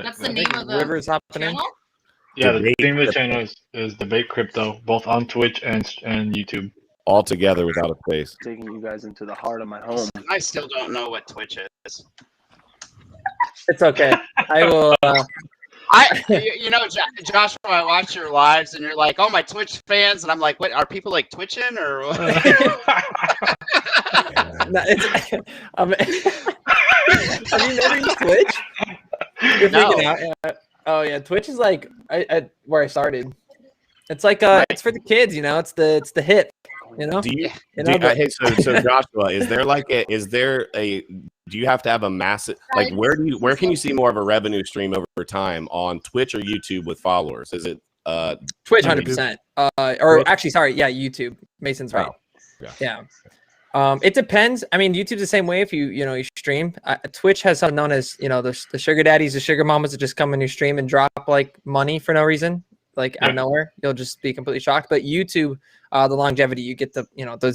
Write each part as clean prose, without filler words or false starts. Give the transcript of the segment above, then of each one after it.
That's the name of the River's happening. channel? Yeah, the name of the channel is Debate Crypto, both on Twitch and YouTube. All together without a space. Taking you guys into the heart of my home. I still don't know what Twitch is. It's okay. I will. You know, Joshua, I watch your lives, and you're like, "Oh, my Twitch fans," and I'm like, "What? Are people like twitching or what?" No, have you never used Twitch? You're freaking out. Yeah. Oh yeah, Twitch is like where I started. It's like it's for the kids, you know. It's the hip, you know. Hey, so Joshua, do you have to have a massive, like, where can you see more of a revenue stream over time, on Twitch or YouTube with followers? Is it Twitch 100%? Or actually, sorry, yeah, YouTube. Mason's right. Oh, yeah. It depends. I mean, YouTube's the same way. If you stream, Twitch has something known as, the sugar daddies, the sugar mamas that just come in your stream and drop like money for no reason, like out of nowhere. You'll just be completely shocked. But YouTube, the longevity, you get those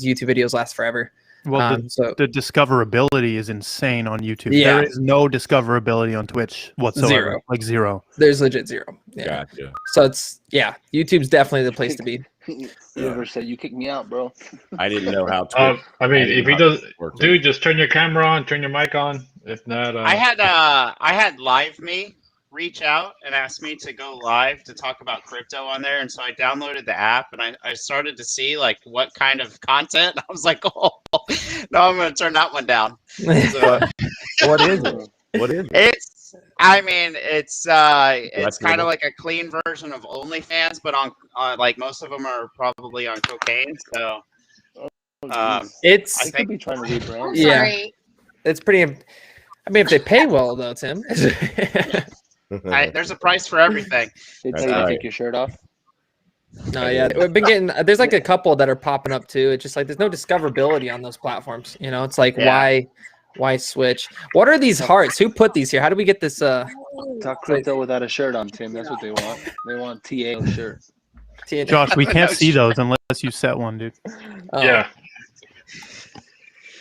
YouTube videos last forever. Well, the discoverability is insane on YouTube. Yeah. There is no discoverability on Twitch whatsoever. Zero. There's legit zero. Yeah. Gotcha. So YouTube's definitely the place to be. You ever said you kicked me out, bro? I didn't know how Twitch. I mean, if he does, dude, just turn your camera on, turn your mic on. If not, I had Live Me reach out and ask me to go live to talk about crypto on there, and so I downloaded the app and I started to see like what kind of content. I was like, oh no, I'm gonna turn that one down. So, what is it? What is it? it's kind of like a clean version of OnlyFans, but on like most of them are probably on cocaine. So I could be trying to rebrand. Yeah, it's pretty. I mean, if they pay well, though, Tim. There's a price for everything. They tell you to take your shirt off. No, yeah, we've been getting. There's like a couple that are popping up too. It's just like there's no discoverability on those platforms. It's like why switch? What are these hearts? Who put these here? How do we get this? Talk crypto without a shirt on, Tim. That's what they want. They want TA shirt. Josh, we can't see those unless you set one, dude. Yeah.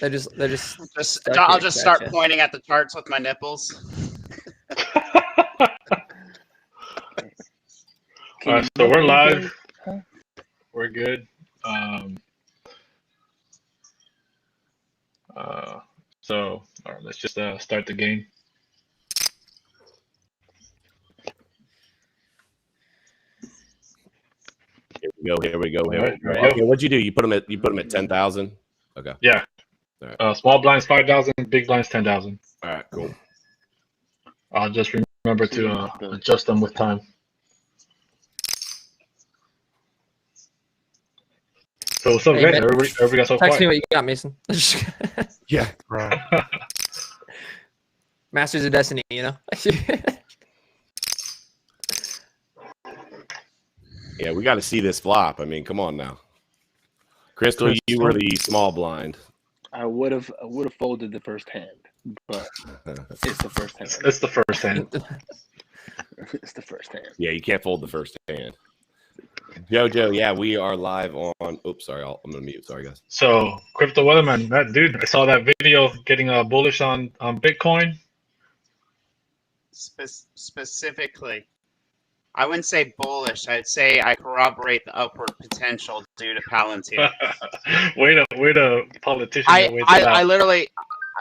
They're just. I'll just start pointing at the charts with my nipples. All right, so we're live. We're good. So all right, let's just start the game. Here we go. Okay, what'd you do? You put them at 10,000. Okay. Yeah. All right. Small blinds 5,000, big blinds 10,000. All right, cool. I'll just remember to adjust them with time. So what's up, guys? Everybody got so quiet. Text me what you got, Mason. Yeah, bro. Masters of Destiny, Yeah, we got to see this flop. I mean, come on now. Crystal, you were the small blind. I would have folded the first hand, but it's the first hand. It's the first hand. It's the first hand. Yeah, you can't fold the first hand. Jojo, yeah, we are live on. Oops, sorry, I'm gonna mute. Sorry, guys. So, Crypto Weatherman, that dude, I saw that video getting bullish on Bitcoin. Specifically, I wouldn't say bullish. I'd say I corroborate the upward potential due to Palantir. Way to politician. I literally,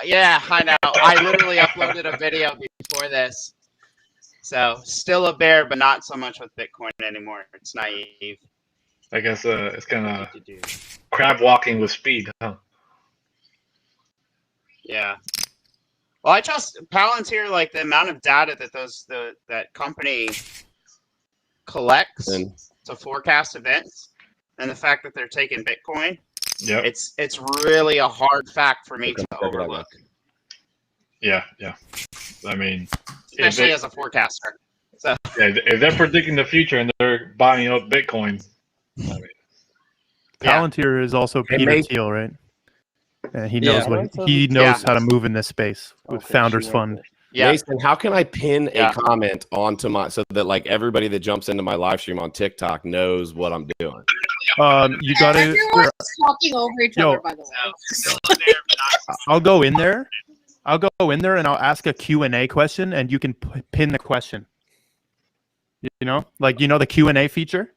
I know. I literally uploaded a video before this. So still a bear, but not so much with Bitcoin anymore. It's naive. I guess it's kind of crab walking with speed, huh? Yeah. Well, I trust Palantir, like the amount of data that that company collects to forecast events, and the fact that they're taking Bitcoin. Yeah. It's really a hard fact for me to overlook. Yeah. I mean, especially as a forecaster. So if they're predicting the future and they're buying up Bitcoin, I mean, Palantir is also Peter Thiel, right? And he knows how to move in this space with Founders Fund. Yeah. Mason, how can I pin a comment onto so that like everybody that jumps into my live stream on TikTok knows what I'm doing? You gotta. Everyone's talking over each other, by the way. I'll go in there. I'll go in there and I'll ask a Q&A question, and you can pin the question. You know, like the Q&A feature.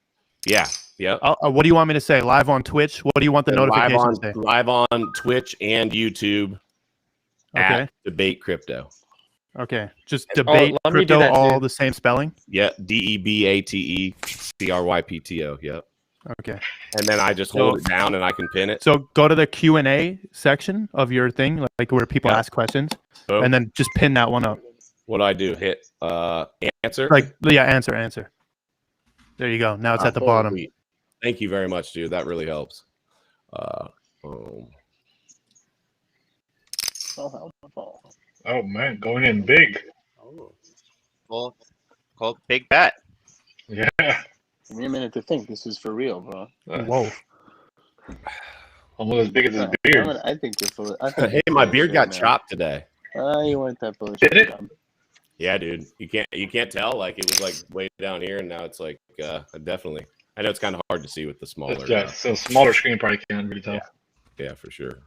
Yeah. Yeah. What do you want me to say? Live on Twitch? What do you want the notification to say? Live on Twitch and YouTube. Okay. At Debate Crypto. Okay. Just Debate Crypto, all the same spelling? Yeah. DEBATECRYPTO. Yep. Okay. And then I just hold it down and I can pin it. So go to the Q&A section of your thing, like where people ask questions, and then just pin that one up. What do I do? Hit answer? Answer. There you go. Now it's at the bottom. Sweet. Thank you very much, dude. That really helps. Oh man, going in big. Well, big bet. Yeah. Give me a minute to think. This is for real, bro. Whoa. Almost as big as his beard. I think you're full. Hey, my beard got chopped today. You weren't that bullshit. Did it? Yeah, dude. You can't tell. Like it was like way down here, and now it's like definitely. I know it's kind of hard to see with the smaller. Yeah, so smaller screen probably can't really tell. Yeah, for sure.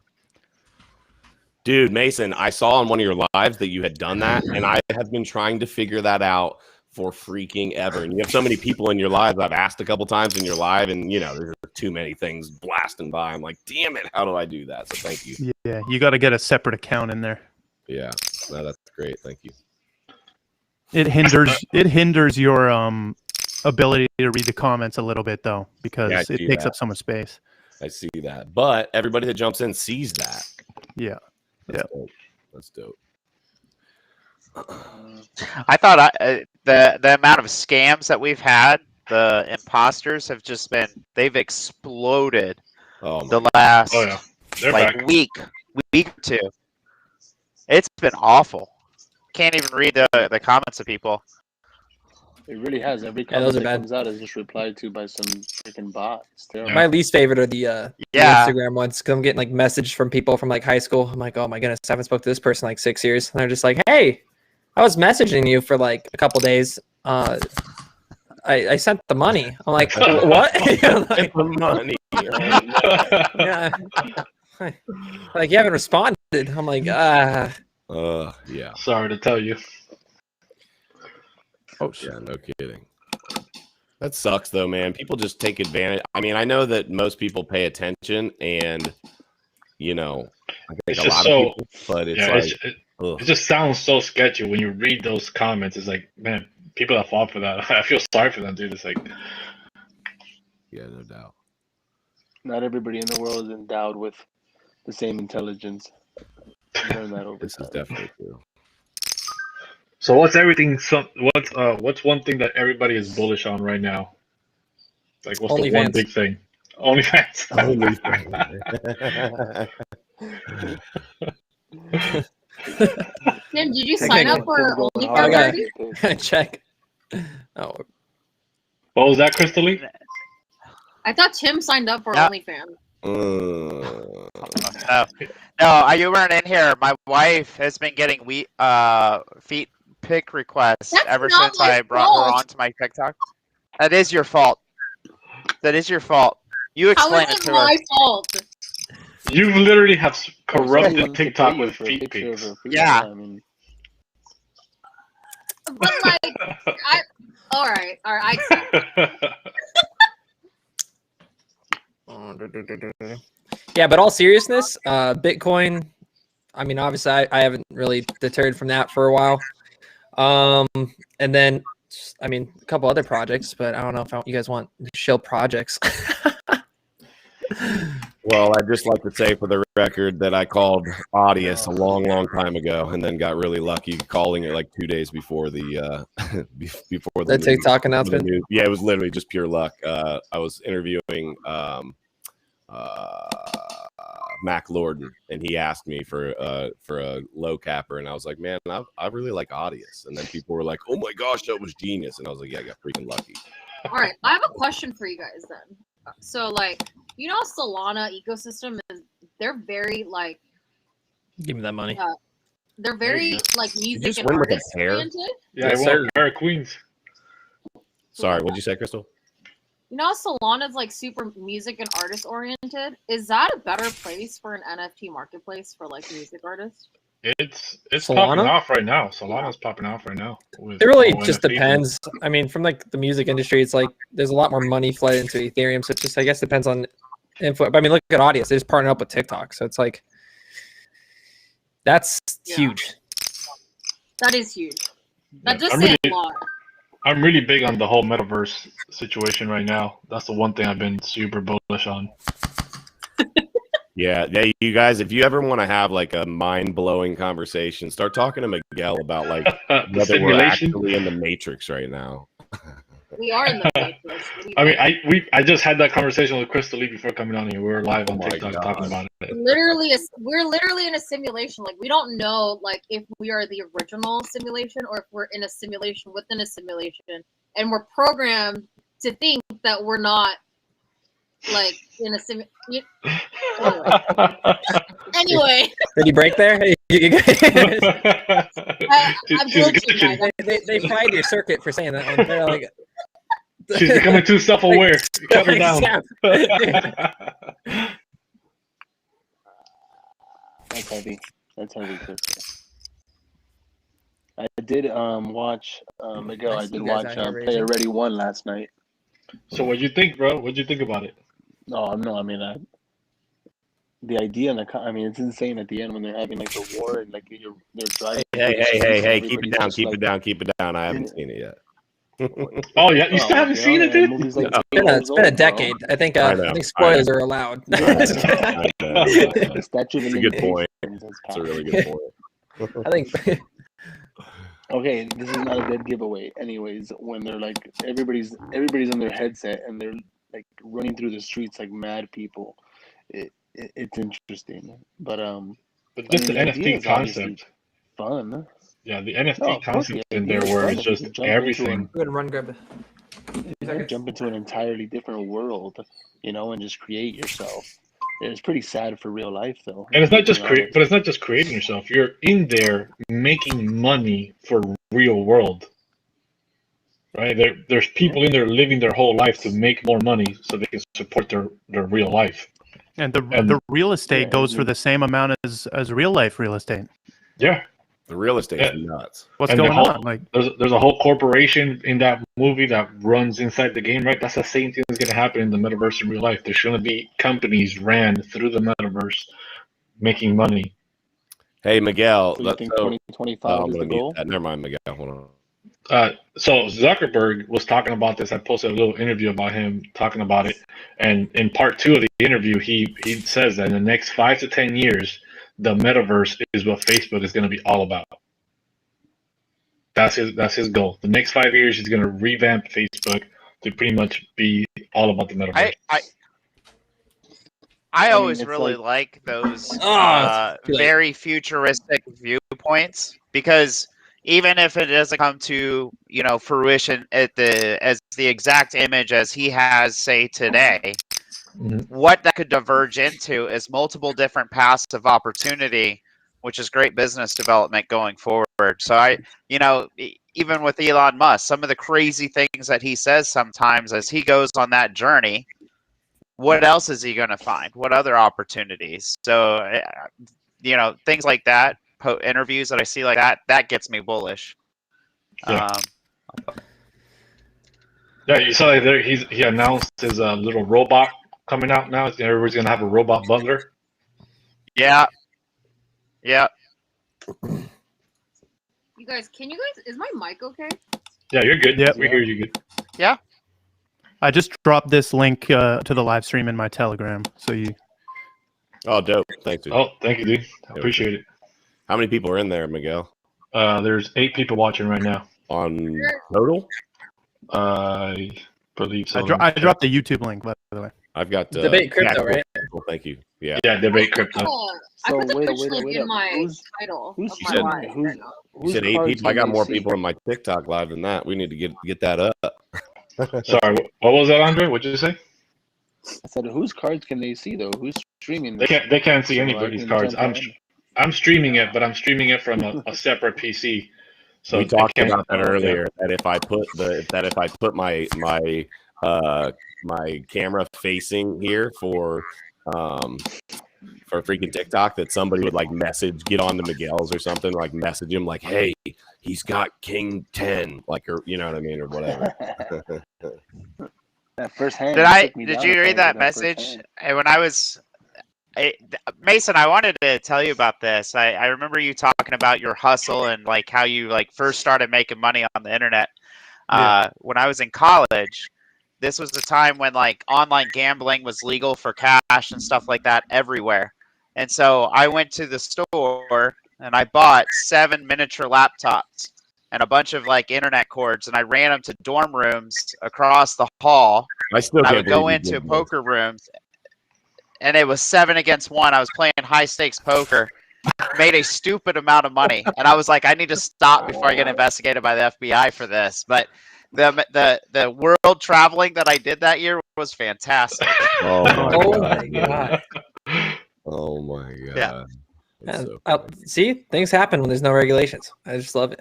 Dude, Mason, I saw on one of your lives that you had done that, and I have been trying to figure that out for freaking ever. And you have so many people in your lives. I've asked a couple times in your live, and there's too many things blasting by. I'm like, damn it, how do I do that? So thank you. Yeah, you got to get a separate account in there. Yeah, no, that's great. Thank you. It hinders your ability to read the comments a little bit though, because it takes up so much space. I see that, but everybody that jumps in sees that. Yeah. That's dope. I thought the amount of scams that we've had, the imposters have just they've exploded the last week or two. It's been awful. Can't even read the comments of people. It really has. Every comment that comes out is just replied to by some freaking bot. It's terrible. My least favorite are the Instagram ones, because I'm getting like message from people from like high school. I'm like, oh my goodness, I haven't spoke to this person in like 6 years. And they're just like, hey, I was messaging you for like a couple days. I sent the money. I'm like, what? Like, the money. Yeah. Like you haven't responded. I'm like, yeah. Sorry to tell you. Oh shit! Yeah, no kidding. That sucks though, man. People just take advantage. I mean, I know that most people pay attention, and I think a lot of people, but it's it just sounds so sketchy when you read those comments. It's like, man, people that fall for that. I feel sorry for them, dude. It's like, yeah, no doubt. Not everybody in the world is endowed with the same intelligence. Learn that over This is definitely true. So what's what's one thing that everybody is bullish on right now? Like what's the one big thing? OnlyFans. Tim, did you sign up for OnlyFans already? Check. Oh. What was that, Crystal Lee? I thought Tim signed up for OnlyFans. No, you weren't in here. My wife has been getting feet pic requests ever since I brought her onto my TikTok. That is your fault. You explain it to her. How is it my fault? You literally have corrupted TikTok with feet pics. Yeah. But like, all right. Yeah, but all seriousness, Bitcoin. I mean, obviously, I haven't really deterred from that for a while. And then, I mean, a couple other projects, but I don't know if you guys want to show projects. Well, I'd just like to say for the record that I called Audius a long, long time ago, and then got really lucky calling it like 2 days before the TikTok announcement. Yeah, it was literally just pure luck. I was interviewing Mac Lorden, and he asked me for a low capper, and I was like, man, I really like Audius. And then people were like, oh my gosh, that was genius. And I was like, yeah, I got freaking lucky. All right, I have a question for you guys then. So like, Solana ecosystem they're very like, give me that money. They're very like music and win with a artist pair? oriented. Yeah, I won Pair of Queens. Sorry, what'd you say, Crystal? Solana's like super music and artist oriented. Is that a better place for an NFT marketplace for like music artists? It's Solana? popping off right now. Solana's popping off right now. It really just depends. I mean, from like the music industry, it's like there's a lot more money flooded into Ethereum. So it just, I guess, depends on info. But I mean, look at Audience. They just partnered up with TikTok. So it's like, that's huge. That is huge. That does say a lot. I'm really big on the whole metaverse situation right now. That's the one thing I've been super bullish on. Yeah, you guys, if you ever want to have like a mind-blowing conversation, start talking to Miguel about like whether we're actually in the Matrix right now. We are in the Matrix. I mean, I just had that conversation with Crystal Lee before coming on here. We were live on TikTok talking about it. We're literally in a simulation. Like, we don't know like if we are the original simulation or if we're in a simulation within a simulation, and we're programmed to think that we're not like in a simulation. Anyway. Did you break there? I'm glitching, guys. They fried your circuit for saying that one. They're like, she's becoming too self-aware. Cut her down. That's heavy. That's heavy, Chris. I did watch Miguel. I did watch Player Ready 1 last night. So what'd you think, bro? What'd you think about it? Oh no, I mean the idea and I mean it's insane at the end when they're having like the war and like they're driving. Hey! Keep it down. I haven't seen it yet. Oh yeah, you still haven't seen it, dude? Like it's been a decade. I think spoilers are allowed. That's a good point. That's a really good point. I think. Okay, this is not a dead giveaway. Anyways, when they're like everybody's on their headset and they're like running through the streets like mad people, it's interesting. But just the NFT concept, fun. Yeah, the NFT concept in there where it's just everything. Go ahead and run, grab it. Jump into an entirely different world, and just create yourself. It's pretty sad for real life, though. And it's not just but it's not just creating yourself. You're in there making money for real world, right? There's people in there living their whole life to make more money so they can support their real life. And the real estate goes for the same amount as real life real estate. Yeah. The real estate is nuts. What's going on? Like, there's a whole corporation in that movie that runs inside the game, right? That's the same thing that's going to happen in the metaverse in real life. There's going to be companies ran through the metaverse making money. Hey, Miguel. So you think 2025 is the goal? Never mind, Miguel. Hold on. So Zuckerberg was talking about this. I posted a little interview about him talking about it. And in part 2 of the interview, he says that in the next 5 to 10 years, the metaverse is what Facebook is going to be all about. That's his goal. The next 5 years, he's going to revamp Facebook to pretty much be all about the metaverse. I always really like those very futuristic viewpoints, because even if it doesn't come to fruition as the exact image as he has, say, today. What that could diverge into is multiple different paths of opportunity, which is great business development going forward. So even with Elon Musk, some of the crazy things that he says sometimes as he goes on that journey, what else is he going to find? What other opportunities? So, things like that, interviews that I see like that gets me bullish. Yeah. Yeah, you saw there. He announced his little robot coming out now. Everybody's gonna have a robot butler. Yeah. You guys, is my mic okay? Yeah, you're good. Yeah, we hear you good. Yeah. I just dropped this link to the live stream in my Telegram, so you. Oh, dope! Thanks, dude. Oh, thank you, dude. I appreciate it. How many people are in there, Miguel? There's 8 people watching right now. On total? I believe so. I dropped the YouTube link, by the way. I've got Debate Crypto, right? Well, thank you. Yeah. Yeah, Debate Crypto. I put the Twitch link in my title of my live. You said 8 people. I got more people in my TikTok live than that. We need to get that up. Sorry, what was that, Andre? What did you say? I said, whose cards can they see though? Who's streaming this? They can't see anybody's cards. I'm streaming it, but I'm streaming it from a separate PC. So we talked about that earlier. That if I put my camera facing here for for freaking TikTok that somebody would like get on to Miguel's or something, like message him like, hey, he's got King 10, like, or you know what I mean, or whatever. That first hand. Did you read that message? And when I was Mason, I wanted to tell you about this. I remember you talking about your hustle and like how you like first started making money on the internet. When I was in college, this was the time when like online gambling was legal for cash and stuff like that everywhere. And so I went to the store and I bought 7 miniature laptops and a bunch of like internet cords, and I ran them to dorm rooms across the hall. I would go into poker rooms, and it was 7 against 1. I was playing high stakes poker, made a stupid amount of money, and I was like, I need to stop before I get investigated by the FBI for this. But the world traveling that I did that year was fantastic. Oh my god! Oh my god! Yeah. See, things happen when there's no regulations. I just love it.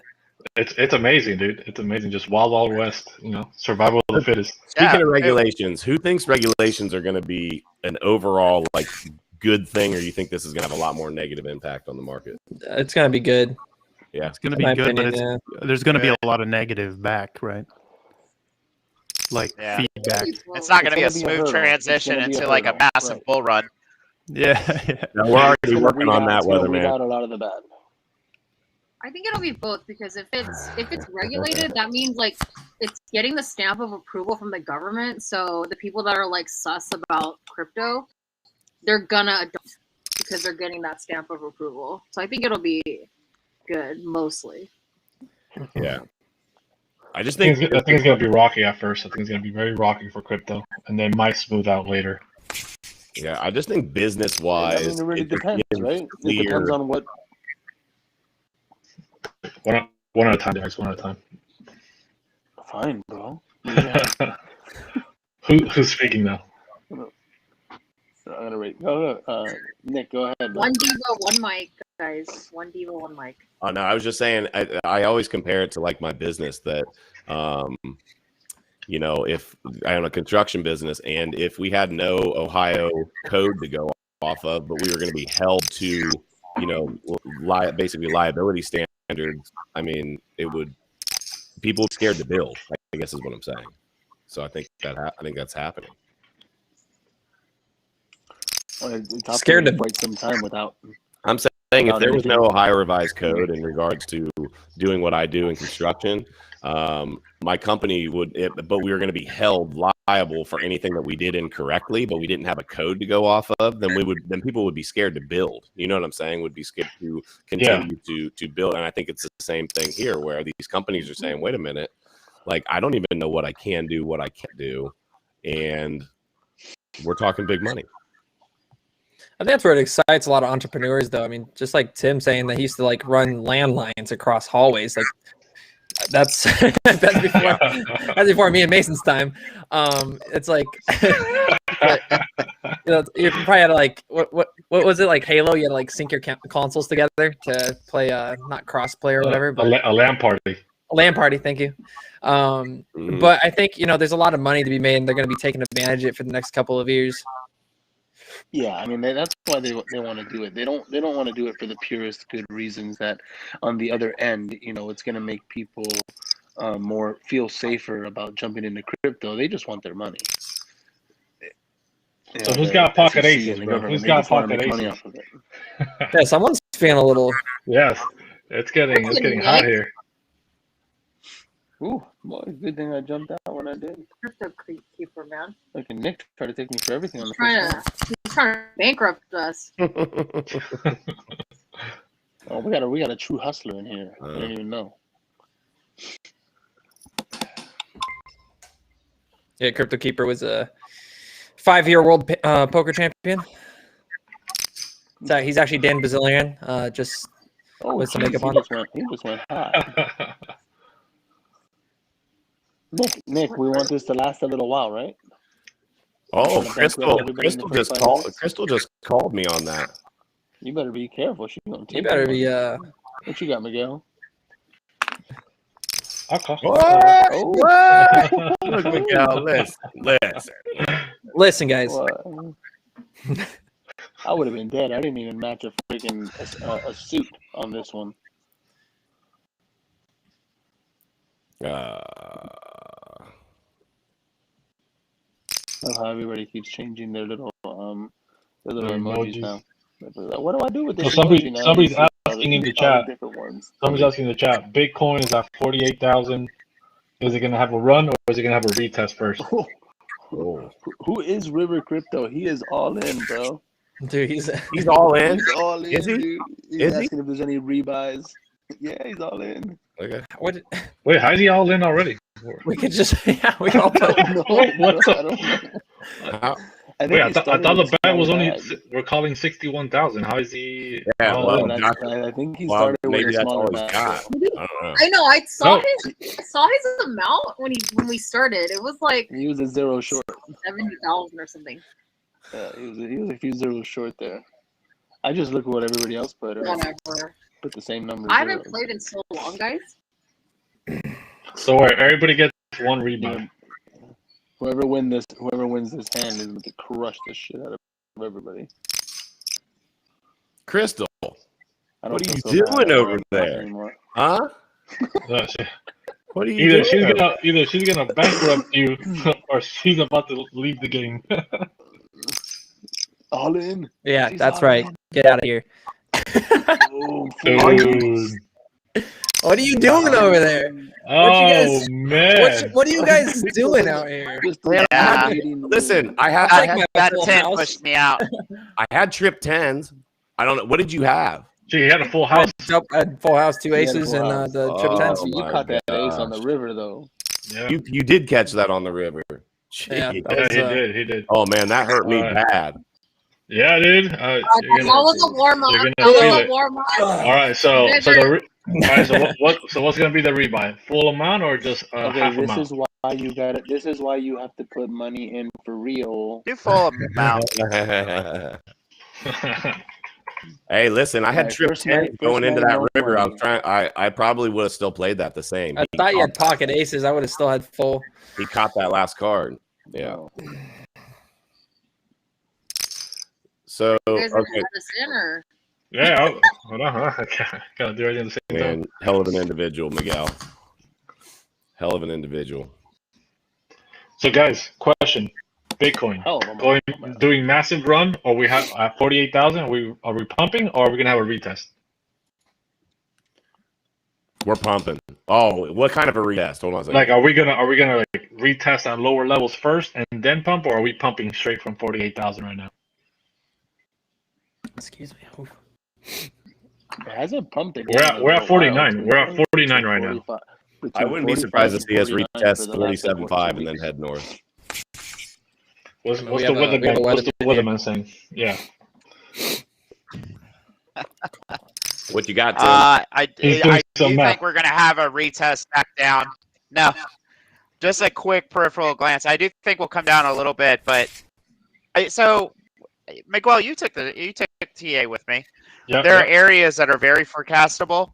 It's amazing, dude. It's amazing. Just wild west, survival of the fittest. Speaking of regulations, who thinks regulations are going to be an overall like good thing, or you think this is going to have a lot more negative impact on the market? It's going to be good. Yeah, it's going to be good, but there's going to be a lot of negative back, right? Like feedback. It's not going to be a smooth transition into like a massive bull run. Yeah. No, we're already working on that, Weatherman. Out a lot of the bad. I think it'll be both, because if it's regulated, that means like it's getting the stamp of approval from the government. So the people that are like sus about crypto, they're gonna adopt because they're getting that stamp of approval. So I think it'll be good mostly. Yeah. I just think I think it's gonna be rocky at first. I think it's gonna be very rocky for crypto, and then might smooth out later. Yeah, I just think business-wise, it really depends, right? It depends on what. One at a time, guys. One at a time. Fine, bro. Yeah. Who's speaking now? I'm gonna rate. Nick, go ahead. One diva, one mic, guys. One diva, one mic. Oh no, I was just saying. I always compare it to like my business that, if I own a construction business, and if we had no Ohio code to go off of, but we were going to be held to, basically liability standards. I mean, people scared to build, I guess is what I'm saying. So I think that's happening. Well, it's scared to quite some time without. I'm saying if there was no Ohio revised code in regards to doing what I do in construction, my company but we were going to be held liable for anything that we did incorrectly, but we didn't have a code to go off of, then people would be scared to build. You know what I'm saying? Would be scared to continue to build. And I think it's the same thing here, where these companies are saying, wait a minute, like, I don't even know what I can do, what I can't do. And we're talking big money. I think that's where it excites a lot of entrepreneurs, though. I mean, just like Tim saying that he used to like run landlines across hallways, like that's before me and Mason's time. It's like you probably had to like what was it, like Halo? You had to like sync your consoles together to play not cross-play or whatever, but a LAN party. A LAN party, thank you. But I think there's a lot of money to be made, and they're going to be taking advantage of it for the next couple of years. Yeah, I mean that's why they want to do it. They don't want to do it for the purest good reasons that on the other end, it's going to make people more feel safer about jumping into crypto. They just want their money. So who's got pocket aces, bro? Who's got pocket aces? Yeah, someone's feeling a little. Yes, it's getting hot here. Ooh, boy, good thing I jumped out when I did. Crypto keeper, man. Look at Nick try to take me for everything on the He's trying to bankrupt us. Oh, we got a true hustler in here. I don't even know. Yeah, Crypto Keeper was a 5-year world poker champion. So he's actually Dan Bazillion. Just with some makeup on. He just went hot. Nick, we want this to last a little while, right? Oh, Crystal just called me on that. You better be careful. She's gonna take. You better be. What you got, Miguel? Okay. What? Look, Miguel, listen. Listen, guys. I would have been dead. I didn't even match a freaking a suit on this one. Uh, How everybody keeps changing their little emojis now. What do I do with this emoji now? Somebody's asking in the chat. Different ones. Somebody's asking in the chat. Bitcoin is at 48,000. Is it gonna have a run or is it gonna have a retest first? Who is River Crypto? He is all in, bro. Dude, he's all in. He's all in. Is he? Dude. He's asking if there's any rebuys. Yeah, he's all in. Okay. Wait, how's he all in already? We could just we all play. Wait, what's up? I don't know. Wait, I thought the bet was only we're calling 61,000. How is he? Yeah, I think he started with a smaller bag. I know. I saw his amount when we started. It was like he was a zero short, 70,000 or something. Yeah, he was a few zeros short there. I just look at what everybody else put. Whatever. Put the same numbers. I haven't played in so long, guys. So everybody gets one rebuy. Whoever wins this hand is going to crush the shit out of everybody. Crystal, what are you doing over there? Huh? What are you doing? Either she's gonna bankrupt you or she's about to leave the game. All in. Yeah, that's right. Get out of here. Dude. What are you doing over there? Man. What are you guys doing out here? Yeah. Listen, I had that 10 pushed me out. I had trip 10s. I don't know. What did you have? Gee, he had a full house. I had full house, 2 aces, and the trip 10s. You caught that ace on the river, though. Yeah. You did catch that on the river. Yeah, he did. Oh man, that hurt me bad. Yeah, dude. That was a warm up. That was a warm up. All right, so what's gonna be the rebuy? Full amount or just half amount? This is why you got it. This is why you have to put money in for real. Do full amount. Hey, listen, I had trip 10 going into that river. I was trying. I probably would have still played that the same. I thought you had pocket aces. I would have still had full. He caught that last card. Yeah. So okay. Yeah, hold on. I gotta do everything at the same time. Hell of an individual, Miguel. Hell of an individual. So, guys, question: Bitcoin doing massive run, or we have 48,000? Are we pumping, or are we gonna have a retest? We're pumping. Oh, what kind of a retest? Hold on a second. Like, are we gonna like retest at lower levels first and then pump, or are we pumping straight from 48,000 right now? Excuse me. It hasn't pumped it. We're at 49. We're at 49 right now. I wouldn't be surprised to see us retest 47.5 and then head north. What's the weatherman saying? Yeah. What you got, Tim? I do think we're going to have a retest back down. No, just a quick peripheral glance. I do think we'll come down a little bit, but so Miguel, you took TA with me. Yep, there are areas that are very forecastable,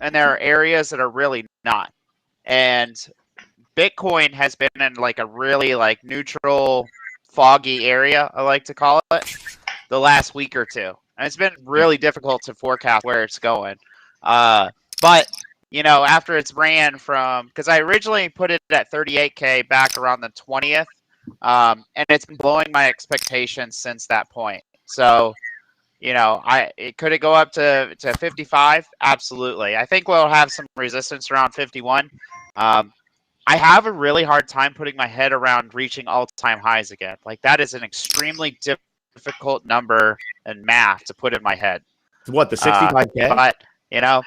and there are areas that are really not. And Bitcoin has been in like a really like neutral, foggy area, I like to call it, the last week or two. And it's been really difficult to forecast where it's going. But, you know, after it's ran from, because I originally put it at 38K back around the 20th, and it's been blowing my expectations since that point. So, you know, could it go up to 55? Absolutely. I think we'll have some resistance around 51. I have a really hard time putting my head around reaching all-time highs again. Like, that is an extremely difficult number and math to put in my head. What, the 65K? But, you know.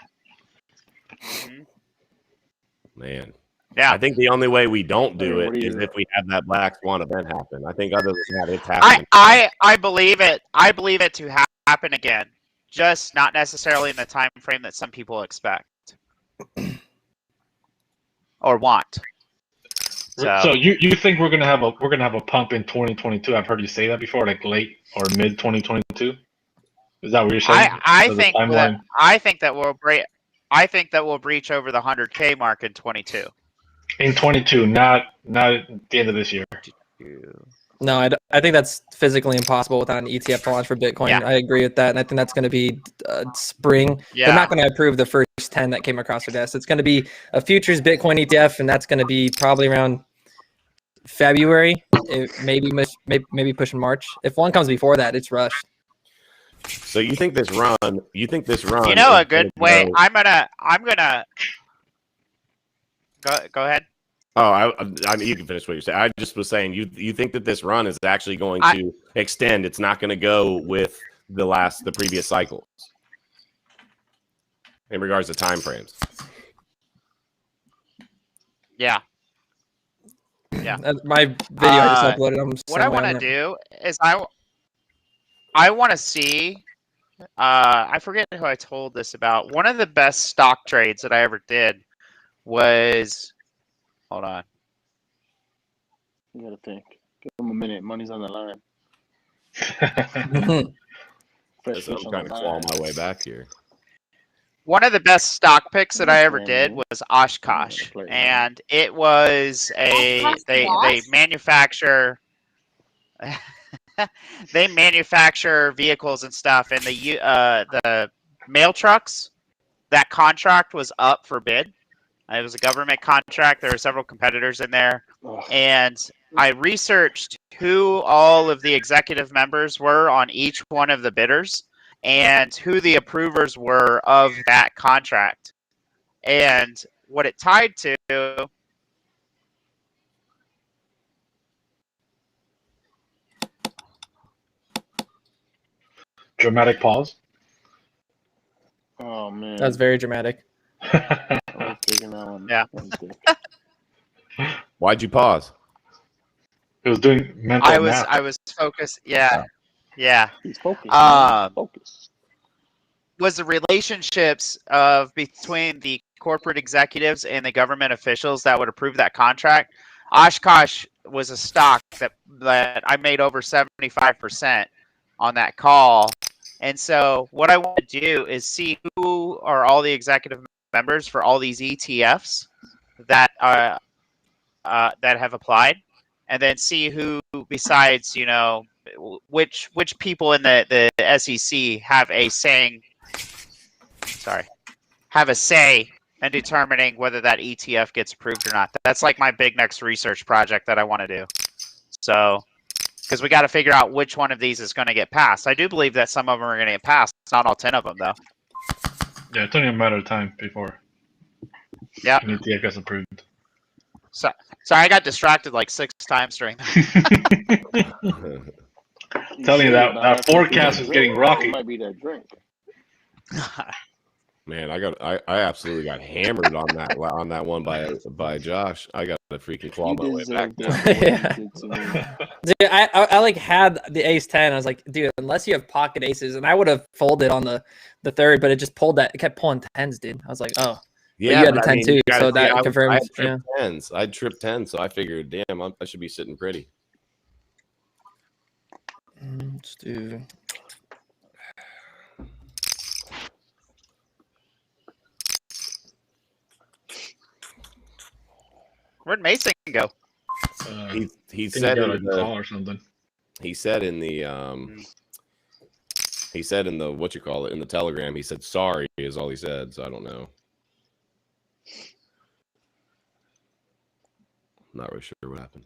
Man. Yeah. I think the only way we don't do it is if we have that Black Swan event happen. I think other than that, it's happening. I believe it. I believe it to happen again. Just not necessarily in the time frame that some people expect. Or want. So you think we're gonna have a pump in 2022? I've heard you say that before, like late or mid 2022. Is that what you're saying? I think that we'll breach. I think that we'll breach over the 100K mark in 22. In 22, not at the end of this year. No, I think that's physically impossible without an ETF to launch for Bitcoin. Yeah. I agree with that, and I think that's going to be spring. Yeah. They're not going to approve the first 10 that came across their desk. It's going to be a futures Bitcoin ETF, and that's going to be probably around February, maybe pushing March. If one comes before that, it's rushed. So you think this run? You know, a good way. I'm gonna go ahead. Oh, you can finish what you're saying. I just was saying, you think that this run is actually going to extend? It's not going to go with the previous cycles in regards to time frames. Yeah. Yeah. My video I just uploaded. What I want to do is I want to see. I forget who I told this about. One of the best stock trades that I ever did was. Hold on. You gotta think. Give them a minute. Money's on the line. I'm trying to claw my way back here. One of the best stock picks that I ever did was Oshkosh, and it was they manufacture they manufacture vehicles and stuff, and the mail trucks. That contract was up for bid. It was a government contract. There were several competitors in there, and I researched who all of the executive members were on each one of the bidders and who the approvers were of that contract. And what it tied to... Dramatic pause. Oh, man. That's very dramatic. I was taking that one. Yeah. Why'd you pause? It was doing mental math. I was focused. Yeah. Yeah. He's focused. Focus. Was the relationships between the corporate executives and the government officials that would approve that contract. Oshkosh was a stock that I made over 75% on that call. And so what I want to do is see who are all the executive members for all these ETFs that that have applied, and then see who besides, you know, which people in the SEC have a say in determining whether that ETF gets approved or not. That's like my big next research project that I want to do. So, because we got to figure out which one of these is going to get passed. I do believe that some of them are going to get passed. It's not all 10 of them, though. Yeah, it's only a matter of time before an ETF gets approved. So, sorry, I got distracted like 6 times during that. Telling you that forecast is getting rocky. Might be that drink. Man, I absolutely got hammered on that one by Josh. I got to freaking claw my way back. Dude, I like had the ace 10. I was like, dude, unless you have pocket aces, and I would have folded on the third, but it just pulled that. It kept pulling 10s, dude. I was like, oh, yeah, you had a 10 too, so that confirms. I'd tripped 10, so I figured, damn, I should be sitting pretty. Let's do. Where'd Mason go? He said in the call or something. He said in the what you call it in the Telegram. He said sorry is all he said. So I don't know. Not really sure what happened.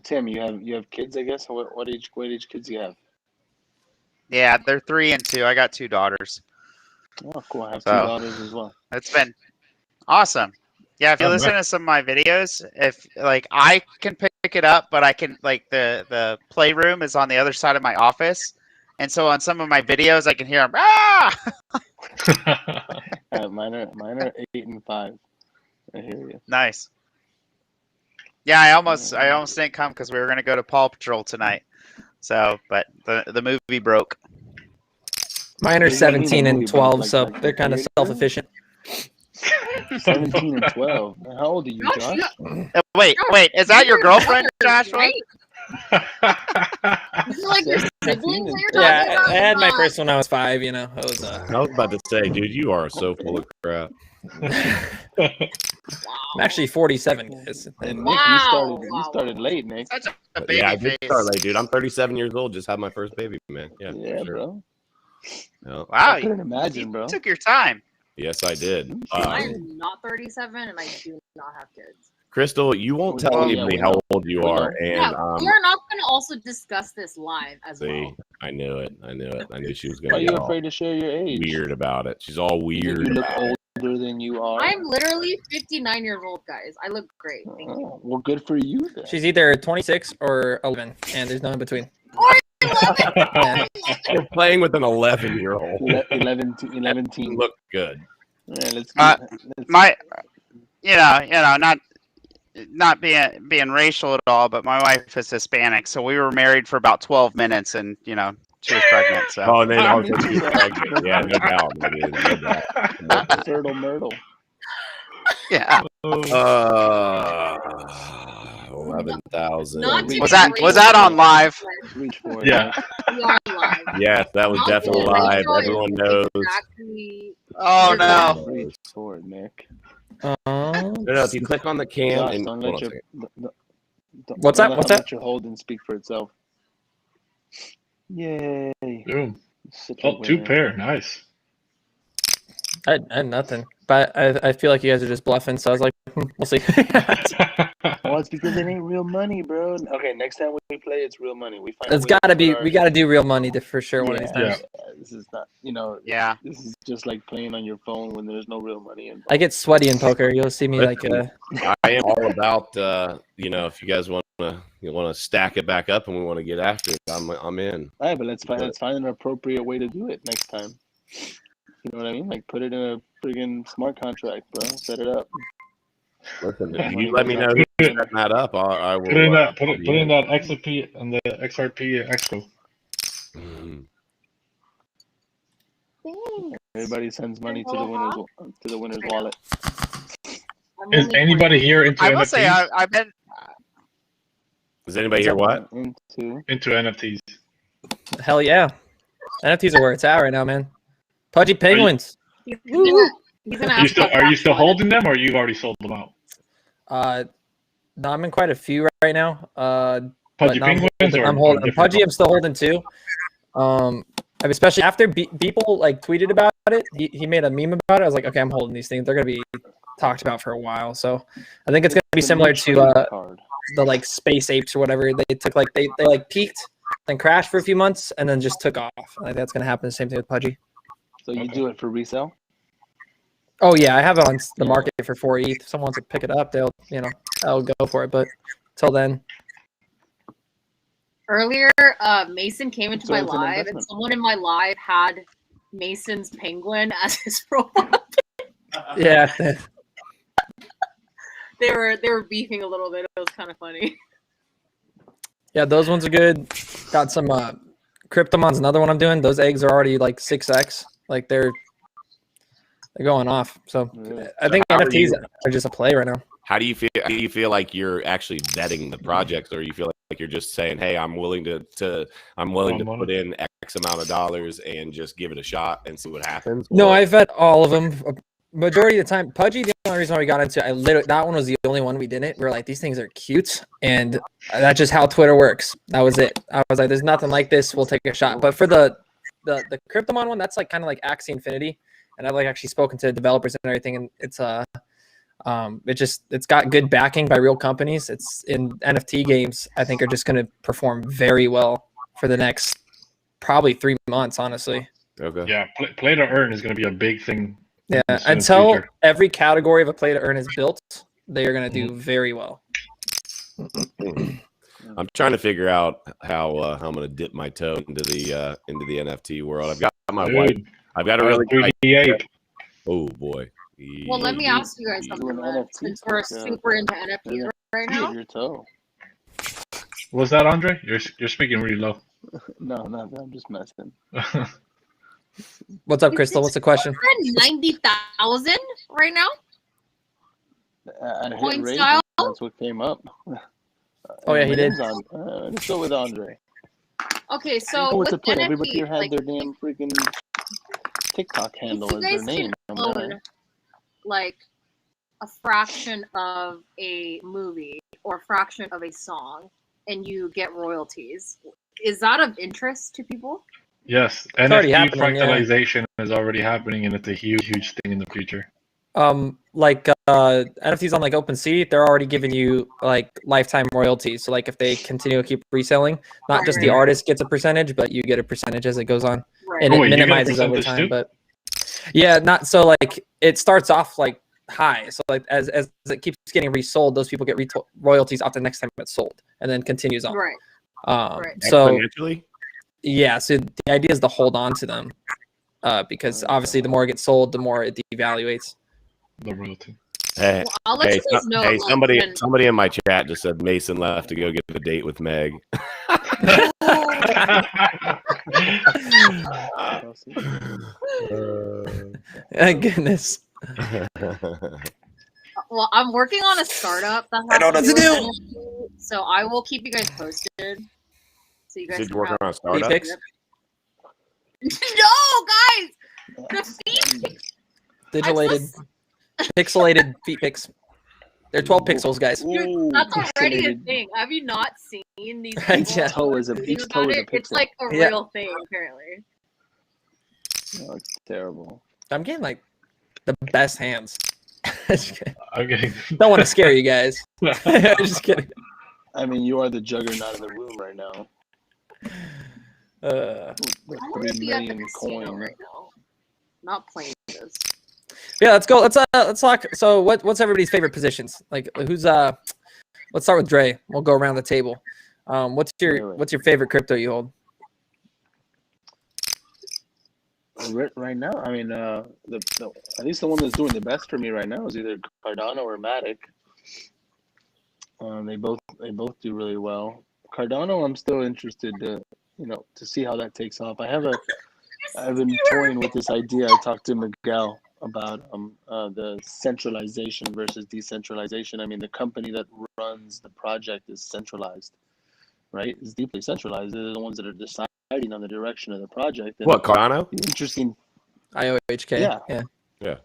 Tim, you have kids, I guess. What age kids do you have? Yeah, they're 3 and 2. I got 2 daughters. Oh, cool. I have 2 daughters as well. It's been awesome. Yeah, if you listen to some of my videos, if like I can pick it up, but I can like the playroom is on the other side of my office, and so on some of my videos I can hear them. Ah! Mine are 8 and 5. I hear you. Nice. Yeah, I almost didn't come because we were gonna go to Paw Patrol tonight. So, but the movie broke. Mine are 17 and 12, so they're kind of self-efficient. 17 and 12. How old are you, Josh? Wait, is that your girlfriend, Joshua? Is it like your siblings? Yeah, I had my first when I was 5. You know, I was about to say, dude, you are so full of crap. Wow. I'm actually 47, guys. And Wow. Nick, you started late, Nick. Such a baby Yeah, I face. did start late, dude. I'm 37 years old. Just had my first baby, man. Yeah, Yeah, for sure. bro. Yeah. Wow, I couldn't imagine, you bro. took your time. Yes, I did. I'm not 37 and I do not have kids. Crystal, you won't tell Oh, yeah, anybody we how know. old you We are, know. and Yeah, we are not going to also discuss this live as well. I knew it. I knew she was going Why to are get you all afraid to share your age? weird about it. She's all You think weird you look about it. older than you are. I'm literally 59 years old, guys. I look great. Thank you. Oh, well, good for you then. She's either 26 or 11, and there's no in between. Yeah. You're playing with an 11-year-old. 11 to 11 teen. Look good. Yeah, let's My, not being racial at all, but my wife is Hispanic, so we were married for about 12 minutes, and she was pregnant. So. Oh, then also she's pregnant. Yeah, no doubt. No doubt. Fertile Myrtle. Yeah. 11,000. Was that on live? Reach for it. Yeah. We are live. Yes, that was definitely live. Everyone knows. Exactly. Oh no. Reach for it, Nick. No, if you click on the cam Josh, and don't hold let on a your second. What's that? What's that? Let your holding speak for itself. Yay! Boom. Such a Oh, 2 winner. pair. Nice. I had nothing, but I feel like you guys are just bluffing. So I was like, we'll see. Well, it's because it ain't real money, bro. Okay, next time we play, it's real money. We find. It's gotta be. We gotta do real money for sure one of these times. This is not. Yeah. This is just like playing on your phone when there's no real money involved. I get sweaty in poker. You'll see me like. I am all about if you guys want to stack it back up and we want to get after it, I'm in. All right, but let's find an appropriate way to do it next time. You know what I mean? Like put it in a friggin' smart contract, bro. Set it up. Listen, if you let me know who's setting that up, I will. Put in that XRP and the XRP Expo. Everybody sends money to the winner's wallet. Is anybody here into I NFTs? will say I've been. Is anybody here what? Into NFTs. Hell yeah, NFTs are where it's at right now, man. Pudgy penguins. Are you still holding them, or you've already sold them out? No, I'm in quite a few right now. Pudgy penguins, I'm holding. Pudgy, I'm still holding too. Especially after people like tweeted about it, he made a meme about it. I was like, okay, I'm holding these things. They're gonna be talked about for a while. So I think it's gonna be similar to the like space apes or whatever. They took like they like peaked, then crashed for a few months, and then just took off. I think that's gonna happen the same thing with Pudgy. So you do it for resale? Oh yeah, I have it on the market for 4 ETH. If someone wants to pick it up, I'll go for it. But till then. Earlier, Mason came into my live, and someone in my live had Mason's penguin as his profile. Yeah. They were beefing a little bit. It was kind of funny. Yeah, those ones are good. Got some Cryptomon's another one I'm doing. Those eggs are already like 6x. Like they're going off. So I think NFTs are just a play right now. How do you feel? Do you feel like you're actually vetting the projects, or you feel like you're just saying, "Hey, I'm willing to put in X amount of dollars and just give it a shot and see what happens"? No, I vet all of them. Majority of the time, Pudgy, the only reason why we got into it, that one was the only one we didn't. We were like, these things are cute, and that's just how Twitter works. That was it. I was like, there's nothing like this. We'll take a shot. But for the Cryptomon one, that's like kind of like Axie Infinity, and I've like actually spoken to developers and everything, and it's got good backing by real companies. It's in NFT games, I think, are just going to perform very well for the next probably 3 months, honestly. Okay. Yeah, play to earn is going to be a big thing. Yeah, until every category of a play to earn is built, they are going to do very well. I'm trying to figure out how I'm going to dip my toe into the NFT world. I've got my wife. I've got a really oh boy. Well, let me ask you guys something. Since we're super into NFTs right now. Your toe. Was that Andre? You're speaking really low. No, I'm just messing. What's up, Crystal? What's the question? 90,000 right now. Point style. That's what came up. Oh yeah, he did. Let's go with Andre. Okay, so with NFT, everybody here had their damn freaking TikTok handle as their name. Own, like a fraction of a movie or a fraction of a song and you get royalties. Is that of interest to people? Yes, NFT fractalization is already happening, and it's a huge thing in the future. Like NFTs on like OpenSea, they're already giving you like lifetime royalties. So like if they continue to keep reselling, not just the artist gets a percentage, but you get a percentage as it goes on, and it minimizes over time. But yeah, not so like it starts off like high. So like as it keeps getting resold, those people get royalties off the next time it's sold, and then continues on. So yeah, so the idea is to hold on to them, because obviously the more it gets sold, the more it devaluates. The royalty. Hey, well, I'll let you guys know. Hey, somebody in my chat just said Mason left to go get a date with Meg. Goodness. Well, I'm working on a startup that has I know what to do. So I will keep you guys posted. So you guys can work on a startup. No, guys, the feet. Pixelated feet pics. They're 12 pixels, guys. Dude, that's already a thing. Have you not seen these? Each toe is a pixel. It's like a real thing, apparently. No, it's terrible. I'm getting like the best hands. I'm getting. Don't want to scare you guys. I'm just kidding. I mean, you are the juggernaut in the room right now. I want to be at the casino right now. Not playing this. Yeah, let's go. Let's talk. So, what's everybody's favorite positions? Like, who's Let's start with Dre. We'll go around the table. What's your favorite crypto you hold? Right now, I mean, at least the one that's doing the best for me right now is either Cardano or Matic. They both do really well. Cardano, I'm still interested to see how that takes off. I've been toying with this idea. I talked to Miguel about the centralization versus decentralization. I mean, the company that runs the project is centralized, right? It's deeply centralized. They're the ones that are deciding on the direction of the project. And what, Cardano? Interesting. IOHK. Yeah.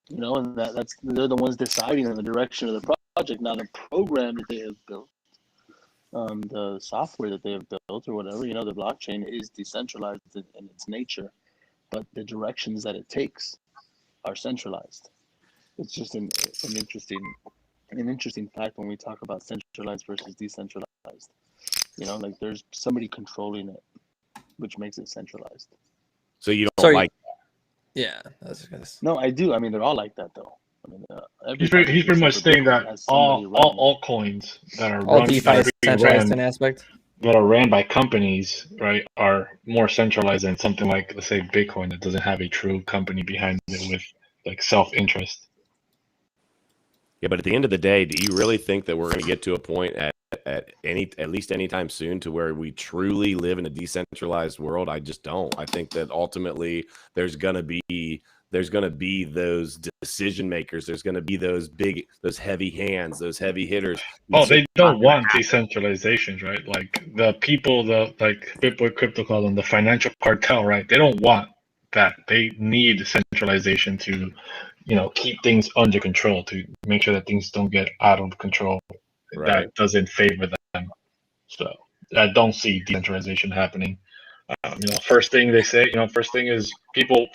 You know, and they're the ones deciding on the direction of the project. Now, the program that they have built, the software that they have built or whatever, the blockchain is decentralized in its nature, but the directions that it takes are centralized. It's just an interesting fact when we talk about centralized versus decentralized. Like there's somebody controlling it, which makes it centralized. So you don't like that? Yeah, that's good. No, I do. I mean, they're all like that, though. I mean, he's pretty much saying that all altcoins that are all DeFi centralized in aspect that are ran by companies, right, are more centralized than something like, let's say, Bitcoin that doesn't have a true company behind it with like self-interest. Yeah, but at the end of the day, do you really think that we're going to get to a point at least anytime soon to where we truly live in a decentralized world? I just don't. I think that ultimately there's going to be those decision makers. There's going to be those heavy hands, those heavy hitters. Oh, they don't want decentralization, right? Like the people, like BitBoy Crypto call them the financial cartel, right? They don't want that. They need centralization to, keep things under control, to make sure that things don't get out of control. Right. That doesn't favor them. So I don't see decentralization happening. First thing they say, first thing is people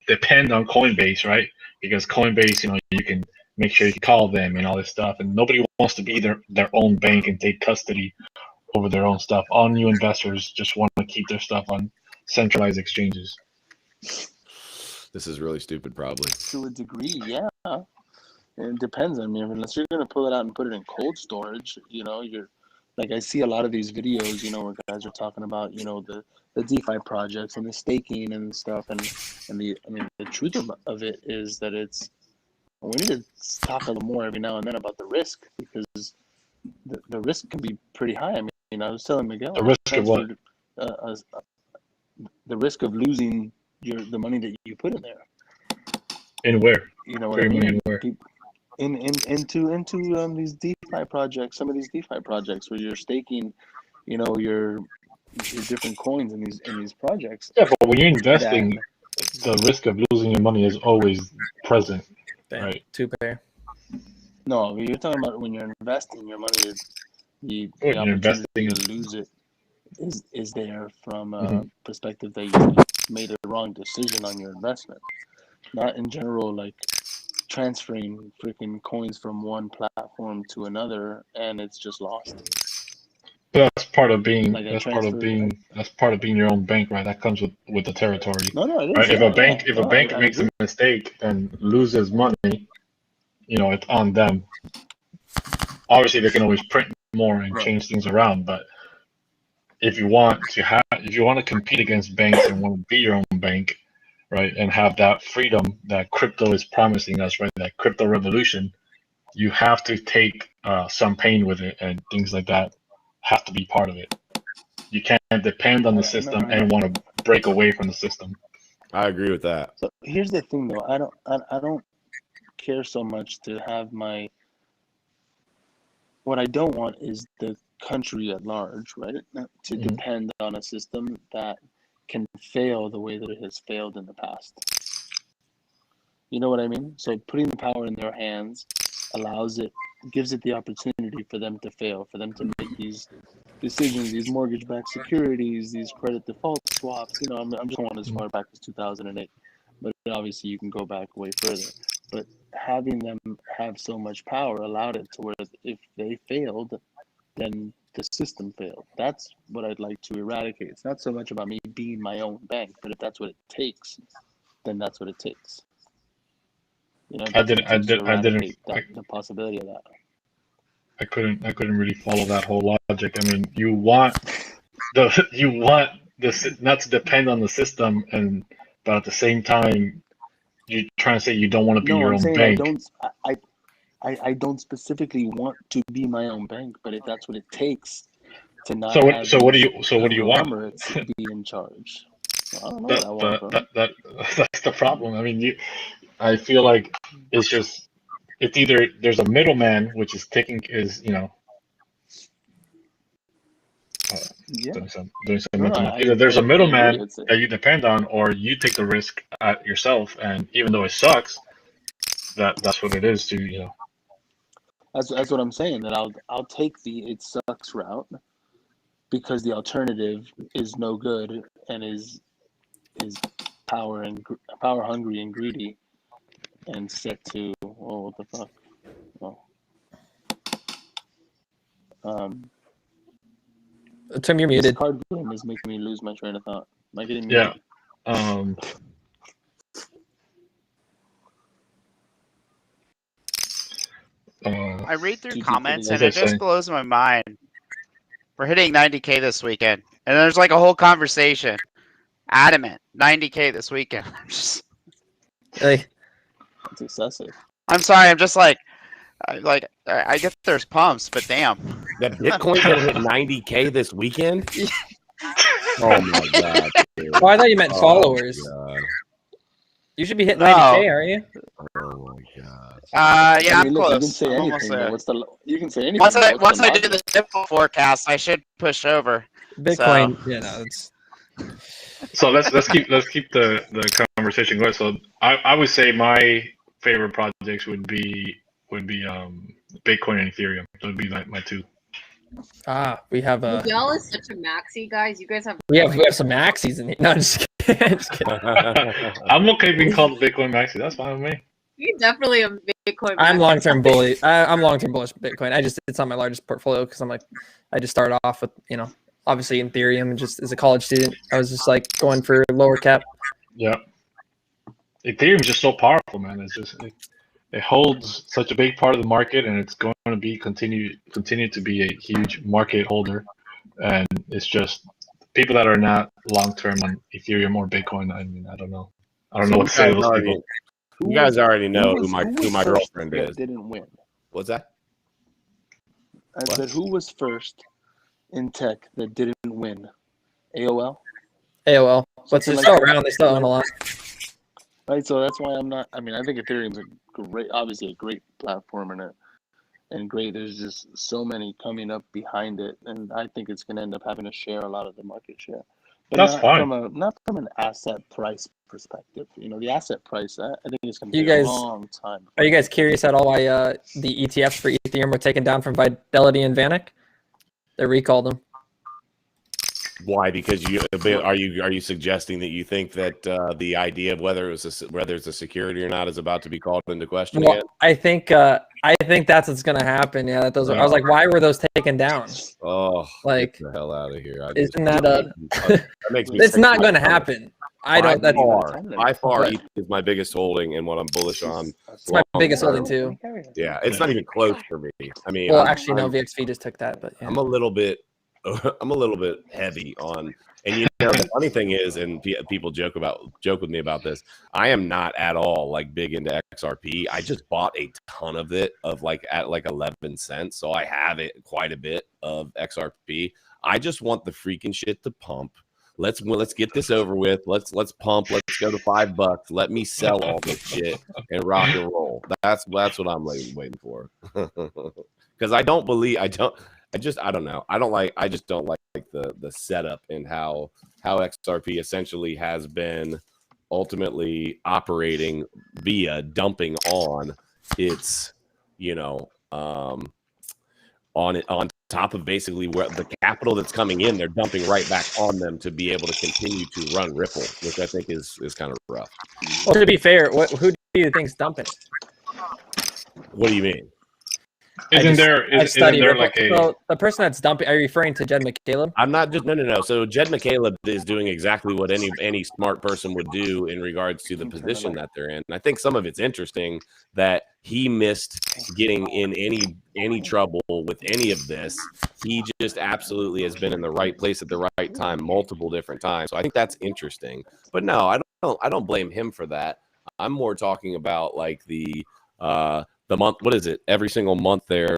depend on Coinbase, right? Because Coinbase, you can make sure you call them and all this stuff, and nobody wants to be their own bank and take custody over their own stuff. All new investors just want to keep their stuff on centralized exchanges. This is really stupid, probably. To a degree, yeah. It depends. I mean, unless you're going to pull it out and put it in cold storage, you're like, I see a lot of these videos, where guys are talking about, the DeFi projects and the staking and stuff. And the truth of it is that we need to talk a little more every now and then about the risk, because the risk can be pretty high. I mean, I was telling Miguel. The risk of what? The risk of losing the money that you put in there. In where? You know what I mean? Into these DeFi projects, some of these DeFi projects where you're staking, your different coins in these projects. Yeah, but when you're investing, the risk of losing your money is always present, right? Two pair. No, you're talking about when you're investing your money, the you're opportunity to lose it is there from a perspective that you made a wrong decision on your investment. Not in general, like transferring freaking coins from one platform to another and it's just lost. But that's part of being that's part of being your own bank, right? That comes with the territory. No, right? If a bank makes a mistake and loses money, it's on them. Obviously, they can always print more and change things around, but if you want to compete against banks and want to be your own bank, right, and have that freedom that crypto is promising us, right, that crypto revolution, you have to take some pain with it, and things like that have to be part of it. You can't depend on the system and want to break away from the system. I agree with that. So here's the thing, though. I don't care so much to have my. What I don't want is the country at large, right, to depend on a system that can fail the way that it has failed in the past. You know what I mean? So putting the power in their hands gives it the opportunity for them to fail, for them to make these decisions, these mortgage-backed securities, these credit default swaps. I'm just going as far back as 2008, but obviously you can go back way further. But having them have so much power allowed it to where if they failed, then the system failed. That's what I'd like to eradicate. It's not so much about me being my own bank, but if that's what it takes, then that's what it takes. I didn't the possibility of that. I couldn't really follow that whole logic. I mean, you want this not to depend on the system, but at the same time, you're trying to say you don't want to be your own bank. I don't specifically want to be my own bank, but if that's what it takes to not so what do you want? To be in charge. I don't know that's the problem. I mean, I feel like it's either there's a middleman which is either there's a middleman that you depend on, or you take the risk yourself, and even though it sucks, that's what it is to. That's what I'm saying. That I'll take the it sucks route because the alternative is no good and is power hungry and greedy and set to what the fuck. Tim, you're muted. This card game is making me lose my train of thought. Am I getting muted? Yeah. I read through comments and it just blows my mind. We're hitting 90K this weekend, and there's like a whole conversation. Adamant 90K this weekend. Hey, it's excessive. I'm sorry. I'm just I get there's pumps, but damn. That Bitcoin gonna hit 90K this weekend? Oh my god! Dude. Oh, I thought you meant followers. You should be hitting 90K, aren't you? Oh my god! Yeah, I'm close. You can say anything. You can say anything. Once I do the simple forecast, I should push over. Bitcoin, so. So let's keep the conversation going. So I would say my favorite projects would be Bitcoin and Ethereum. That would be my two. We have y'all is such a maxi, guys. You guys have we have some maxis in here. No, just kidding. I'm okay being called Bitcoin maxi. That's fine with me. You're definitely a Bitcoin maxi. I'm long-term bullish. I'm long-term bullish Bitcoin. It's not my largest portfolio because I just started off with obviously Ethereum, and just as a college student, I was just going for lower cap. Yeah. Ethereum is just so powerful, man. It's just it holds such a big part of the market, and it's going to be continue to be a huge market holder. And it's just people that are not long term on Ethereum or Bitcoin. I mean, I don't know what to say to those people. You guys already know who my girlfriend is. Didn't win. What's that? I said, who was first in tech that didn't win? AOL. But they're still around. They still own a lot. Right, so that's why I'm not. I mean, I think Ethereum's obviously a great platform and great. There's just so many coming up behind it, and I think it's going to end up having to share a lot of the market share. But that's not fine. Not from an asset price perspective. You know, the asset price, I think it's going to You be a guys- long time. Are you guys curious at all why the ETFs for Ethereum were taken down from Fidelity and VanEck? They recalled them. Why? Because are you suggesting that you think that the idea of whether it's a security or not is about to be called into question again? I think that's what's gonna happen. Yeah, that I was like, why were those taken down? Oh, like, get the hell out of here! Isn't that that makes me it's not going to happen. I don't. By far, ETH is my biggest holding and what I'm bullish on. It's my biggest holding too. Yeah, it's not even close for me. I mean, well, actually, no, VXV just took that, but yeah. I'm a little bit heavy on. And you know, the funny thing is, and people joke with me about this, I am not at all like big into XRP. I just bought a ton of it at 11 cents, so I have quite a bit of XRP. I just want the freaking shit to pump. Let's get this over with. Let's pump. Let's go to $5. Let me sell all this shit and rock and roll. That's what I'm waiting for. Because I don't know. I just don't like the setup and how XRP essentially has been ultimately operating via dumping on its, on top of basically where the capital that's coming in, they're dumping right back on them to be able to continue to run Ripple, which I think is kind of rough. Well, to be fair, who do you think's dumping? What do you mean? Isn't there like a... So the person that's dumping, are you referring to Jed McCaleb? I'm not just no. So Jed McCaleb is doing exactly what any smart person would do in regards to the position that they're in. And I think some of it's interesting that he missed getting in any trouble with any of this. He just absolutely has been in the right place at the right time multiple different times. So I think that's interesting. But no, I don't blame him for that. I'm more talking about like the month, what is it? Every single month they're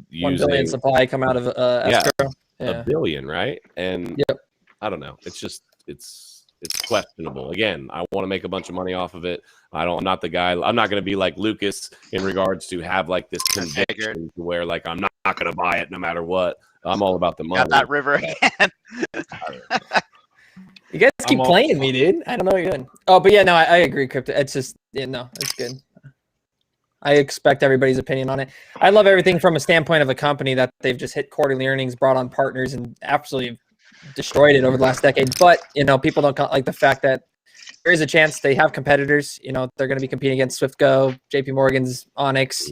using 1 billion supply come out of escrow. Yeah. $1 billion, right? And yep. I don't know. It's just it's questionable. Again, I want to make a bunch of money off of it. I'm not the guy. I'm not going to be like Lucas in regards to have like this conviction to where like I'm not going to buy it no matter what. I'm all about the money. Got that river again. You guys keep playing me, dude. I don't know what you're doing. Oh, but yeah, no, I agree, crypto. It's just it's good. I expect everybody's opinion on it. I love everything from a standpoint of a company that they've just hit quarterly earnings, brought on partners, and absolutely destroyed it over the last decade. But, people don't like the fact that there is a chance they have competitors. They're going to be competing against SwiftGo, JP Morgan's, Onyx,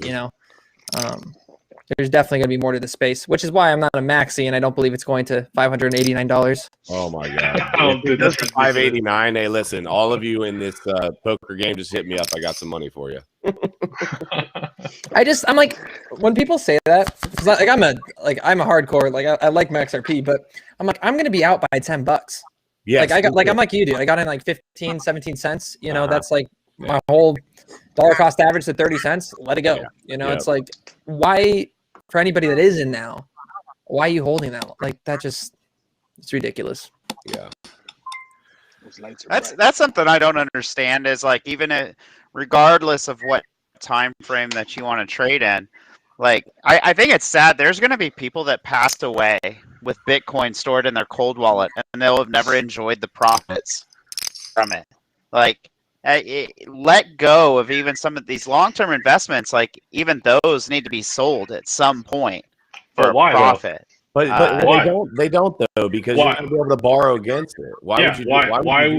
There's definitely going to be more to the space, which is why I'm not a maxi, and I don't believe it's going to $589. Oh, my God. Dude, that's $589. Hey, listen, all of you in this poker game, just hit me up. I got some money for you. I'm like, when people say that, I'm a hardcore, I like my XRP, but I'm like, I'm going to be out by $10. Yes, I'm like you, dude. I got in like 15, 17 cents. That's like my whole dollar cost average to 30 cents. Let it go. It's like, why, for anybody that is in now, why are you holding that? Like that it's ridiculous. Yeah. That's something I don't understand is like, even regardless of what time frame that you want to trade in, like I think it's sad. There's going to be people that passed away with Bitcoin stored in their cold wallet and they'll have never enjoyed the profits from it. Like, let go of even some of these long-term investments. Like even those need to be sold at some point for a profit. But they don't though, because you're going to be able to borrow against it. Why would you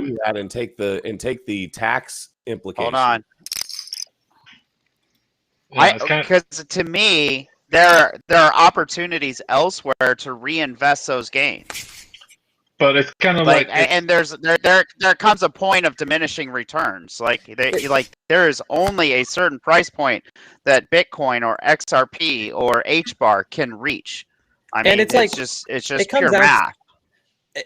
do that and take the tax implications? Hold on. Because to me, there are opportunities elsewhere to reinvest those gains. But it's kind of and there comes a point of diminishing returns. There is only a certain price point that Bitcoin or XRP or HBAR can reach. I mean, it's just pure math.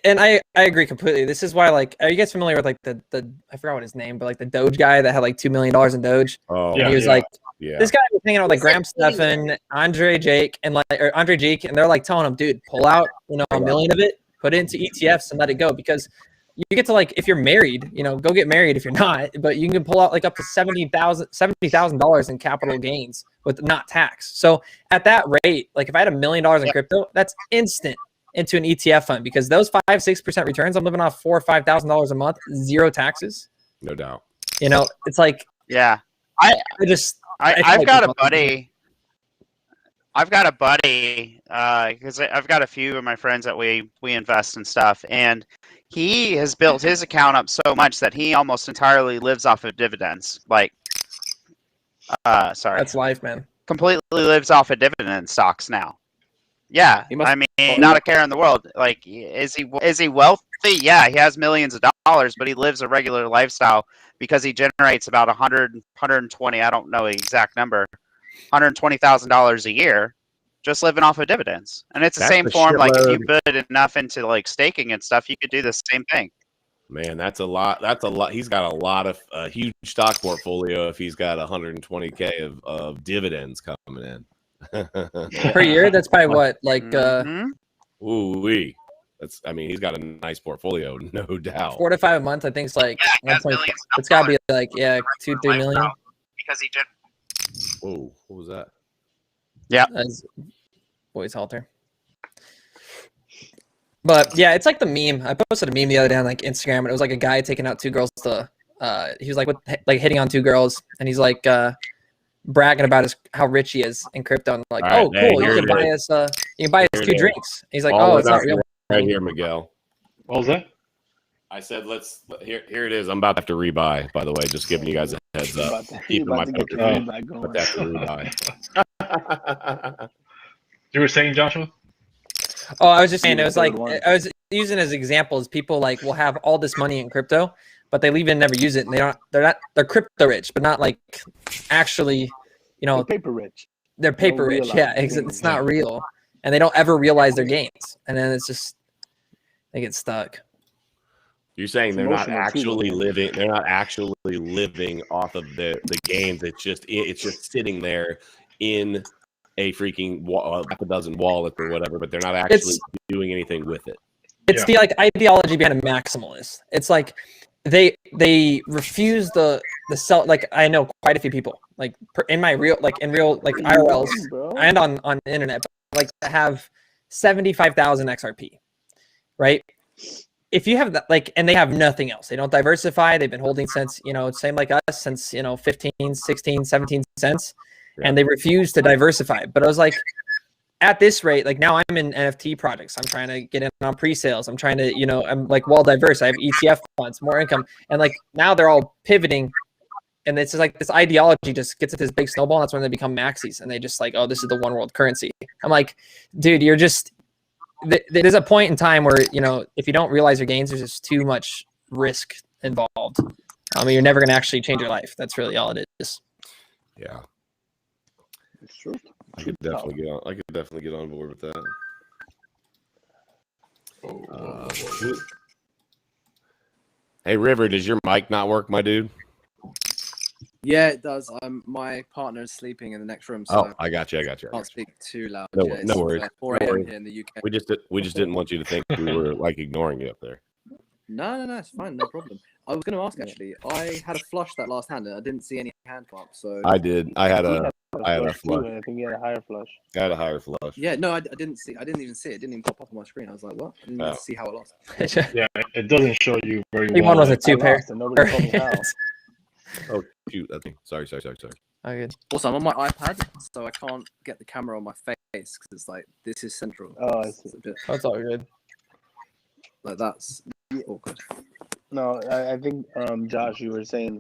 And I agree completely. This is why, are you guys familiar with the I forgot what his name, but the Doge guy that had $2 million in Doge? Oh, and he was this guy was hanging out with Graham Stephan, Andre Jake, and they're telling him, dude, pull out $1 million of it, put it into ETFs and let it go, because you get to if you're married, go get married if you're not, but you can pull out up to $70,000 in capital gains with not tax. So at that rate, if I had $1 million in crypto, that's instant into an ETF fund, because those 5-6% returns, I'm living off $4,000 or $5,000 a month, zero taxes. No doubt. You know, it's like, yeah. I've got a buddy. I've got a buddy because I've got a few of my friends that we invest in stuff, and he has built his account up so much that he almost entirely lives off of dividends. Like, sorry, that's life, man. Completely lives off of dividend stocks now. Yeah, I mean, not a care in the world. Like, is he wealthy? Yeah, he has millions of dollars, but he lives a regular lifestyle because he generates about 120. I don't know the exact number. $120,000 a year, just living off of dividends. And it's the same form. Like, if you put enough into like staking and stuff, you could do the same thing. Man, that's a lot. That's a lot. He's got a lot of huge stock portfolio. If he's got 120K of dividends coming in per year, that's probably what, like ooh-wee. That's, I mean, he's got a nice portfolio, no doubt. 4 to 5 a month, I think it's like it's gotta be like 2-3 million. Because he did. Whoa, what was that? Yeah. As voice halter. But yeah, it's like the meme. I posted a meme the other day on like Instagram, and it was like a guy taking out 2 girls to he was like hitting on 2 girls, and he's like bragging about how rich he is in crypto, and like, oh cool, you can buy us 2 drinks. And he's like, oh, it's not real. Right here, Miguel. What was that? I said, here it is. I'm about to have to rebuy, by the way, just giving you guys a heads up. Keeping my poker feet. About to have to rebuy. You were saying, Joshua? Oh, I was just saying, it was like, I was using as examples, people like will have all this money in crypto, but they leave it and never use it, and they're crypto rich, but not like actually, you know, they're paper rich. They're paper rich, yeah. It's not real, and they don't ever realize their gains, and then it's just they get stuck. You're saying they're not actually living. They're not actually living off of the gains. It's just sitting there in a freaking half a dozen wallets or whatever, but they're not actually doing anything with it. It's the like ideology behind a maximalist. It's like they refuse the sell. Like, I know quite a few people like in real IRLs and on the internet, but like have 75,000 XRP, right? If you have that, like, and they have nothing else, they don't diversify. They've been holding since, same like us, since 15, 16, 17 cents. And they refuse to diversify. But I was like, at this rate, like now I'm in NFT projects. I'm trying to get in on pre-sales. I'm trying to, I'm like well diverse. I have ETF funds, more income. And like now they're all pivoting. And it's just like this ideology just gets at this big snowball. And that's when they become maxis. And they just like, oh, this is the one world currency. I'm like, dude, you're just, there's a point in time where, if you don't realize your gains, there's just too much risk involved. I mean, you're never going to actually change your life. That's really all it is. Yeah. It's true. I could definitely get on board with that. Hey, River, does your mic not work, my dude? Yeah, it does. My partner is sleeping in the next room, so I got you. I can't speak too loud. No worries. 4 a.m. here in the UK. We just didn't want you to think we were like ignoring you up there. No, it's fine, no problem. I was going to ask actually. I had a flush that last hand, and I didn't see any hand come up. So I did. I had a flush. I think you had a higher flush. I had a higher flush. Yeah, no, I didn't see. I didn't even see it. It didn't even pop up on my screen. I was like, what? I didn't even see how it lost. Yeah, it doesn't show you very well. One was a 2-pair. Nobody told me how. Oh shoot! I think. Sorry. Oh, good. Also, I'm on my iPad, so I can't get the camera on my face because it's like this is central. Oh, I see. That's all good. Like that's awkward. No, I think Josh, you were saying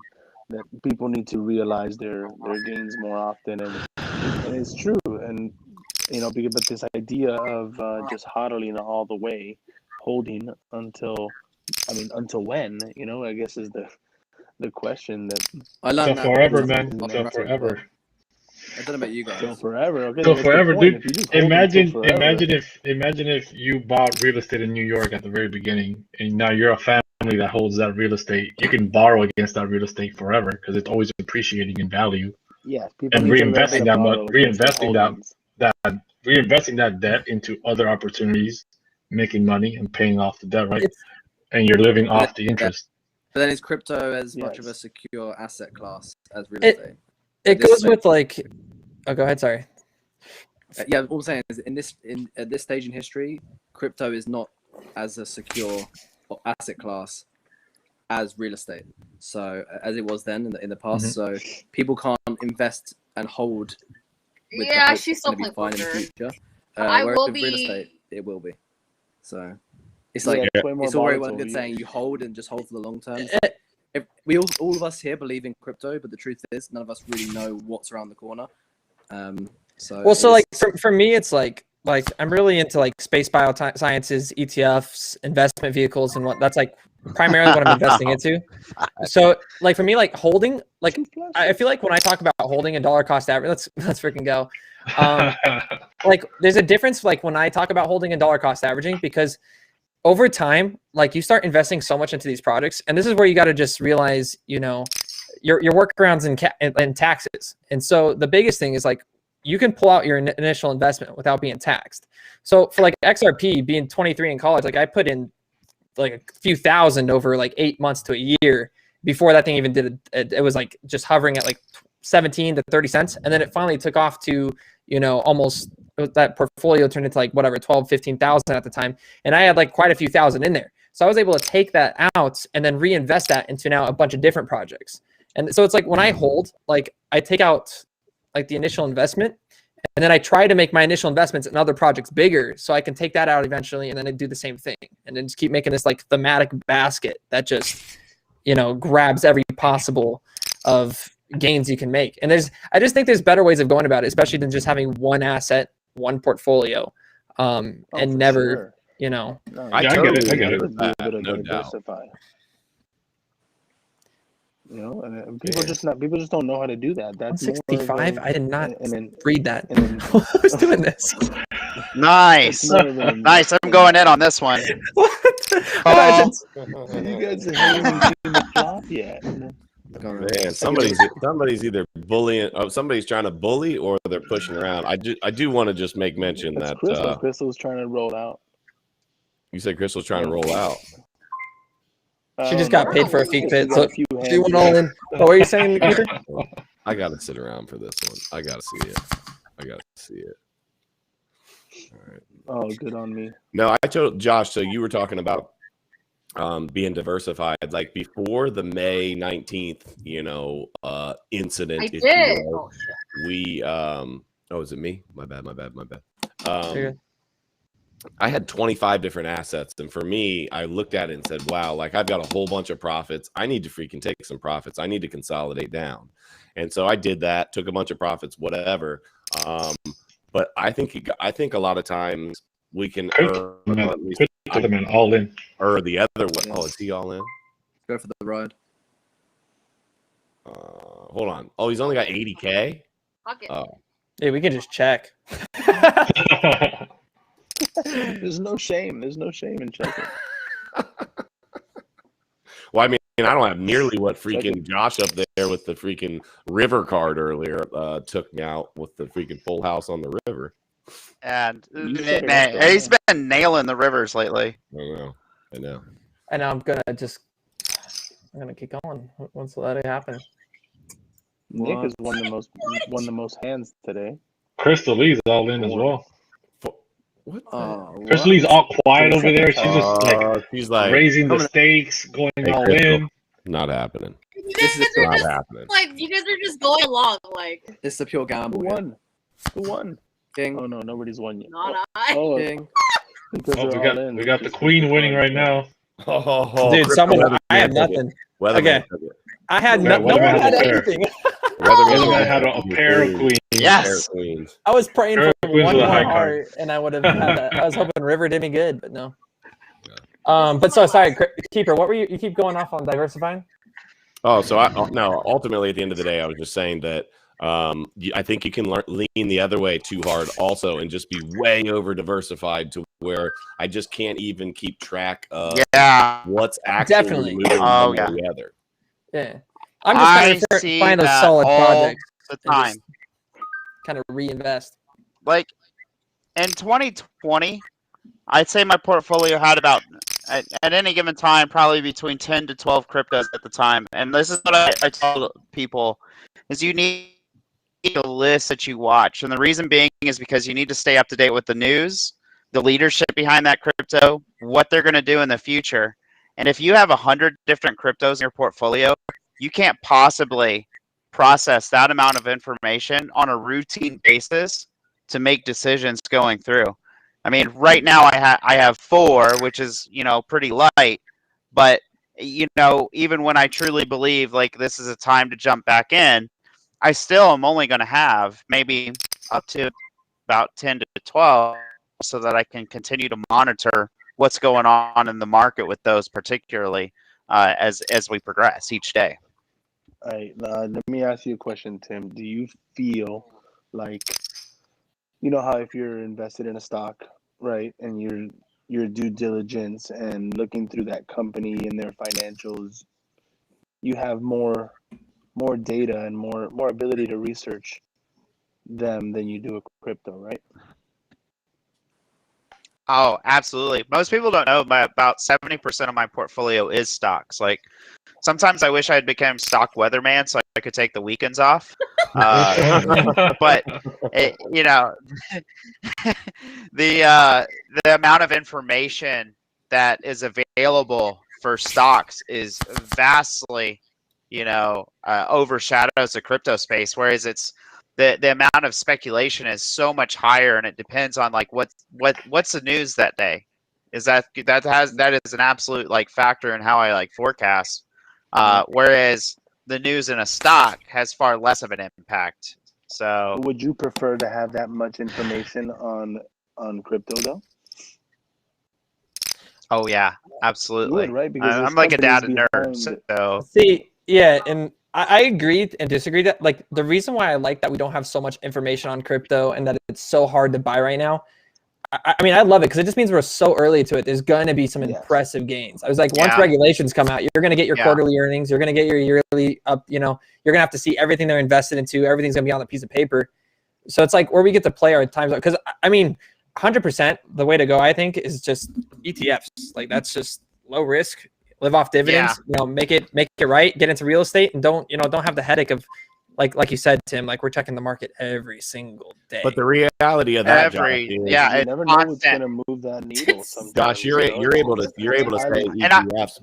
that people need to realize their gains more often, and it's true. And but this idea of just hodling all the way, holding until when? I guess is the question that I learned that forever, man. So forever. I don't know about you guys. So forever, okay. So forever, dude. Imagine if you bought real estate in New York at the very beginning, and now you're a family that holds that real estate. You can borrow against that real estate forever because it's always appreciating in value. Yes, and reinvesting that debt into other opportunities, making money and paying off the debt, right? And you're living off the interest. But then is crypto as much of a secure asset class as real estate? It goes with like, oh, go ahead. Sorry. Yeah, all I'm saying is at this stage in history, crypto is not as a secure asset class as real estate. So as it was then in the past, so people can't invest and hold. With the hope she's it's still gonna be playing fine in the future. I will with be. real estate, it will be. So it's like it's all very well and good saying you hold and just hold for the long term. If we all of us here believe in crypto, but the truth is none of us really know what's around the corner. So like for me, it's like I'm really into like space biosciences, ETFs, investment vehicles, and that's like primarily what I'm investing into. So like for me, like holding, like I feel like when I talk about holding a dollar cost average, let's freaking go. Like there's a difference like when I talk about holding and dollar cost averaging, because over time, like you start investing so much into these projects, and this is where you got to just realize, you know, your workarounds and taxes. And so the biggest thing is like you can pull out your initial investment without being taxed. So for like XRP being 23 in college, like I put in like a few thousand over like 8 months to a year before that thing even did it. It was like just hovering at like 17 to 30 cents. And then it finally took off to, you know, almost that portfolio turned into like whatever, 12, 15,000 at the time. And I had like quite a few thousand in there. So I was able to take that out and then reinvest that into now a bunch of different projects. And so it's like when I hold, like I take out like the initial investment, and then I try to make my initial investments in other projects bigger so I can take that out eventually and then I do the same thing. And then just keep making this like thematic basket that just, you know, grabs every possible of gains you can make. And I just think there's better ways of going about it, especially than just having one asset, one portfolio, and never, you know. No, I get it. No doubt. You know, and people just don't know how to do that. That's 165. I did not read that. I was doing this. Nice, nice. I'm going in on this one. You guys haven't even seen the flop yet. Man, somebody's either bullying. Somebody's trying to bully, or they're pushing around. I do want to just make mention that Crystal's trying to roll out. You said Crystal's trying to roll out. She just got paid for a feet pit, so she went all in. What were you saying, Peter? I gotta sit around for this one. I gotta see it. All right. Oh, good on me. No, I told Josh. So you were talking about being diversified, like before the May 19th, you know, incident. I did. We oh, is it me? My bad. I had 25 different assets, and for me, I looked at it and said, wow, like I've got a whole bunch of profits. I need to freaking take some profits. I need to consolidate down. And so I did that, took a bunch of profits, whatever. But I think a lot of times we can all in. Or the other way. Oh, is he all in? Go for the ride. Hold on. Oh, he's only got 80K? Fuck it. Oh. Yeah, we can just check. There's no shame. There's no shame in checking. Well, I mean, I don't have nearly what freaking Josh up there with the freaking river card earlier took me out with the freaking full house on the river. And he's been nailing the rivers lately. I know. And I'm gonna keep going once let it happen. Nick has won the most hands today. Crystal Lee's all in as well. What? Crystal Lee's all quiet over there. She's like raising the stakes, going all in. Not happening. This is not happening. Like you guys are just going along. Like this is a pure gamble. Who won? King. Oh no, nobody's won yet. Not I. Oh, King. We got the queen winning right now. Dude, I have nothing. Okay. I had no one had anything. Weatherman had a pair of queens. Yes. I was praying for one more heart, and I would have had that. I was hoping River did me good, but no. But so sorry, Keeper. What were you keep going off on diversifying? Oh, so ultimately at the end of the day, I was just saying that I think you can lean the other way too hard also and just be way over diversified to where I just can't even keep track of what's actually moving one or the other. Yeah. I'm just trying to find a solid project. The time. Kind of reinvest. Like in 2020, I'd say my portfolio had about at any given time probably between 10 to 12 cryptos at the time. And this is what I told people is you need a list that you watch. And the reason being is because you need to stay up to date with the news, the leadership behind that crypto, what they're going to do in the future. And if you have 100 different cryptos in your portfolio, you can't possibly process that amount of information on a routine basis to make decisions going through. I mean, right now I have 4, which is, pretty light, but even when I truly believe like this is a time to jump back in, I still am only going to have maybe up to about 10 to 12 so that I can continue to monitor what's going on in the market with those, particularly as we progress each day. All right, let me ask you a question, Tim. Do you feel like, how if you're invested in a stock, right, and your due diligence and looking through that company and their financials, you have more data and more ability to research them than you do a crypto, right? Oh, absolutely. Most people don't know, but about 70% of my portfolio is stocks. Like, sometimes I wish I had become stock weatherman so I could take the weekends off. But the amount of information that is available for stocks is vastly, overshadows the crypto space. Whereas it's the amount of speculation is so much higher, and it depends on like what's the news that day. That is an absolute like factor in how I like forecast. Whereas the news in a stock has far less of an impact. So would you prefer to have that much information on crypto though? Oh yeah, absolutely. You would, right? Because I'm like a data nerd. So see, yeah, and I agree and disagree that like the reason why I like that we don't have so much information on crypto and that it's so hard to buy right now. I mean, I love it because it just means we're so early to it. There's going to be some impressive gains. I was like, once regulations come out, you're going to get your quarterly earnings. You're going to get your yearly up. You're going to have to see everything they're invested into. Everything's going to be on a piece of paper. So it's like where we get to play our times. Because I mean, 100% the way to go, I think, is just ETFs. Like that's just low risk, live off dividends. Make it right. Get into real estate and don't have the headache of like you said, Tim, like we're checking the market every single day. But the reality of that, you never know what's going to move that needle. Josh, you're able to say ETFs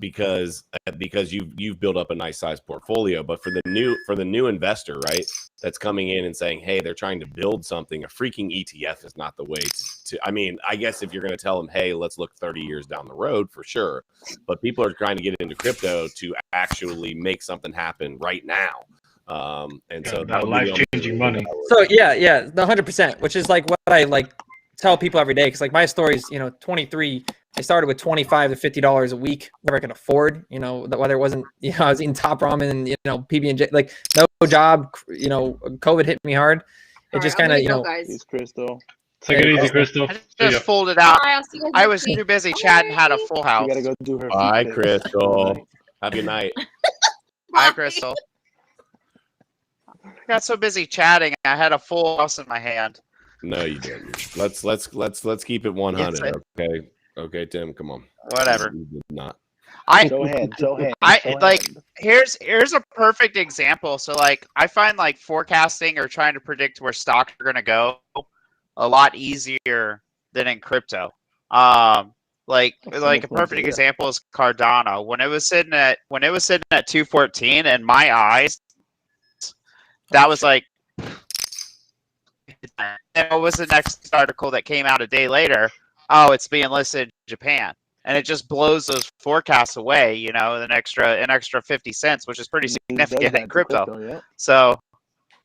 because you've built up a nice sized portfolio. But for the new investor, right, that's coming in and saying, hey, they're trying to build something, a freaking ETF is not the way to. I mean, I guess if you're going to tell them, hey, let's look 30 years down the road, for sure. But people are trying to get into crypto to actually make something happen right now. And so that life-changing money. So the 100%, which is like what I like tell people every day. Because like my story is, 23. I started with $25 to $50 a week, whatever I could afford. Whether it wasn't, I was eating top ramen and PB&J, like no job. COVID hit me hard. It just kind of He's Crystal. Take it easy, Crystal. I just folded out. I was too busy chatting. Had a full house. You gotta go do her. Bye, Crystal. Have a good night. Bye, Crystal. I got so busy chatting, I had a full house in my hand. No, you didn't. Let's keep it 100. Okay, Tim, come on. Whatever. Not. Show hand. Here's a perfect example. So like I find like forecasting or trying to predict where stocks are gonna go a lot easier than in crypto. Like a perfect example is Cardano. When it was sitting at 214, in my eyes, that was like, and what was the next article that came out a day later? Oh, it's being listed in Japan, and it just blows those forecasts away. An extra 50 cents, which is pretty significant in crypto. So,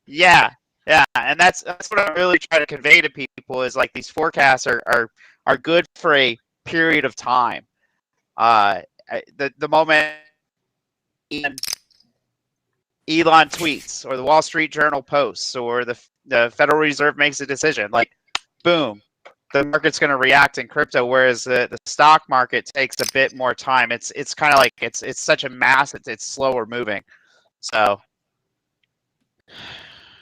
yeah, and that's what I really try to convey to people is like these forecasts are good for a period of time. The moment Elon tweets or the Wall Street Journal posts or the Federal Reserve makes a decision, like boom, the market's going to react in crypto, whereas the stock market takes a bit more time. It's kind of like it's such a mass, it's slower moving. So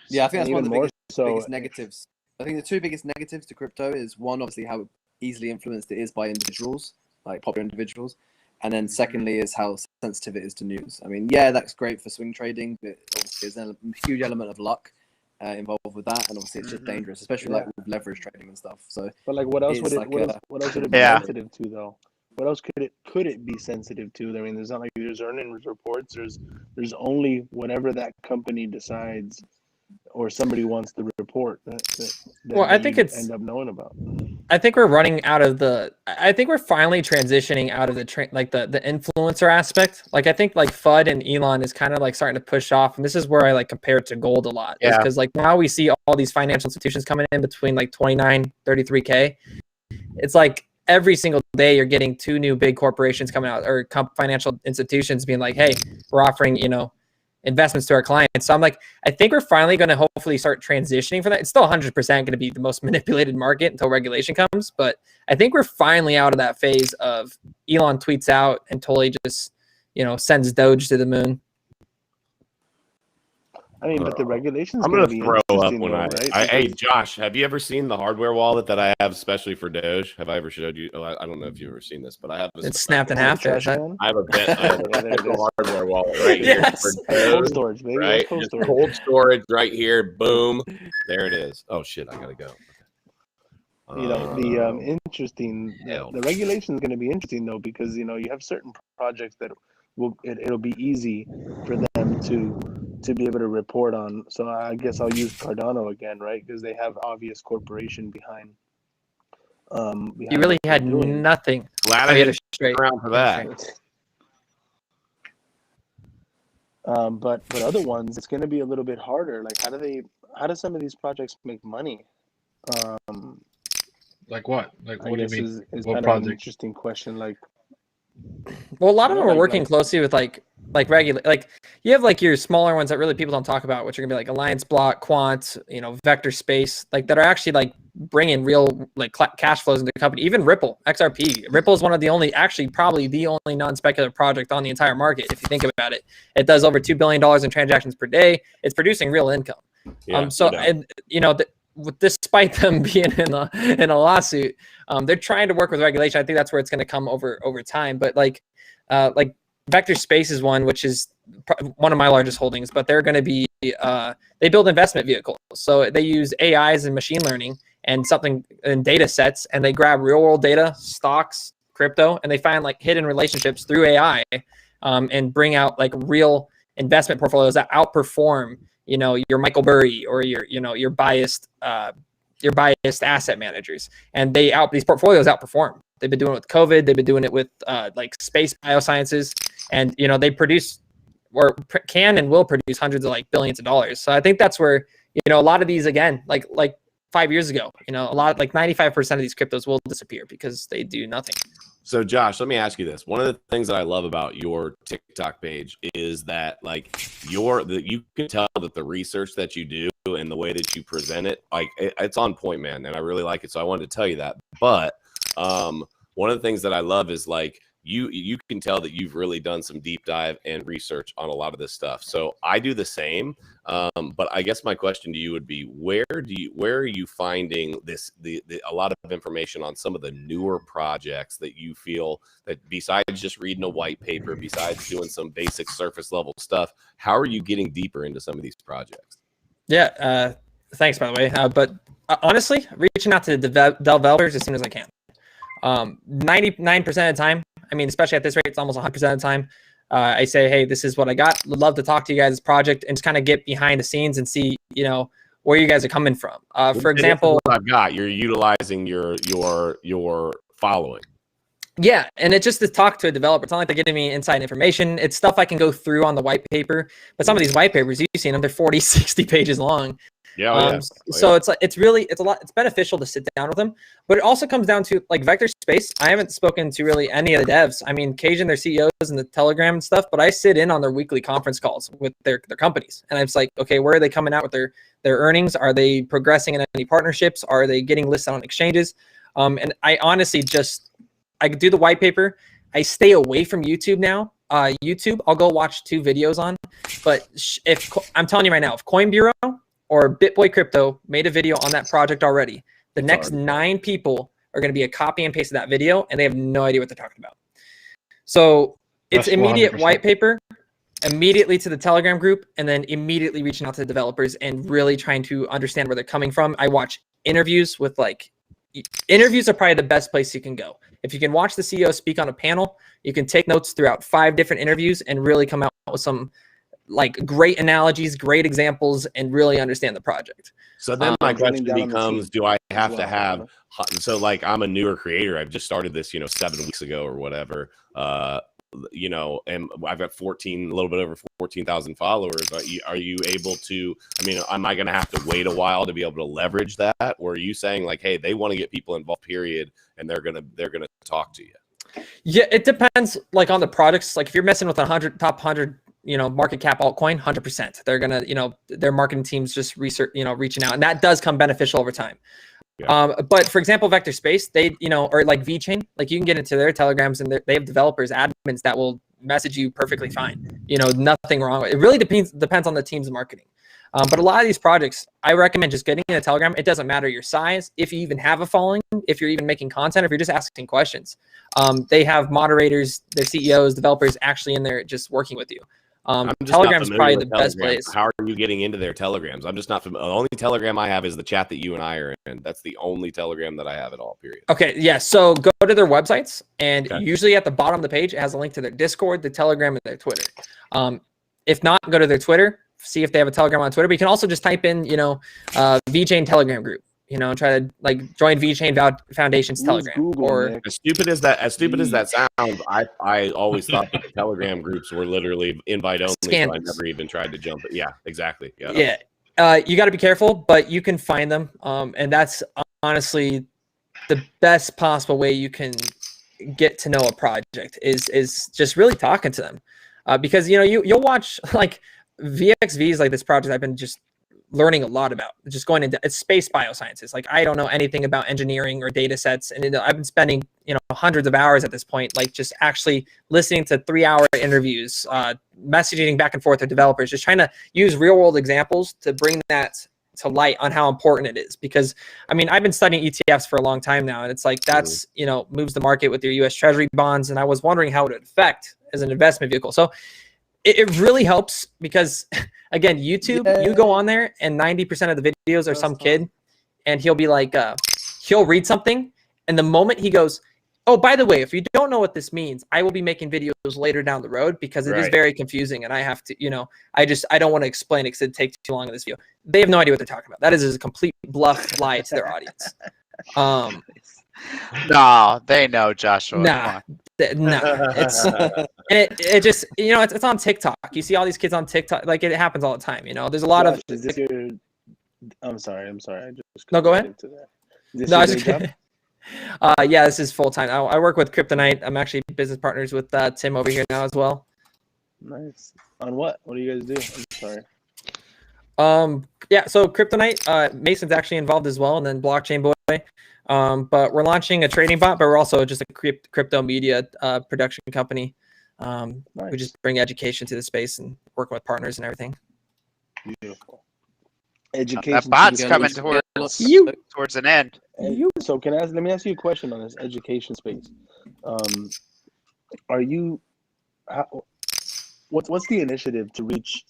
yeah, I think that's one of the biggest negatives. I think the two biggest negatives to crypto is one, obviously how easily influenced it is by individuals, like popular individuals. And then secondly is how sensitive it is to news. I mean, yeah, that's great for swing trading, but obviously there's a huge element of luck. involved with that, and obviously it's just dangerous, especially like with leverage trading and stuff. So, but like, what else would it? like, what else would it be sensitive to, though? What else could it be sensitive to? I mean, there's not like there's earnings reports. There's only whatever that company decides or somebody wants to report that well, I think it's end up knowing about. I think we're running out of I think we're finally transitioning out of the influencer aspect. Like, I think like FUD and Elon is kind of like starting to push off, and this is where I like compare it to gold a lot. Yeah. Because like now we see all these financial institutions coming in between like 29, 33K. It's like every single day you're getting 2 new big corporations coming out, or financial institutions being like, hey, we're offering, investments to our clients. So I'm like, I think we're finally going to hopefully start transitioning from that. It's still 100% going to be the most manipulated market until regulation comes. But I think we're finally out of that phase of Elon tweets out and totally just, sends Doge to the moon. I mean, but the regulations. I'm going to throw up when right? Hey, Josh, have you ever seen the hardware wallet that I have, especially for Doge? Have I ever showed you? I don't know if you've ever seen this, but I have. It's snapped in half. I have a hardware wallet right here. Yes. Cold storage, baby. Right? Cold storage right here. Boom. There it is. Oh shit! I gotta go. The interesting. The regulation is going to be interesting though, because you have certain projects that it'll be easy for them to be able to report on. So I guess I'll use Cardano again, right? Because they have obvious corporation behind. You really had nothing. Glad I had straight around for that. But other ones, it's going to be a little bit harder. Like, how do some of these projects make money? Like what? Like, what do you mean? Is what kind project? of an interesting question. Like, well, a lot of them are working closely with like regular, like you have like your smaller ones that really people don't talk about, which are gonna be like Alliance Block, Quant, Vector Space, like that are actually like bringing real like cash flows into the company. Even Ripple, XRP. Ripple is one of the only, actually probably the only non-speculative project on the entire market. If you think about it, it does over $2 billion in transactions per day. It's producing real income. Yeah, despite them being in a lawsuit, they're trying to work with regulation. I think that's where it's going to come over time. But like Vector Space is one, which is one of my largest holdings. But they're going to be they build investment vehicles, so they use AIs and machine learning and data sets, and they grab real world data, stocks, crypto, and they find like hidden relationships through AI, and bring out like real investment portfolios that outperform your Michael Burry or your biased asset managers. And these portfolios outperform. They've been doing it with COVID. They've been doing it with like space biosciences, and they produce or can and will produce hundreds of like billions of dollars. So I think that's where a lot of these, again, like 5 years ago, a lot, like 95% of these cryptos will disappear because they do nothing. So Josh, let me ask you this. One of the things that I love about your TikTok page is that like you can tell that the research that you do and the way that you present it, like it's on point, man. And I really like it. So I wanted to tell you that. But one of the things that I love is like you can tell that you've really done some deep dive and research on a lot of this stuff. So I do the same. But I guess my question to you would be, where are you finding a lot of information on some of the newer projects that you feel that, besides just reading a white paper, besides doing some basic surface level stuff, how are you getting deeper into some of these projects? Yeah. Thanks, by the way. But honestly, reaching out to developers as soon as I can. 99% of the time, I mean, especially at this rate, it's almost 100% of the time. I say, hey, this is what I got. Would love to talk to you guys' project and just kind of get behind the scenes and see, where you guys are coming from. For example, what I've got, you're utilizing your following. Yeah, and it's just to talk to a developer. It's not like they're getting me inside information. It's stuff I can go through on the white paper. But some of these white papers, you've seen them, they're 40, 60 pages long. Yeah. So it's a lot. It's beneficial to sit down with them, but it also comes down to like Vector Space. I haven't spoken to really any of the devs. I mean, Cajun, their CEOs and the Telegram and stuff, but I sit in on their weekly conference calls with their companies, and it's like, okay, where are they coming out with their earnings? Are they progressing in any partnerships? Are they getting listed on exchanges? And I honestly I do the white paper. I stay away from YouTube now. YouTube, I'll go watch 2 videos on, but if I'm telling you right now, if Coin Bureau or BitBoy Crypto made a video on that project already, the next 9 people are going to be a copy and paste of that video, and they have no idea what they're talking about. So it's immediate 100%. White paper. immediately to the Telegram group, and then immediately reaching out to the developers and really trying to understand where they're coming from. I watch interviews with interviews are probably the best place you can go. If you can watch the CEO speak on a panel, you can take notes throughout 5 different interviews and really come out with some great analogies, great examples, and really understand the project. So then my question becomes, do I have to have, so I'm a newer creator. I've just started this, 7 weeks ago or whatever, and I've got a little bit over 14,000 followers. Are you able to, am I going to have to wait a while to be able to leverage that? Or are you saying hey, they want to get people involved, period, and they're going to talk to you? Yeah, it depends on the products. If you're messing with top 100, market cap altcoin, 100%. They're going to, their marketing teams just reaching out, and that does come beneficial over time. Yeah. But for example, Vector Space, they, or VeChain, you can get into their Telegrams and they have developers, admins that will message you perfectly fine. Nothing wrong. It really depends on the team's marketing. But a lot of these projects, I recommend just getting in a Telegram. It doesn't matter your size, if you even have a following, if you're even making content, if you're just asking questions. They have moderators, their CEOs, developers actually in there just working with you. Telegram's probably the best place. How are you getting into their Telegrams? I'm just not familiar. The only Telegram I have is the chat that you and I are in. That's the only Telegram that I have at all, period. Okay, yeah. So go to their websites, and usually at the bottom of the page, it has a link to their Discord, their Telegram, and their Twitter. If not, go to their Twitter, see if they have a Telegram on Twitter. But you can also just type in, VeChain Telegram group. Try to join VeChain Foundation's Telegram. Google, or as stupid as that sounds, I always thought that the Telegram groups were literally invite only. So I never even tried to jump it. Yeah, exactly. Yeah. You got to be careful, but you can find them, and that's honestly the best possible way you can get to know a project is just really talking to them, because you'll watch VXVs this project I've been just learning a lot about, just going into it's space biosciences. I don't know anything about engineering or data sets, and I've been spending hundreds of hours at this point, just actually listening to 3-hour interviews, messaging back and forth with developers, just trying to use real world examples to bring that to light on how important it is. Because I've been studying ETFs for a long time now, and it's that's moves the market with your US Treasury bonds, and I was wondering how it would affect as an investment vehicle. So it really helps because, again, YouTube, you go on there and 90% of the videos are some kid, and he'll be he'll read something, and the moment he goes, oh, by the way, if you don't know what this means, I will be making videos later down the road because it is very confusing, and I have to, I don't want to explain it because it'd take too long in this video. They have no idea what they're talking about. That is a complete bluff lie to their audience. No, they know, Joshua. No, it's and it just it's on TikTok. You see all these kids on TikTok, it happens all the time. There's a lot of. Is this your... I'm sorry. I just no, go ahead. No, I just yeah, this is full time. I work with Kryptonite. I'm actually business partners with Tim over here now as well. Nice. On what? What do you guys do? I'm sorry. Yeah, so Kryptonite, Mason's actually involved as well, and then Blockchain Boy. But we're launching a trading bot, but we're also just a crypto media production company. Nice. We just bring education to the space and working with partners and everything. Beautiful. Education. That bot's coming towards an end. So let me ask you a question on this education space. What's the initiative to reach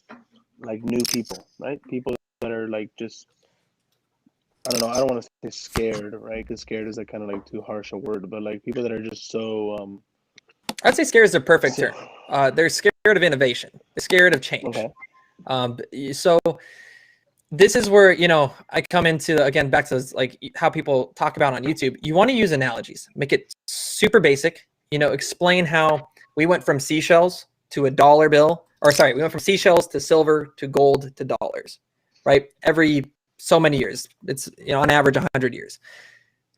new people, right? People that are just, I don't know, I don't want to say scared, right? Because scared is kind of too harsh a word, but people that are just so I'd say scared is the perfect term. They're scared of innovation. They're scared of change. Okay. So this is where, I come into, again, back to how people talk about on YouTube. You want to use analogies, make it super basic, explain how we went from seashells to a dollar bill, we went from seashells to silver to gold to dollars, right? Every so many years. It's, on average 100 years.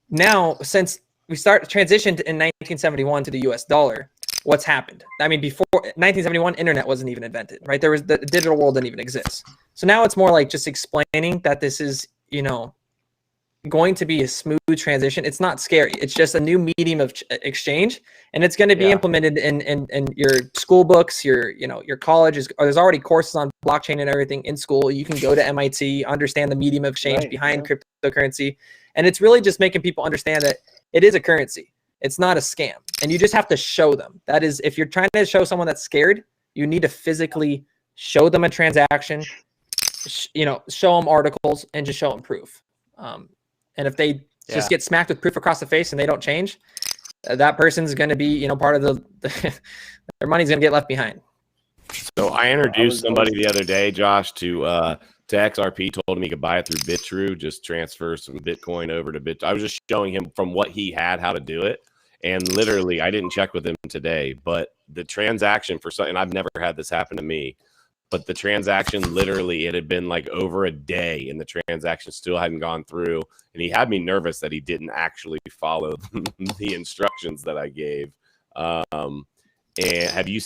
Now, since we transitioned in 1971 to the US dollar, what's happened? Before 1971, internet wasn't even invented, right? The digital world didn't even exist. So now it's more just explaining that this is, going to be a smooth transition. It's not scary. It's just a new medium of exchange, and it's going to be implemented in your school books, your colleges. There's already courses on blockchain and everything in school. You can go to MIT, understand the medium of exchange behind cryptocurrency, and it's really just making people understand that it is a currency. It's not a scam, and you just have to show them. That is, if you're trying to show someone that's scared, You need to physically show them a transaction, show them articles, and just show them proof. And if they just get smacked with proof across the face and they don't change, that person's going to be, part of their money's going to get left behind. So I introduced somebody the other day, Josh, to XRP. Told him he could buy it through BitTrue, just transfer some Bitcoin over to Bit. I was just showing him from what he had how to do it, and literally, I didn't check with him today, but the transaction for something, I've never had this happen to me, but the transaction literally, it had been like over a day, and the transaction still hadn't gone through, and he had me nervous that he didn't actually follow the instructions that I gave. And have you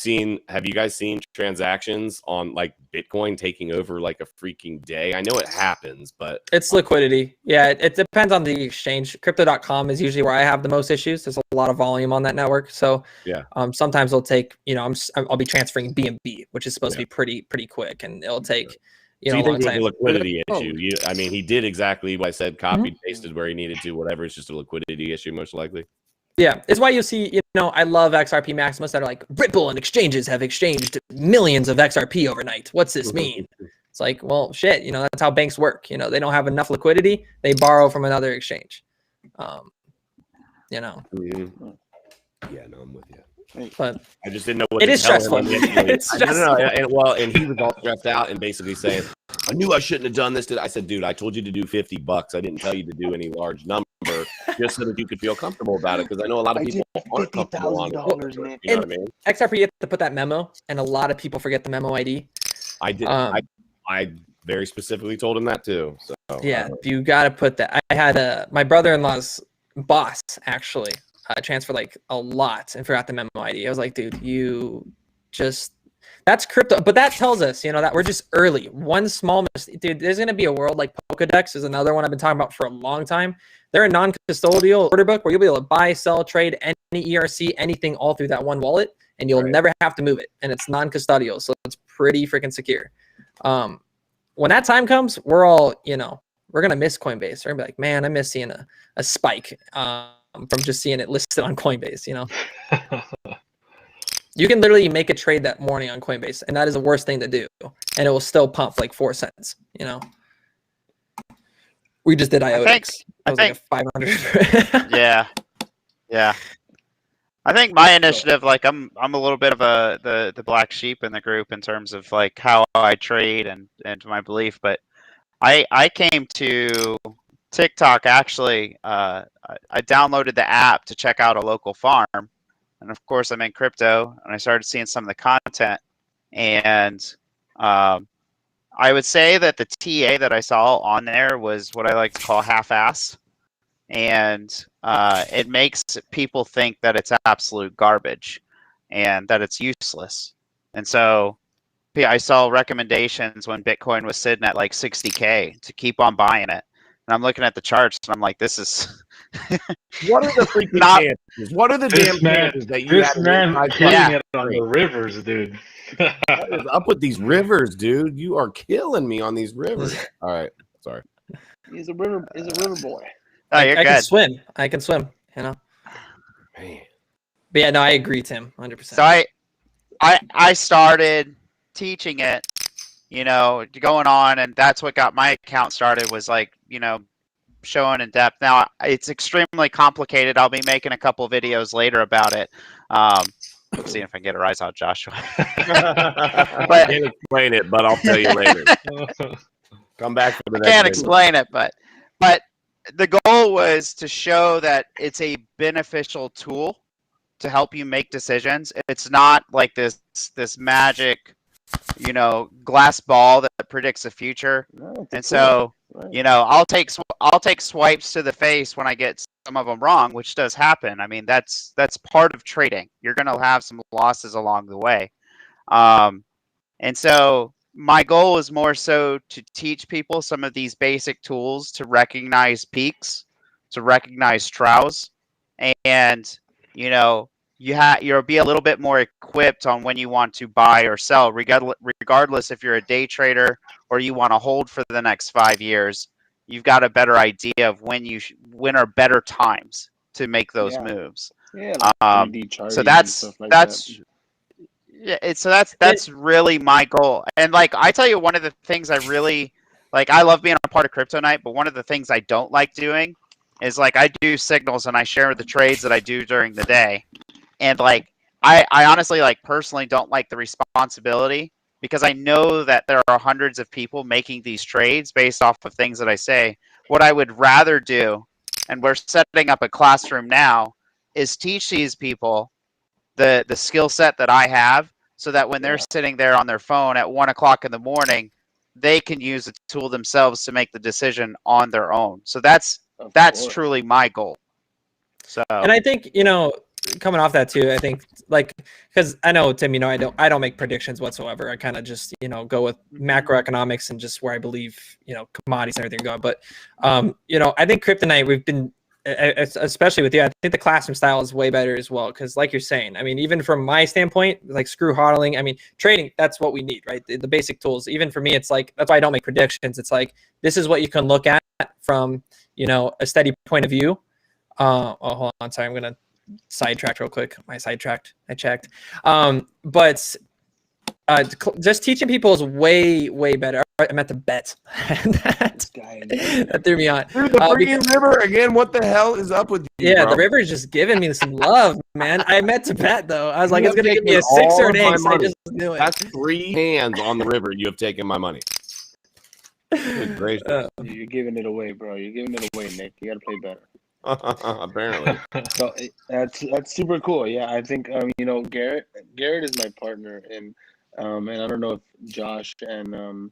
guys seen transactions on like Bitcoin taking over like a freaking day? I know it happens, but it's liquidity. Yeah, it depends on the exchange. Crypto.com is usually where I have the most issues. There's a lot of volume on that network. So yeah, sometimes it'll take, I'll be transferring BNB, which is supposed to be pretty quick, and it'll take, so you a long think time. It's a liquidity issue? I mean, he did exactly what I said, copied, pasted where he needed to, whatever. It's just a liquidity issue, most likely. Yeah, it's why you see, I love XRP Maximus that are like, Ripple and exchanges have exchanged millions of XRP overnight. What's this mean? It's like, well, shit, that's how banks work. They don't have enough liquidity. They borrow from another exchange. Yeah, no, I'm with you. But I just didn't know what it is stressful. It's stressful. And he was all stressed out and basically saying, I knew I shouldn't have done this. I said, dude, I told you to do $50. I didn't tell you to do any large number just so that you could feel comfortable about it. Because I know a lot of people aren't comfortable on it. You know what I mean? XRP, you have to put that memo, and a lot of people forget the memo ID. I did. I very specifically told him that too. So yeah, you got to put that. I had my brother-in-law's boss actually transferred like a lot and forgot the memo ID. I was like, dude, that's crypto. But that tells us, that we're just early. One small mistake, dude, there's going to be a world like Pokedex is another one I've been talking about for a long time. They're a non-custodial order book where you'll be able to buy, sell, trade any ERC, anything all through that one wallet, and you'll never have to move it. And it's non-custodial, so it's pretty freaking secure. When that time comes, we're all, we're going to miss Coinbase. We're going to be like, man, I miss seeing a spike from just seeing it listed on Coinbase, You can literally make a trade that morning on Coinbase, and that is the worst thing to do. And it will still pump like 4 cents, We just did IOTX. I think like 500. Yeah. I think my initiative, like I'm a little bit of the black sheep in the group in terms of like how I trade and my belief, but I came to TikTok actually. I downloaded the app to check out a local farm, and of course I'm in crypto, and I started seeing some of the content, and I would say that the TA that I saw on there was what I like to call half-ass, and it makes people think that it's absolute garbage and that it's useless. And so I saw recommendations when Bitcoin was sitting at like 60K to keep on buying it. And I'm looking at the charts and I'm like, this is what are the freaking chances? What are the damn chances that you this man killing it on the rivers, dude? What is up with these rivers, dude? You are killing me on these rivers. All right, sorry. He's a river boy. Oh, you're I good. I can swim, Man. But yeah, no, I agree, Tim, 100%. So I started teaching it, going on, and that's what got my account started, was like, showing in depth. Now it's extremely complicated. I'll be making a couple videos later about it. Let's see if I can get a rise out, Joshua. I can't explain it, but I'll tell you later. Come back for the next. I can't explain it, but the goal was to show that it's a beneficial tool to help you make decisions. It's not like this magic, glass ball that predicts the future. No, and so, right. I'll take swipes to the face when I get some of them wrong, which does happen. I mean, that's part of trading. You're going to have some losses along the way. And so my goal is more so to teach people some of these basic tools to recognize peaks, to recognize troughs, and you'll be a little bit more equipped on when you want to buy or sell, regardless if you're a day trader or you want to hold for the next 5 years. You've got a better idea of when are better times to make those moves. Yeah, like 3D charting so that's and stuff like that. Yeah, so that's really my goal. And like I tell you, one of the things I really like, I love being a part of Crypto Night, but one of the things I don't like doing is like I do signals and I share the trades that I do during the day. And like I honestly like personally don't like the responsibility because I know that there are hundreds of people making these trades based off of things that I say. What I would rather do, and we're setting up a classroom now, is teach these people the skill set that I have, so that when they're sitting there on their phone at 1 o'clock in the morning, they can use the tool themselves to make the decision on their own. So that's truly my goal. So, and I think, you know, coming off that too, I think like, because I know, Tim, you know, I don't make predictions whatsoever. I kind of just, you know, go with macroeconomics and just where I believe, you know, commodities and everything going. But you know, I think Kryptonite, we've been, especially with you, I think the classroom style is way better as well. Because like you're saying, I mean, even from my standpoint, like screw hodling, I mean, trading, that's what we need, right? The basic tools. Even for me, it's like, that's why I don't make predictions. It's like, this is what you can look at from, you know, a steady point of view. Oh, hold on. Sorry, I'm going to sidetrack real quick. I checked. But just teaching people is way better. I meant to bet. that threw me on. Dude, the freaking river again. What the hell is up with you? Yeah, bro? The river is just giving me some love, man. I meant to bet though. I was like, it's gonna give me a 6 or an 8. So I just knew it. That's 3 hands on the river. You have taken my money. Good gracious. You're giving it away, bro. You're giving it away, Nick. You got to play better. Apparently. So that's super cool. Yeah, I think you know, Garrett is my partner, and I don't know if Josh and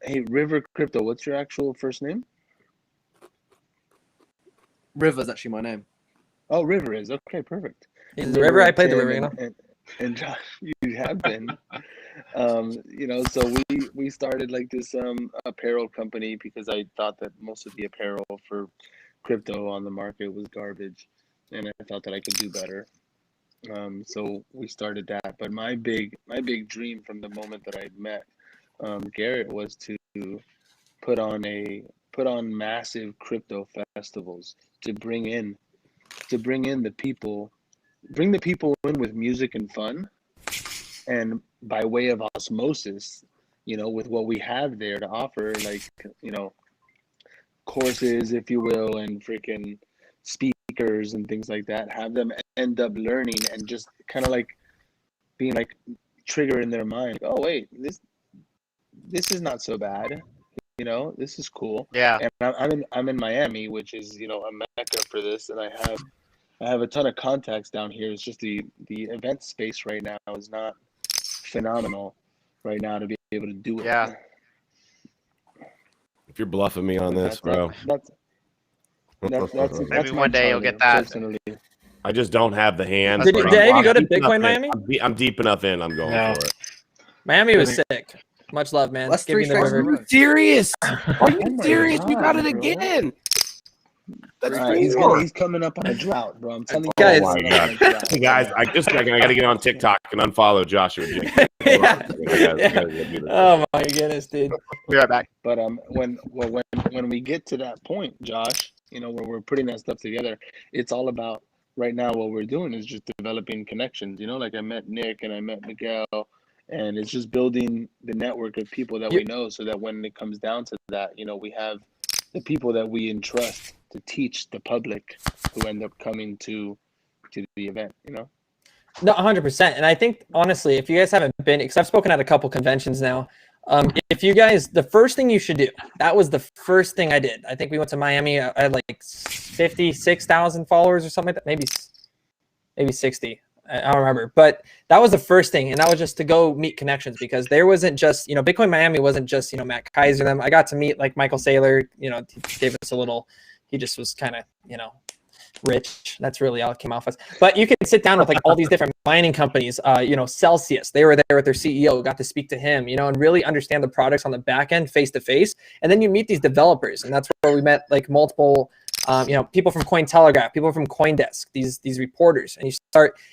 hey, River Crypto, what's your actual first name? River's actually my name. Oh, River is okay, perfect. In the river, I played the river, you know. And Josh, you have been. You know, so we started like this apparel company because I thought that most of the apparel for crypto on the market was garbage, and I thought that I could do better. So we started that. But my big dream from the moment that I met Garrett was to put on massive crypto festivals to bring in the people, bring the people in with music and fun, and by way of osmosis, you know, with what we have there to offer, like, you know, courses, if you will, and freaking speakers and things like that, have them end up learning and just kind of like being like trigger in their mind. Oh wait, this is not so bad. You know, this is cool. Yeah. And I'm in Miami, which is, you know, a mecca for this, and I have a ton of contacts down here. It's just the event space right now is not phenomenal right now to be able to do it. Yeah. If you're bluffing me on this, bro. That's maybe one day you'll get that. Personally. I just don't have the hands. Did you go to Bitcoin Miami? I'm deep enough in. I'm going for it. Miami was sick. Much love, man. That's Give me the river. Are you serious? Are you serious? You got it again. That's he's coming up on a drought, bro. I'm telling you guys. Oh my God. Guys, I got to get on TikTok and unfollow Joshua. Oh my goodness, dude. Be right back. But when we get to that point, Josh, you know, where we're putting that stuff together, it's all about right now. What we're doing is just developing connections. You know, like I met Nick and I met Miguel, and it's just building the network of people that we know, so that when it comes down to that, you know, we have the people that we entrust to teach the public who end up coming to the event, you know? No, 100%. And I think, honestly, if you guys haven't been, because I've spoken at a couple conventions now, if you guys, the first thing you should do, that was the first thing I did. I think we went to Miami. I had like 56,000 followers or something like that. Maybe 60. I don't remember. But that was the first thing. And that was just to go meet connections, because there wasn't just, you know, Bitcoin Miami wasn't just, you know, Matt Kaiser and them. I got to meet like Michael Saylor, you know, he gave us a little, he just was kind of, you know, rich. That's really all it came off as. But you can sit down with like all these different mining companies, you know, Celsius, they were there with their CEO, got to speak to him, you know, and really understand the products on the back end face to face. And then you meet these developers, and that's where we met like multiple, you know, people from Cointelegraph, people from CoinDesk, these reporters, and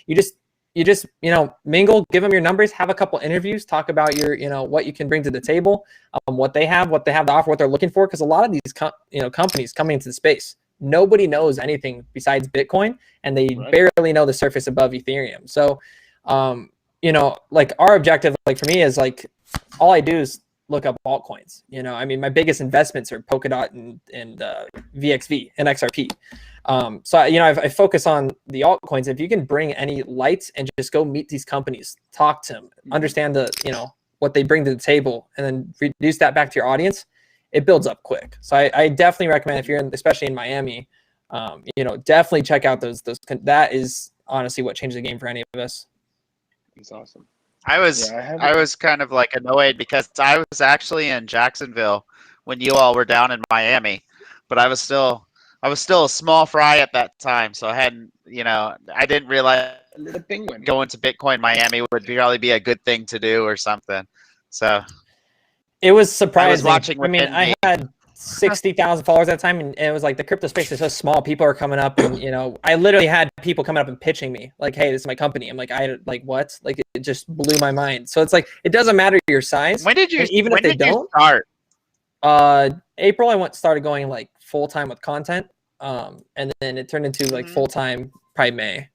you just, you know, mingle, give them your numbers, have a couple interviews, talk about your, you know, what you can bring to the table, what they have to offer, what they're looking for. Because a lot of these, you know, companies coming into the space, nobody knows anything besides Bitcoin, and they barely know the surface above Ethereum. So, you you know, like our objective, like for me, is like all I do is look up altcoins. You know, I mean, my biggest investments are Polkadot and VXV and XRP. So you know, I focus on the altcoins. If you can bring any lights and just go meet these companies, talk to them, understand the, you know, what they bring to the table, and then reduce that back to your audience, it builds up quick. So I definitely recommend, if you're in, especially in Miami, you know, definitely check out those. That is honestly what changed the game for any of us. It's awesome. I was kind of like annoyed because I was actually in Jacksonville when you all were down in Miami, but I was still a small fry at that time, so I hadn't, you know, I didn't realize going to Bitcoin Miami would probably be a good thing to do or something. So it was surprising. I was watching. I mean, I had 60,000 followers at the time, and it was like the crypto space is so small. People are coming up, and you know, I literally had people coming up and pitching me like, "Hey, this is my company." I'm like, what? Like, it just blew my mind. So it's like, it doesn't matter your size. When did you? Even if they don't start? April, I started going like full time with content, and then it turned into like full time probably May.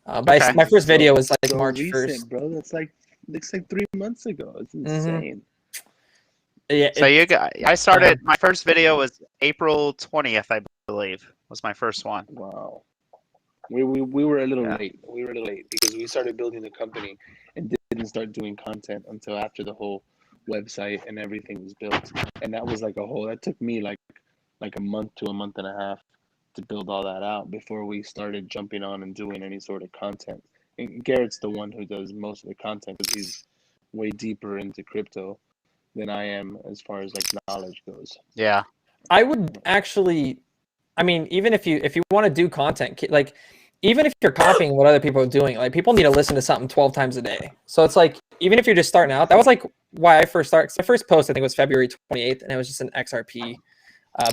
But my first video was like March 1st, bro. That's like 3 months ago. It's insane. Yeah. So I started. My first video was April 20th, I believe, was my first one. Wow. We were a little late. We were a little late because we started building the company and didn't start doing content until after the whole website and everything was built. And that was like that took me like a month to a month and a half to build all that out before we started jumping on and doing any sort of content. And Garrett's the one who does most of the content because he's way deeper into crypto than I am as far as like knowledge goes. Yeah. I would actually, I mean, even if you want to do content, like even if you're copying what other people are doing, like people need to listen to something 12 times a day. So it's like, even if you're just starting out, that was like why I first started. My first post, I think, was February 28th, and it was just an XRP.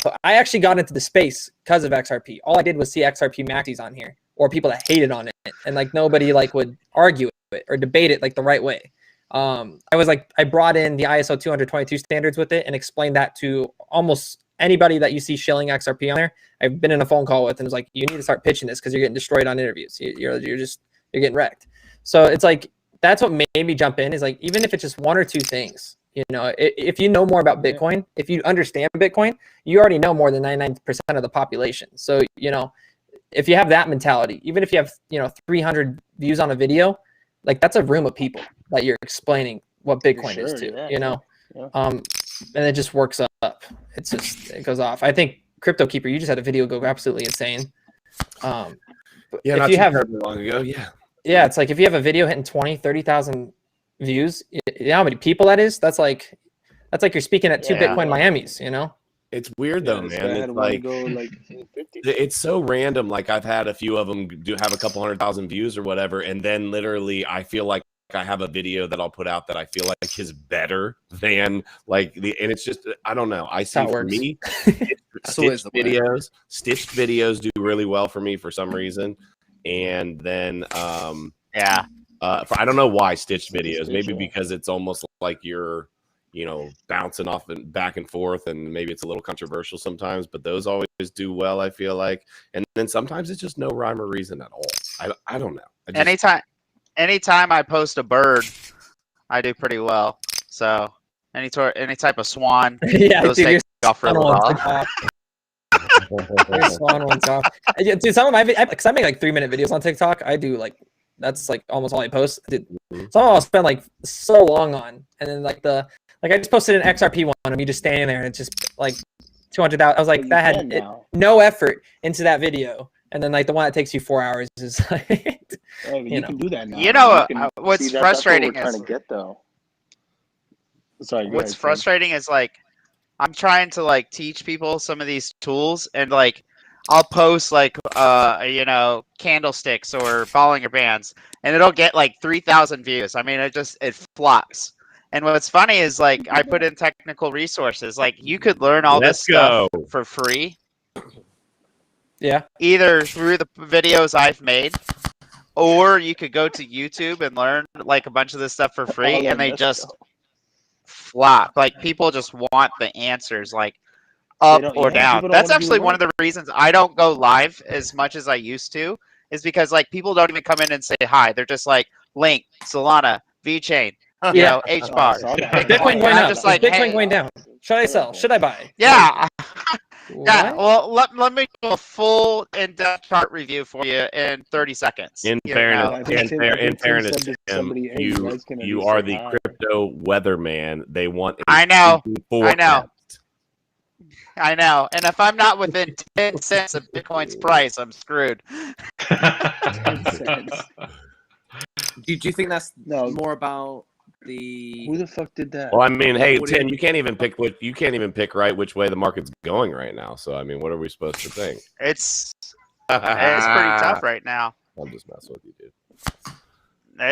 But I actually got into the space because of XRP. All I did was see XRP maxis on here, or people that hated on it, and like nobody like would argue it or debate it like the right way. I brought in the ISO 222 standards with it and explained that to almost anybody that you see shilling XRP on there. I've been in a phone call with and was like, you need to start pitching this because you're getting destroyed on interviews. You're getting wrecked. So it's like, that's what made me jump in, is like, even if it's just one or two things, you know, if you know more about Bitcoin, if you understand Bitcoin, you already know more than 99% of the population. So, you know, if you have that mentality, even if you have, you know, 300 views on a video, like that's a room of people that you're explaining what Bitcoin is to, you know, and it just works up. It goes off. I think Crypto Keeper, you just had a video go absolutely insane. If you have long ago, it's like if you have a video hitting 20, 30,000 views, you know how many people that is? That's like you're speaking at two Bitcoin Miamis, you know? It's weird though, man. It's like, it's so random. Like I've had a few of them do have a couple 100,000 views or whatever, and then literally I feel like I have a video that I'll put out that I feel like is better than like and it's just, I don't know. I see for me, stitched videos do really well for me for some reason, and then I don't know why stitched videos. Maybe because it's almost like you're, you know, bouncing off and back and forth, and maybe it's a little controversial sometimes, but those always do well, I feel like. And then sometimes it's just no rhyme or reason at all. I don't know. Anytime I post a bird, I do pretty well. So any type of swan, those take off for a little while. Your swan one's off. Dude, some of my because I make like 3-minute videos on TikTok. I do like, that's like almost all I post. Dude, some I'll spend like so long on, and then like I just posted an XRP one of me just standing there, and it's just like 200,000. I was like, that had no effort into that video. And then like the one that takes you 4 hours is like, you can do that now. You know, what's frustrating is trying to get though. Sorry. What's frustrating is like, I'm trying to like teach people some of these tools, and like I'll post like you know, candlesticks or Bollinger Bands, and it'll get like 3,000 views. I mean, it flops. And what's funny is like I put in technical resources. Like you could learn all this stuff for free. Yeah. Either through the videos I've made, or you could go to YouTube and learn like a bunch of this stuff for free, and they just flop. Like people just want the answers, like up or down. That's actually one of the reasons I don't go live as much as I used to, is because like people don't even come in and say hi. They're just like, Link, Solana, VeChain, Yeah. HBAR. Bitcoin going up. Bitcoin going down. Should I sell? Should I buy? Yeah. Yeah, What? well, let me do a full in-depth chart review for you in 30 seconds. In fairness, Tim, you are the crypto weatherman. They want. I know. And if I'm not within 10 cents of Bitcoin's price, I'm screwed. 10 cents. Do you think that's more about the? Who the fuck did that? Well, I mean, hey, Tim, you can't even pick right which way the market's going right now. So, I mean, what are we supposed to think? It's pretty tough right now. I'm just messing with you, dude.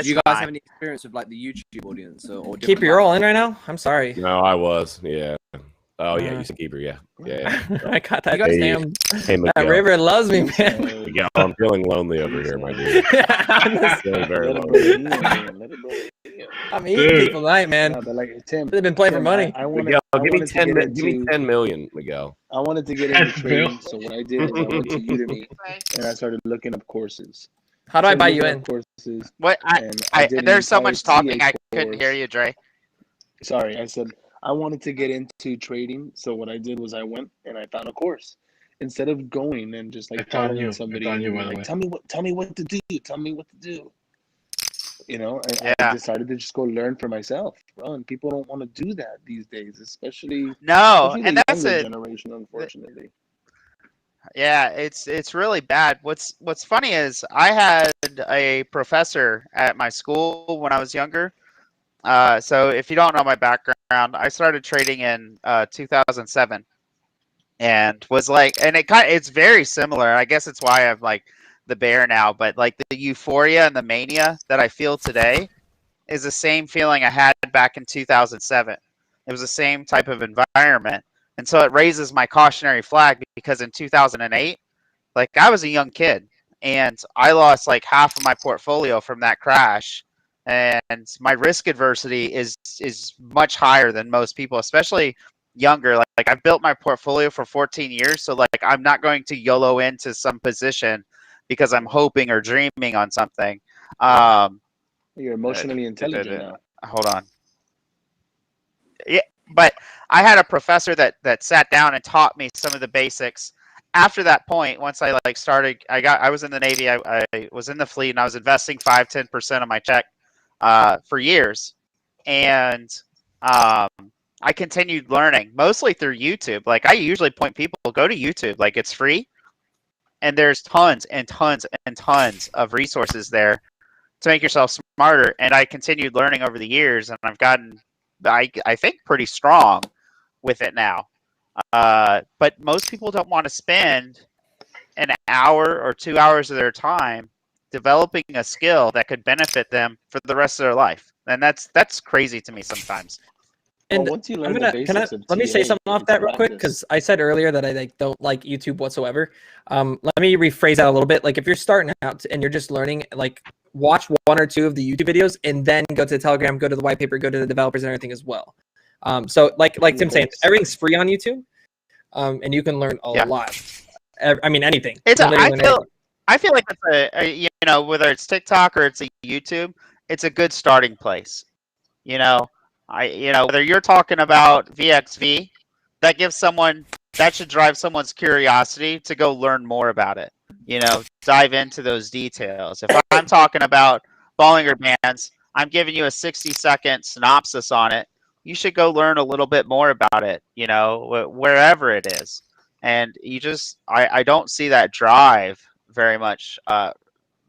Do you guys have any experience with like the YouTube audience or Keeper, you're all in right now? I'm sorry. No, I was. Yeah. Oh yeah, you said Keeper. Yeah. I got that. Hey, that river loves me, man. Miguel, I'm feeling lonely over here, my dude. I'm feeling very lonely. I'm eating people tonight, man. No, but like Tim, they've been playing for money. Miguel, give me 10 million, Miguel. I wanted to get into trading, so what I did is I went to Udemy and I started looking up courses. How do I buy you in? Courses. What? There's so much talking, I couldn't hear you, Dre. Sorry, I said I wanted to get into trading, so what I did was I went and I found a course. Instead of going and just like following somebody, like, tell me what to do. Tell me what to do. I decided to just go learn for myself, bro. And people don't want to do that these days, especially and that's the generation, unfortunately. Yeah, it's really bad. What's funny is I had a professor at my school when I was younger. So if you don't know my background, I started trading in 2007, and was like, and it's very similar. I guess it's why I'm like the bear now, but like the euphoria and the mania that I feel today is the same feeling I had back in 2007. It was the same type of environment, and so it raises my cautionary flag because in 2008, like I was a young kid and I lost like half of my portfolio from that crash. And my risk adversity is much higher than most people, especially younger. Like I've built my portfolio for 14 years, so like I'm not going to YOLO into some position because I'm hoping or dreaming on something. You're emotionally intelligent now. Hold on. Yeah, but I had a professor that sat down and taught me some of the basics. After that point, once I like started, I was in the Navy. I was in the fleet, and I was investing 5-10% of my check for years, and I continued learning mostly through YouTube. Like I usually point people, go to YouTube, like it's free, and there's tons and tons and tons of resources there to make yourself smarter. And I continued learning over the years, and I've gotten, I think, pretty strong with it now. But most people don't want to spend an hour or 2 hours of their time developing a skill that could benefit them for the rest of their life, and that's crazy to me sometimes. And once you learn let me say something off that real quick, because I said earlier that I don't like YouTube whatsoever. Let me rephrase that a little bit. Like if you're starting out and you're just learning, like watch 1 or 2 of the YouTube videos and then go to the Telegram, go to the white paper, go to the developers and everything as well. So like Tim's saying, everything's free on YouTube, and you can learn a lot. I mean, anything. I feel like it's whether it's TikTok or it's a YouTube, it's a good starting place. Whether you're talking about VXV, that should drive someone's curiosity to go learn more about it. Dive into those details. If I'm talking about Bollinger Bands, I'm giving you a 60-second synopsis on it. You should go learn a little bit more about it, wherever it is. And I don't see that drive very much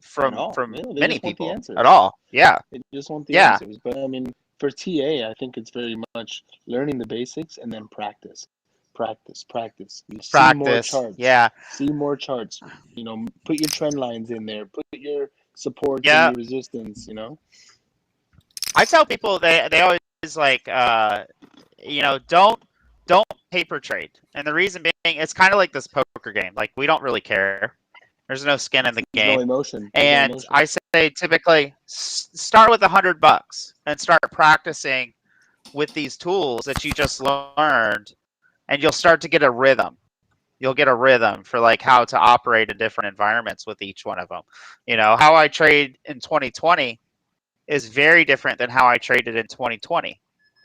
from many people at all. Yeah. They just want the answers. But I mean, for TA, I think it's very much learning the basics and then practice. You see more charts. Yeah. See more charts. Put your trend lines in there. Put your support and your resistance. I tell people they always like don't paper trade, and the reason being it's kind of like this poker game. Like we don't really care. There's no skin in the game. No emotion. And I say typically start with $100 and start practicing with these tools that you just learned, and you'll start to get a rhythm. You'll get a rhythm for like how to operate in different environments with each one of them. How I trade in 2020 is very different than how I traded in 2020.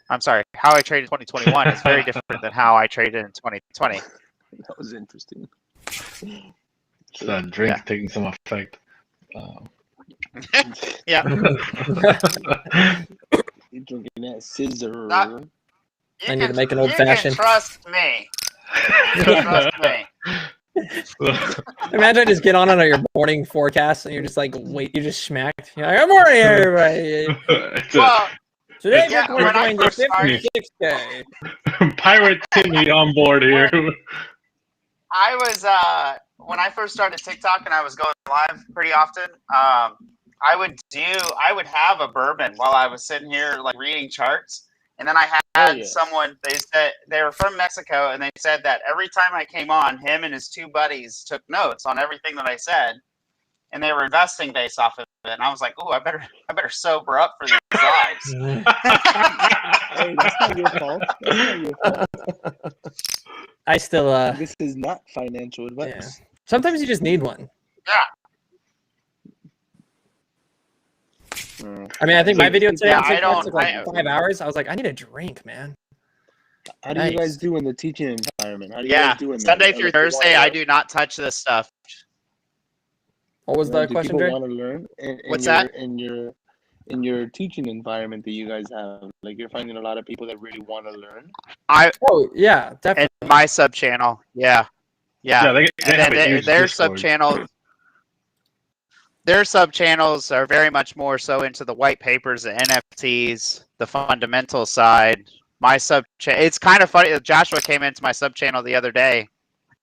I'm sorry, how I traded in 2021 is very different than how I traded in 2020. That was interesting. It's that drink taking some effect. Yeah. You're drinking that scissor. I need to make an old fashioned. Trust me. You can trust me. Imagine I just get on your morning forecast and you're just like, wait, you just smacked. You're like, good morning, everybody. Well, today when I first started, 56K. Pirate Timmy on board here. I was when I first started TikTok and I was going live pretty often. I would have a bourbon while I was sitting here like reading charts, and then I had someone. They said they were from Mexico, and they said that every time I came on, him and his two buddies took notes on everything that I said, and they were investing based off of it. And I was like, "Oh, I better sober up for these lives." Hey, that's not your fault. That's not your fault. I still. This is not financial advice. Yeah. Sometimes you just need one. Yeah. I mean, I think my video today took like 5 hours. I was like, I need a drink, man. How do you guys do in the teaching environment? How do you Yeah, guys do in Sunday there? through Thursday, I do not touch this stuff. What was the question, Dre? Do people want to learn? What's that? In your teaching environment that you guys have, like you're finding a lot of people that really want to learn. Oh yeah, definitely. And my sub channel, yeah. They and then their sub channel. Their sub channels are very much more so into the white papers, the NFTs, the fundamental side. My sub channel, it's kind of funny. Joshua came into my sub channel the other day,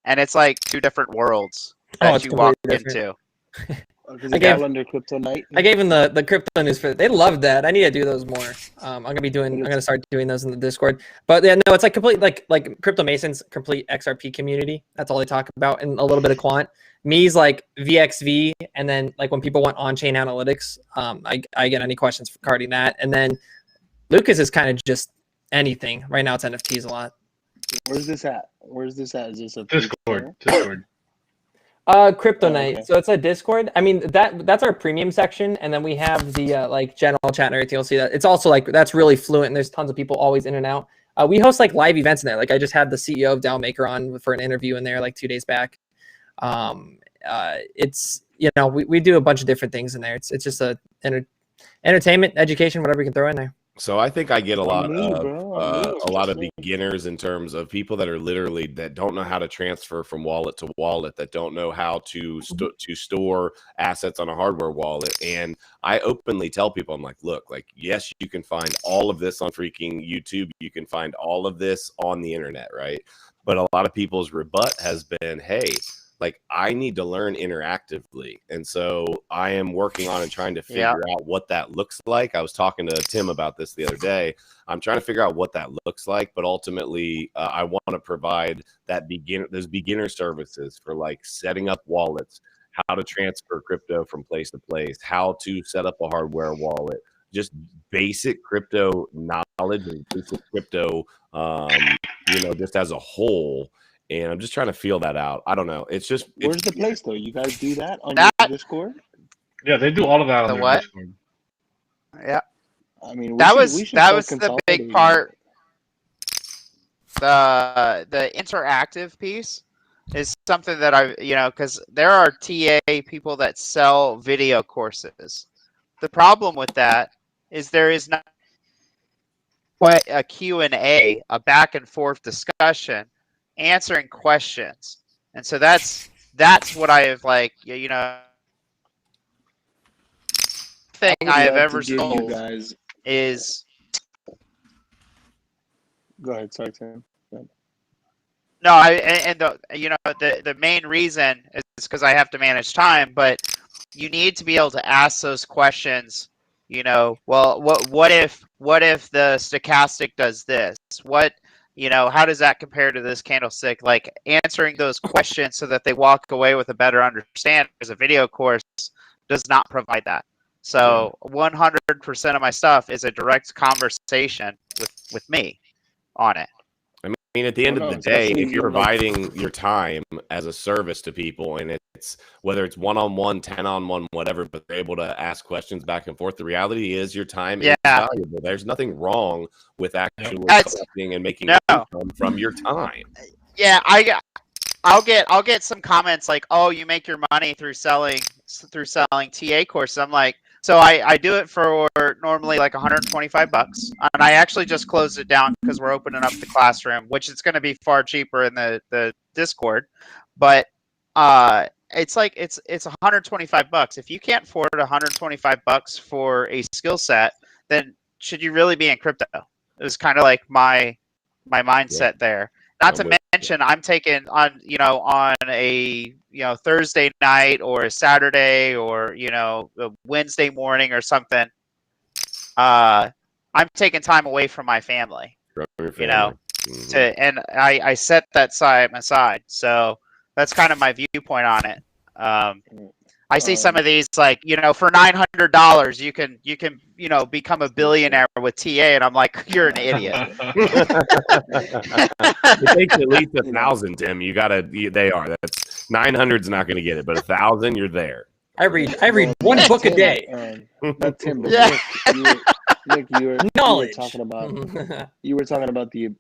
and it's like two different worlds that you walk into. I gave under Crypto Night. I gave him the crypto news for. They loved that. I need to do those more. I'm gonna start doing those in the Discord. But yeah, no, it's like complete like Crypto Mason's complete XRP community. That's all they talk about, and a little bit of quant. Me's like VXV, and then like when people want on-chain analytics, I get any questions regarding that. And then Lucas is kind of just anything. Right now it's NFTs a lot. Where's this at? Is this a Discord? Crypto Night. Okay. So it's a Discord. I mean that's our premium section, and then we have the like general chat and everything. You'll see that it's also like that's really fluent, and there's tons of people always in and out. We host like live events in there. Like I just had the CEO of Maker on for an interview in there like 2 days back. It's we do a bunch of different things in there. It's just a entertainment, education, whatever you can throw in there. So I think I get a lot of beginners in terms of people that are literally that don't know how to transfer from wallet to wallet, that don't know how to store assets on a hardware wallet. And I openly tell people, I'm like, look, like, yes, you can find all of this on freaking YouTube. You can find all of this on the internet, right? But a lot of people's rebut has been, hey, like I need to learn interactively. And so I am working on and trying to figure out what that looks like. I was talking to Tim about this the other day. I'm trying to figure out what that looks like, but ultimately I want to provide that those beginner services for like setting up wallets, how to transfer crypto from place to place, how to set up a hardware wallet, just basic crypto knowledge and basic crypto, just as a whole. And I'm just trying to feel that out. I don't know. Where's the place though? You guys do that on your Discord? Yeah, they do all of that on their Discord. Yeah. I mean, that was the big part. The interactive piece is something that because there are TA people that sell video courses. The problem with that is there is not quite a Q&A, a back and forth discussion, answering questions. And so that's what I have thing I have ever sold is. Go ahead, sorry, Tim. No, the main reason is because I have to manage time, but you need to be able to ask those questions. Well, what if the stochastic does this? How does that compare to this candlestick? Like answering those questions so that they walk away with a better understanding, because a video course does not provide that. So 100% of my stuff is a direct conversation with me on it. I mean, mean, at the end of the day, if you're providing your time as a service to people, and it's whether it's one-on-one, 10-on-1, whatever, but they're able to ask questions back and forth, the reality is your time is valuable. There's nothing wrong with actually collecting and making income from your time. Yeah, I'll get some comments like, "Oh, you make your money through selling TA courses." I'm like, so I do it for normally like $125, and I actually just closed it down because we're opening up the classroom, which is going to be far cheaper in the Discord, but it's like it's $125. If you can't afford $125 for a skill set, then should you really be in crypto? It was kind of like my mindset there. Not to mention, I'm taking on a Thursday night or a Saturday or a Wednesday morning or something. I'm taking time away from my family. And I set that side aside. So that's kind of my viewpoint on it. I see some of these like, for $900 you can become a billionaire with TA, and I'm like, you're an idiot. It takes at least 1,000, Tim. They are. That's 900's not going to get it, but 1,000, you're there. I read one book a day. Not Tim, but Nick, you were talking about the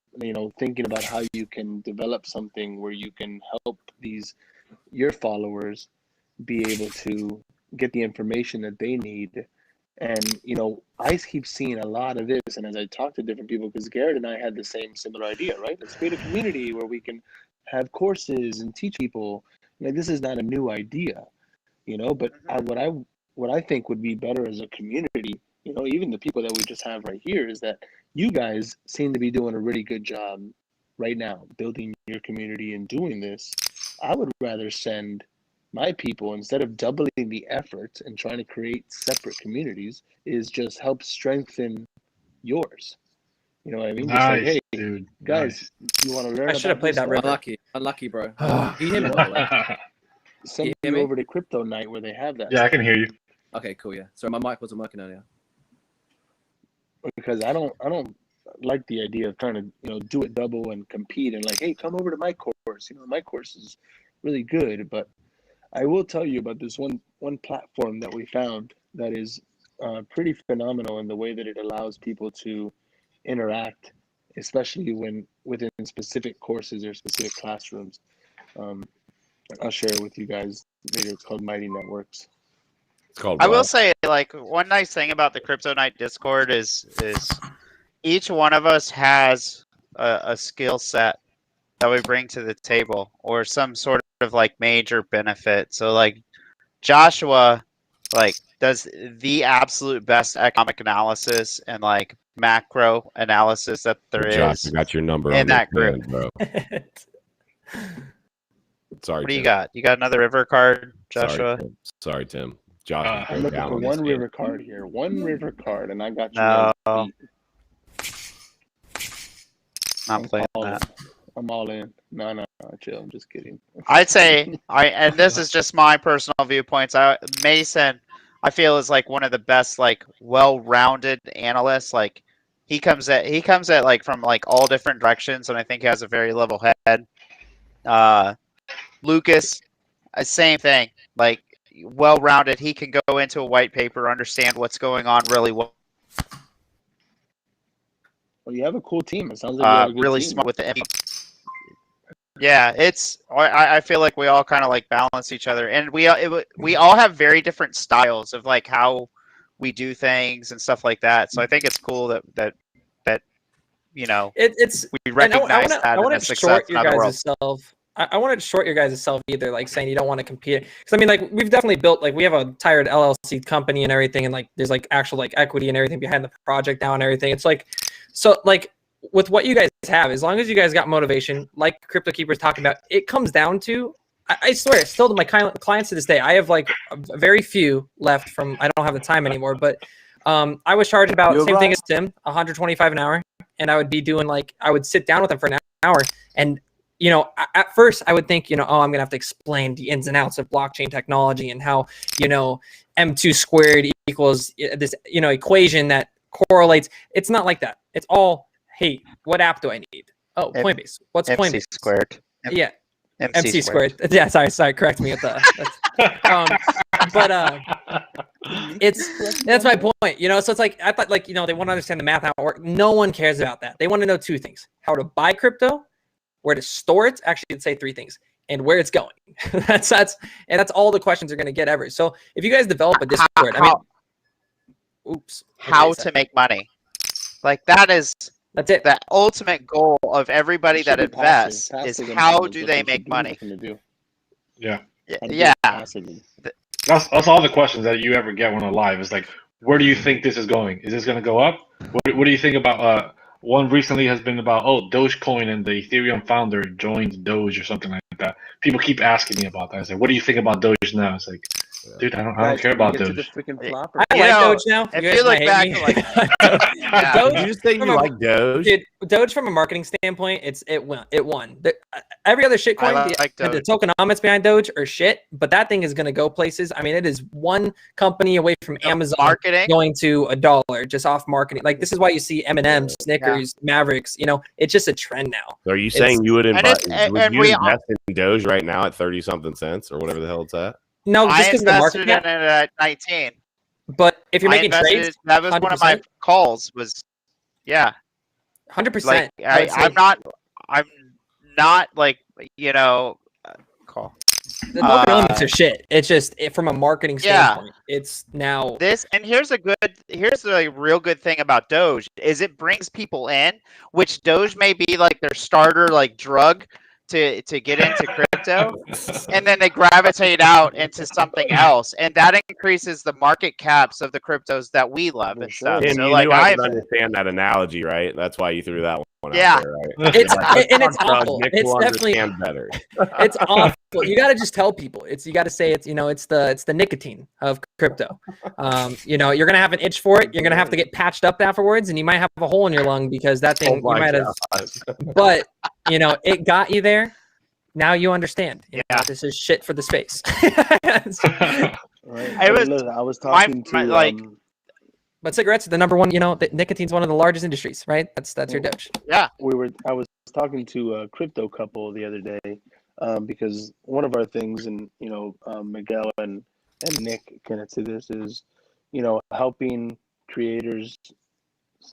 thinking about how you can develop something where you can help your followers be able to get the information that they need. And I keep seeing a lot of this, and as I talk to different people, because Garrett and I had the similar idea, right? Let's create a community where we can have courses and teach people. Like, this is not a new idea, but what I think would be better as a community, even the people that we just have right here, is that you guys seem to be doing a really good job right now building your community and doing this. I would rather send my people, instead of doubling the effort and trying to create separate communities, is just help strengthen yours. You know what I mean? Just like, hey, dude, guys, you want to learn? I should have played that river. Unlucky, bro. Send me over to Crypto Night where they have that. Yeah, I can hear you. Okay, cool. Yeah, sorry, my mic wasn't working earlier. Because I don't like the idea of trying to do it double and compete and like, hey, come over to my course. My course is really good, but I will tell you about this one platform that we found that is pretty phenomenal in the way that it allows people to interact, especially within specific courses or specific classrooms. I'll share it with you guys later. It's called Mighty Networks. I will say, like, one nice thing about the Crypto Night Discord is each one of us has a skill set that we bring to the table, or some sort of like major benefit. So like Joshua does the absolute best economic analysis and like macro analysis that there is. Josh, I got your number in that group, bro. Sorry. What do you got? You got another river card, Joshua? Sorry, Tim. Josh, I'm looking for one river card here. One river card, and I got you. No. Not playing that. I'm all in. No, chill. I'm just kidding. I'd say and this is just my personal viewpoints. Mason, I feel, is like one of the best, like, well-rounded analysts. Like, he comes at like from like all different directions, and I think he has a very level head. Lucas, same thing. Like, well-rounded. He can go into a white paper, understand what's going on really well. Well, you have a cool team. It sounds like you have a good really team. smart with the. Yeah, I feel like we all kind of like balance each other, and we all have very different styles of like how we do things and stuff like that. So I think it's cool that it's we recognize that. I want to short your guys' self. I wanted to short your guys' self either, like saying you don't want to compete. Because I mean, like, we've definitely built, like, we have a tired LLC company and everything, and like there's like actual like equity and everything behind the project now and everything. It's like, so like with what you guys have, as long as you guys got motivation, like Crypto Keeper's talking about, it comes down to, I swear, still to my clients to this day, I have like very few left from, I don't have the time anymore, but I was charged about same thing as Tim, $125 an hour, and I would be doing like, I would sit down with them for an hour, and at first I would think, oh, I'm gonna have to explain the ins and outs of blockchain technology and how, M2 squared equals this, equation that correlates. It's not like that. It's all, hey, what app do I need? Oh, Coinbase. What's MC Coinbase? squared. Yeah. MC squared. Yeah, sorry. Correct me with that. That's my point. So it's like I thought, like, they want to understand the math, how it works. No one cares about that. They want to know two things: how to buy crypto, where to store it. Actually, I'd say three things, and where it's going. that's all the questions are going to get ever. So if you guys develop a Discord, how to make money, like that's it. The ultimate goal of everybody that invests is how do they make money? Yeah. Yeah. That's all the questions that you ever get when on live. Is like, where do you think this is going? Is this going to go up? What do you think about? One recently has been about Dogecoin and the Ethereum founder joined Doge or something like that. People keep asking me about that. I say, what do you think about Doge now? It's like, dude, I don't care about Doge. I like Doge now. If you look back, Did you just say you like Doge? Dude, Doge from a marketing standpoint, it won. Every other shitcoin, the tokenomics behind Doge are shit, but that thing is going to go places. I mean, it is one company away from Amazon marketing going to $1 just off marketing. Like, this is why you see M&M's, Snickers, Mavericks. It's just a trend now. So are you saying you would invest in Doge right now at 30-something cents or whatever the hell it's at? No, just because the market in it at 19. But if you're making trades, that was 100%. One of my calls. Was 100%. Like, I'm not like call. The tokenomics are shit. It's just from a marketing standpoint. It's now this, and here's a real good thing about Doge is it brings people in, which Doge may be like their starter like drug to get into crypto, and then they gravitate out into something else, and that increases the market caps of the cryptos that we love and stuff. And so I can understand that analogy, right? That's why you threw that one out there, right? It's awful. It's definitely better. It's awful. You got to just tell people. You got to say it's the nicotine of crypto. You're gonna have an itch for it. You're gonna have to get patched up afterwards, and you might have a hole in your lung because that thing you might have. But it got you there. Now you understand. This is shit for the space. Right. I was talking to but cigarettes are the number one. Nicotine's one of the largest industries, right? That's your Doge. Yeah. I was talking to a crypto couple the other day, because one of our things, and Miguel and Nick can answer this, is helping creators.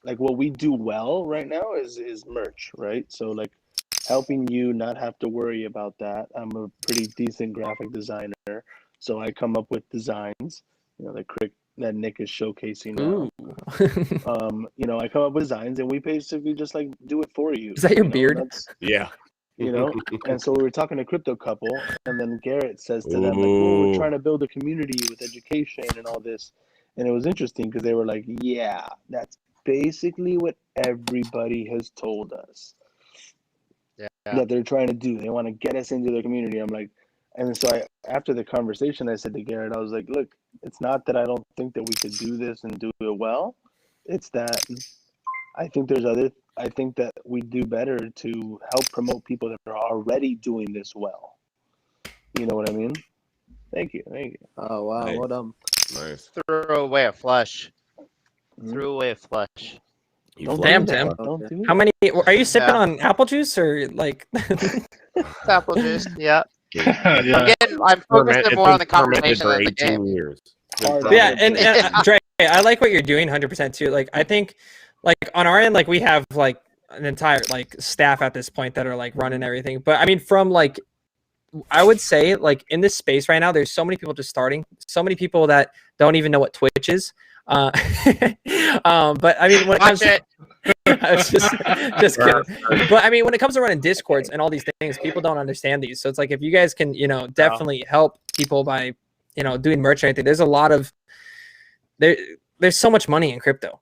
Like, what we do well right now is merch, right? So like helping you not have to worry about that. I'm a pretty decent graphic designer, so I come up with designs, that Nick is showcasing now. I come up with designs, and we basically just like do it for you. Is that your beard? Yeah. And so we were talking to crypto couple, and then Garrett says to them, like, we're trying to build a community with education and all this. And it was interesting because they were like, yeah, that's basically what everybody has told us that they're trying to do. They want to get us into their community. I'm like, and so after the conversation, I said to Garrett, I was like, look, it's not that I don't think that we could do this and do it well. It's that I think that we do better to help promote people that are already doing this well. You know what I mean? Thank you. Oh, wow. Nice. Well done. Nice. Throw away a flush. Threw away a flush. Damn, Tim. How many are you sipping on? Apple juice or like apple juice? Yeah. Yeah. I'm focusing more on the conversation than the game. Years. Yeah, and Dre, I like what you're doing 100% too. Like, I think, like, on our end, like, we have like an entire like staff at this point that are like running everything. But I mean, from like, I would say, like, in this space right now, there's so many people just starting, so many people that don't even know what Twitch is. But I mean, when it comes to, I was just kidding. But I mean, when it comes to running Discords and all these things, people don't understand these. So it's like, if you guys can, definitely help people by, doing merch or anything, there's a lot of, there's so much money in crypto.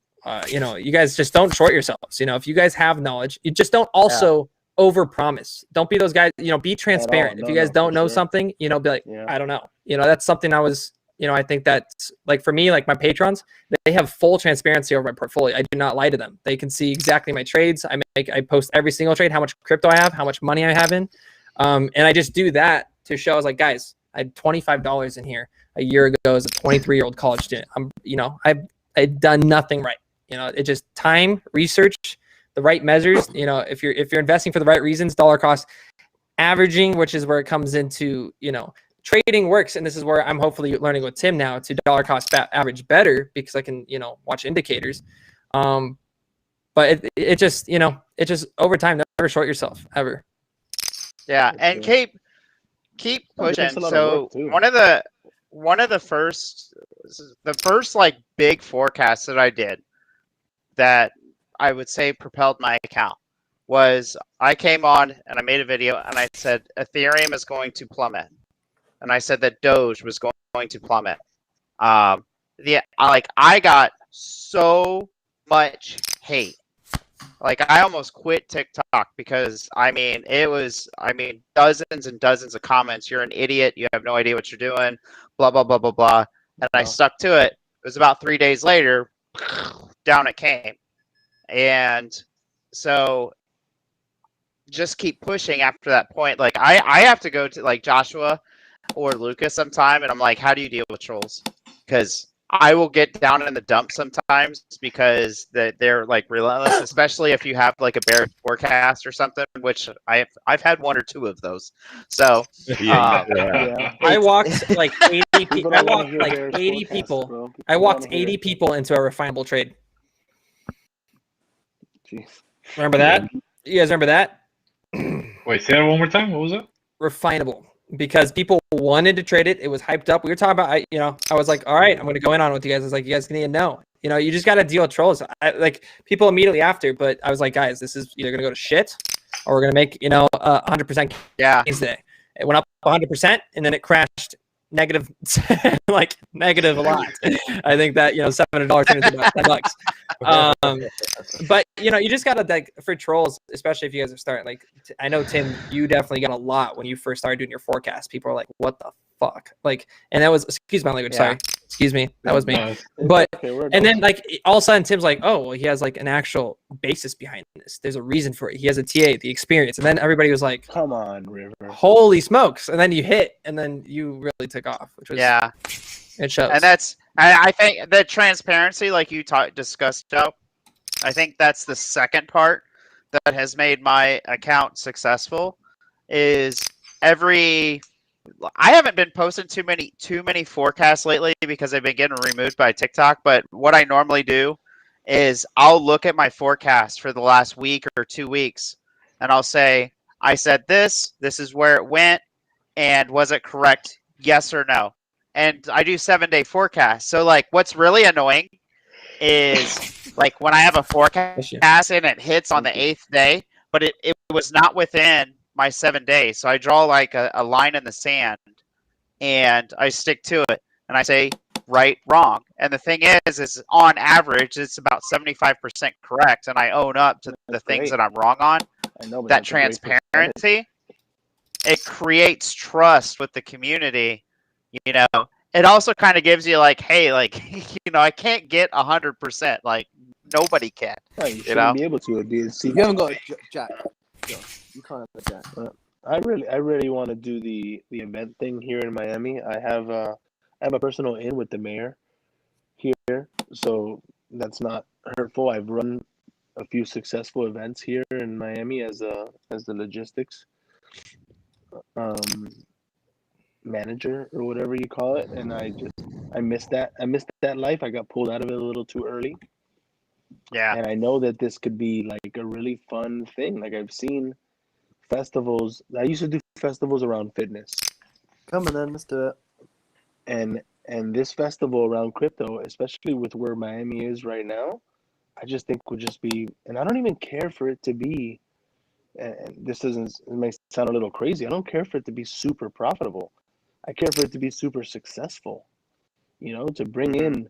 You guys just don't short yourselves. If you guys have knowledge, you just don't also over promise. Don't be those guys, be transparent. If you guys don't know something, be like, I don't know. That's something I was, I think that's like, for me, like my patrons, they have full transparency over my portfolio. I do not lie to them. They can see exactly my trades. I post every single trade, how much crypto I have, how much money I have in. And I just do that to show. I was like, guys, I had $25 in here a year ago as a 23-year-old college student. I've done nothing right. It just time, research, the right measures, you know, if you're investing for the right reasons, dollar cost averaging, which is where it comes into, you know, trading works. And this is where I'm hopefully learning with Tim now to dollar cost average better, because I can, you know, watch indicators. But it just, you know, it just over time, never short yourself ever. Yeah, and keep pushing. So one of the first like big forecasts that I did that I would say propelled my account was I came on and I made a video and I said Ethereum is going to plummet, and I said that Doge was going to plummet. I got so much hate. Like, I almost quit TikTok because, I mean, dozens and dozens of comments. You're an idiot. You have no idea what you're doing. Blah, blah, blah, blah, blah. And I stuck to it. It was about 3 days later, down it came. And so just keep pushing after that point. Like, I have to go to, like, Joshua or Lucas sometime, and I'm like, how do you deal with trolls? Because I will get down in the dumps sometimes because they're like relentless, especially if you have like a bear forecast or something, which I've had 1 or 2 of those. So I walked like 80 people. I walked like 80 people. I walked 80 people into a refinable trade. Jeez. Remember that? You guys remember that? Wait, say that one more time. What was it? Refinable. Because people wanted to trade it. It was hyped up. We were talking about, I was like, all right, I'm going to go in on it with you guys. I was like, you guys need to know. You know, you just got to deal with trolls. Like people immediately after, but I was like, guys, this is either going to go to shit or we're going to make, 100% gains today. It went up 100% and then it crashed negative, like negative a lot. I think that, $700 turned into about $10. But you just gotta, like, for trolls, especially if you guys are starting, like, I know Tim, you definitely got a lot when you first started doing your forecast. People are like, what the fuck? Like, and that was, excuse my language, sorry, excuse me, that was me. But and then, like, all of a sudden Tim's like, oh well, he has like an actual basis behind this, there's a reason for it, he has a TA, the experience. And then everybody was like, come on, River, holy smokes. And then you hit, and then you really took off, which was, it shows. And that's, I think the transparency, like you discussed, Joe, I think that's the second part that has made my account successful. Is I haven't been posting too many forecasts lately because I've been getting removed by TikTok. But what I normally do is I'll look at my forecast for the last week or 2 weeks, and I'll say, I said this is where it went, and was it correct? Yes or no? And I do 7-day forecasts. So, like, what's really annoying is, like, when I have a forecast and it hits on the 8th day, but it was not within my 7 days. So I draw like a line in the sand and I stick to it and I say right, wrong. And the thing is on average, it's about 75% correct. And I own up to the things that I'm wrong on. I know, but that transparency, it creates trust with the community. It also kind of gives you like, hey, like, I can't get 100%. Like, nobody can. No, you shouldn't be able to. You haven't got Jack. You can't have a Jack. I really want to do the event thing here in Miami. I have a personal in with the mayor here, so that's not hurtful. I've run a few successful events here in Miami as the logistics manager or whatever you call it, and I missed that. I missed that life. I got pulled out of it a little too early. Yeah. And I know that this could be like a really fun thing. Like, I've seen festivals. I used to do festivals around fitness. Come on then, let's do it. And this festival around crypto, especially with where Miami is right now, I just think would just be, and I don't even care for it to be, and this it may sound a little crazy, I don't care for it to be super profitable. I care for it to be super successful, to bring in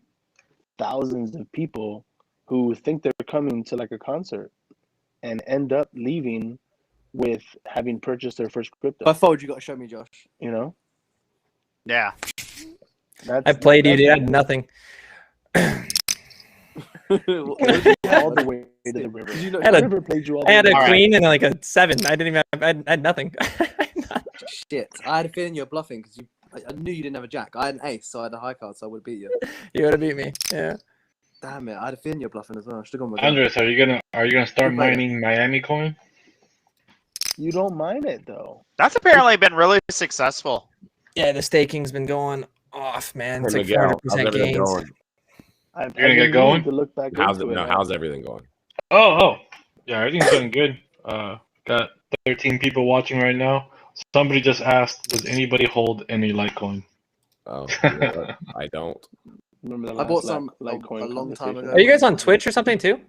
thousands of people who think they're coming to like a concert and end up leaving with having purchased their first crypto. By fold, you got to show me, Josh. Yeah. I played you, dude. I had nothing. all the way to the river. I had a queen and like a 7. I didn't even. I had nothing. Shit, I had a feeling you're bluffing because I knew you didn't have a jack. I had an ace, so I had a high card, so I would have beat you. You would have beat me. Yeah. Damn it! I had a feeling you're bluffing as well. I should have gone with Andres, are you gonna start mining Miami coin? You don't mine it though. That's apparently been really successful. Yeah, the staking's been going off, man. It's like Miguel, 400% gains. Going? I've You're gonna get going? to look back How's into it? No, how's everything going? Oh, yeah, everything's going good. Got 13 people watching right now. Somebody just asked, does anybody hold any Litecoin? Oh, you know what? I don't. Remember the I bought last some Litecoin a long time ago. Are you guys on Twitch or something too?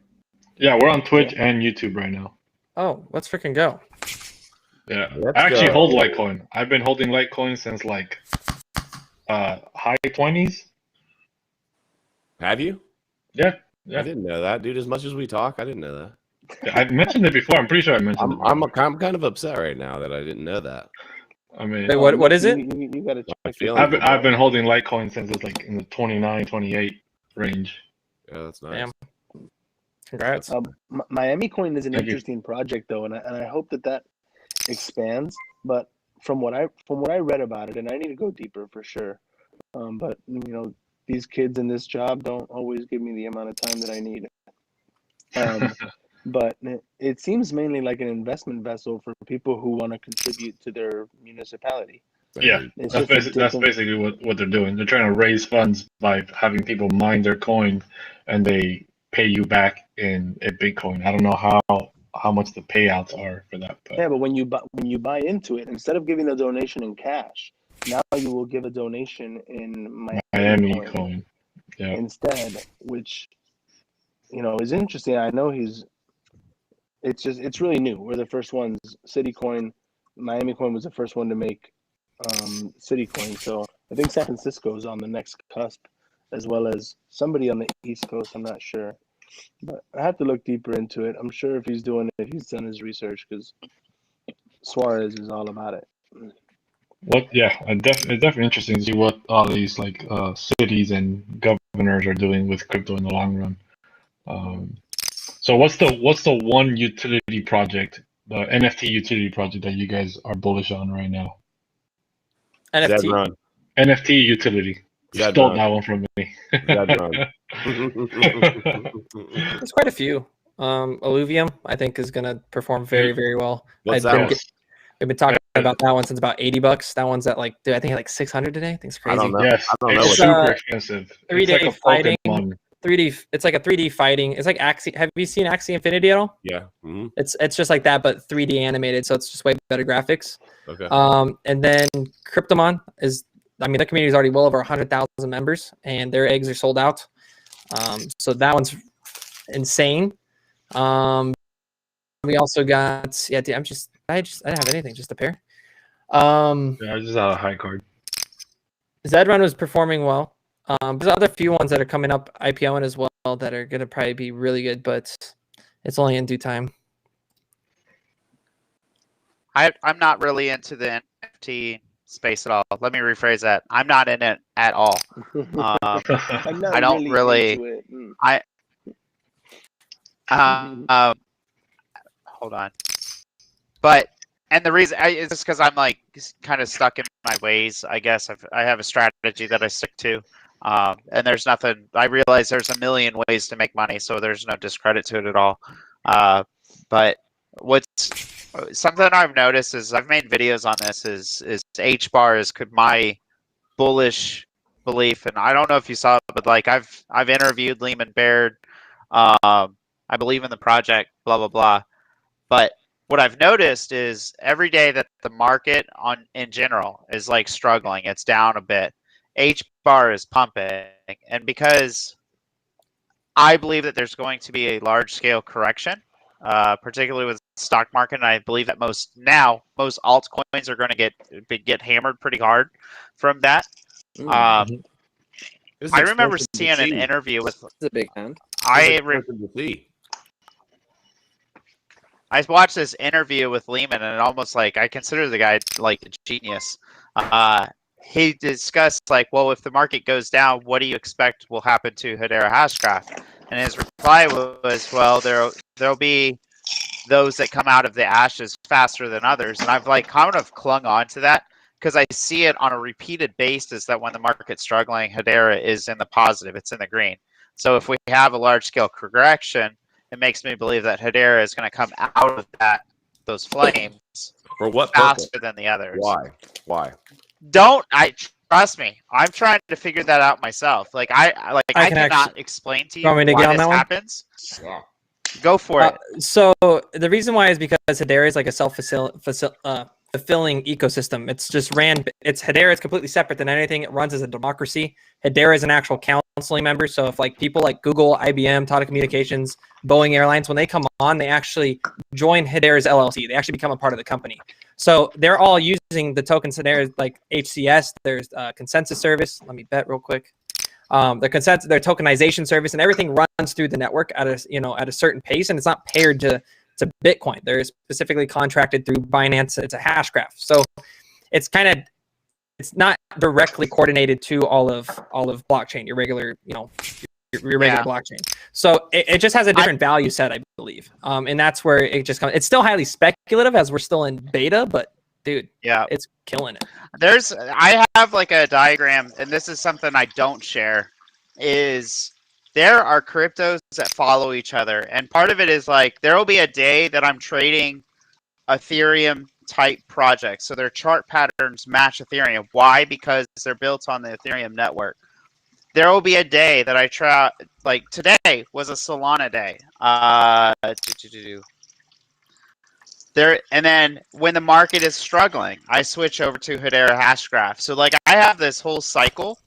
Yeah, we're on Twitch and YouTube right now. Oh, let's freaking go. Yeah, Let's I actually go. hold Litecoin. I've been holding Litecoin since like high 20s. Have you? Yeah. I didn't know that, dude. As much as we talk, I didn't know that. Yeah, I've mentioned it before. I'm pretty sure I mentioned it. I'm kind of upset right now that I didn't know that. I mean, Wait, what is it? You gotta check it. I've been holding Litecoin since it's like in the 29, 28 range. Yeah, that's nice. Damn. Congrats. Miami Coin is an interesting project though, and I hope that expands. But from what I read about it, and I need to go deeper for sure. But you know, these kids in this job don't always give me the amount of time that I need. But it seems mainly like an investment vessel for people who want to contribute to their municipality. Yeah, that's basically what they're doing. They're trying to raise funds by having people mine their coin, and they pay you back in Bitcoin. I don't know how much the payouts are for that. But. Yeah, but when you buy into it, instead of giving a donation in cash, now you will give a donation in Miami coin. Yeah. Instead, which you know is interesting. I know it's really new. We're the first ones. Citicoin, Miami Coin was the first one to make Citicoin. So I think San Francisco is on the next cusp, as well as somebody on the East Coast. I'm not sure, but I have to look deeper into it. I'm sure if he's doing it, he's done his research because Suarez is all about it. It's definitely interesting to see what all these like cities and governors are doing with crypto in the long run. So what's the one utility project, the NFT utility project that you guys are bullish on right now? NFT? NFT utility. You stole that one from me. There's quite a few. Illuvium, I think, is going to perform very, very well. What's that one? We've been talking about that one since about $80. That one's at like, dude, I think like 600 today. I think it's crazy. I don't know. Yes, I don't know. It's super expensive. 3D fighting. 3D. It's like a 3D fighting. It's like Axie. Have you seen Axie Infinity at all? Yeah. Mm-hmm. It's just like that, but 3D animated. So it's just way better graphics. Okay. And then Cryptomon is. I mean, the community is already well over 100,000 members, and their eggs are sold out. So that one's insane. We also got I didn't have anything, just a pair. I just had a high card. Zedrun was performing well. There's other few ones that are coming up IPOing as well that are gonna probably be really good, but it's only in due time. I'm not really into the NFT space at all. Let me rephrase that. I'm not in it at all. I don't really. Hold on. But the reason is just because I'm like kind of stuck in my ways. I guess I have a strategy that I stick to, and there's nothing. I realize there's a million ways to make money, so there's no discredit to it at all. But something I've noticed is I've made videos on this is HBAR is my bullish belief, and I don't know if you saw it, but like I've interviewed Lehman Baird. I believe in the project, blah blah blah. But what I've noticed is every day that the market in general is like struggling, it's down a bit. HBAR is pumping, and because I believe that there's going to be a large scale correction, particularly with the stock market, and I believe that most altcoins are going to get hammered pretty hard from that. I remember seeing an interview with. It's a big hand. I watched this interview with Lehman, and almost like I consider the guy like a genius. He discussed like, well, if the market goes down, what do you expect will happen to Hedera Hashgraph? And his reply was, well, there'll be those that come out of the ashes faster than others. And I've like kind of clung on to that because I see it on a repeated basis that when the market's struggling, Hedera is in the positive, it's in the green. So if we have a large-scale correction, it makes me believe that Hedera is going to come out of those flames for what faster purpose? than the others. Why? Trust me. I'm trying to figure that out myself. Like I cannot explain to you why this happens. Yeah. Go for it. So the reason why is because Hedera is like a fulfilling ecosystem. It's just Hedera is completely separate than anything. It runs as a democracy. Hedera is an actual counseling member. So if like people like Google, IBM, Tata Communications, Boeing Airlines, when they come on, they actually join Hedera's LLC. They actually become a part of the company. So they're all using the tokens Hedera, like HCS. There's consensus service. Let me bet real quick. Their tokenization service, and everything runs through the network at a certain pace, and it's not paired to Bitcoin. They're specifically contracted through Binance. It's a hash graph, so it's not directly coordinated to all of blockchain, your regular blockchain. So it just has a different value set, I believe, and that's where it just comes. It's still highly speculative as we're still in beta, but dude, yeah, it's killing it. I have like a diagram, and this is something I don't share, is there are cryptos that follow each other. And part of it is like, there will be a day that I'm trading Ethereum type projects. So their chart patterns match Ethereum. Why? Because they're built on the Ethereum network. There will be a day that I try, like today was a Solana day. And then when the market is struggling, I switch over to Hedera Hashgraph. So like I have this whole cycle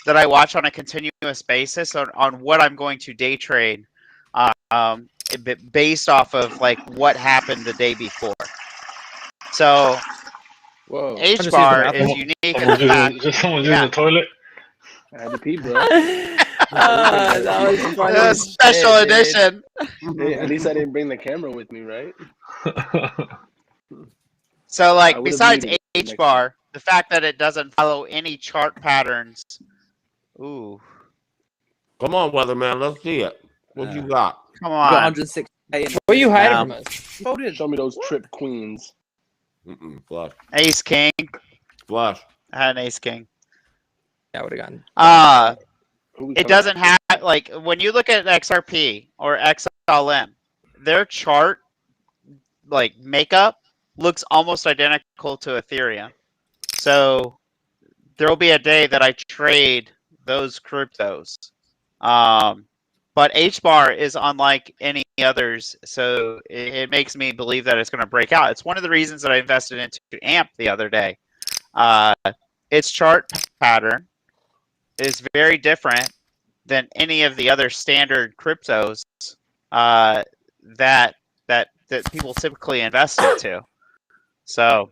that I watch on a continuous basis on what I'm going to day trade, based off of like what happened the day before. So HBAR is unique in the fact. Just someone using the toilet. I had to pee, bro. That was funny. Special edition. Hey, at least I didn't bring the camera with me, right? So, like, besides HBAR, the fact that it doesn't follow any chart patterns. Ooh. Come on, weatherman. Let's see it. What you got? Come on. 106. What are you hiding from us? Show me those trip queens. Flush. Ace King. Flush. I had an Ace King. That would have gotten. It doesn't have, like, when you look at XRP or XLM, their chart, like, makeup looks almost identical to Ethereum. So there will be a day that I trade those cryptos. But HBAR is unlike any others, so it makes me believe that it's going to break out. It's one of the reasons that I invested into AMP the other day. Its chart pattern is very different than any of the other standard cryptos that people typically invest into. So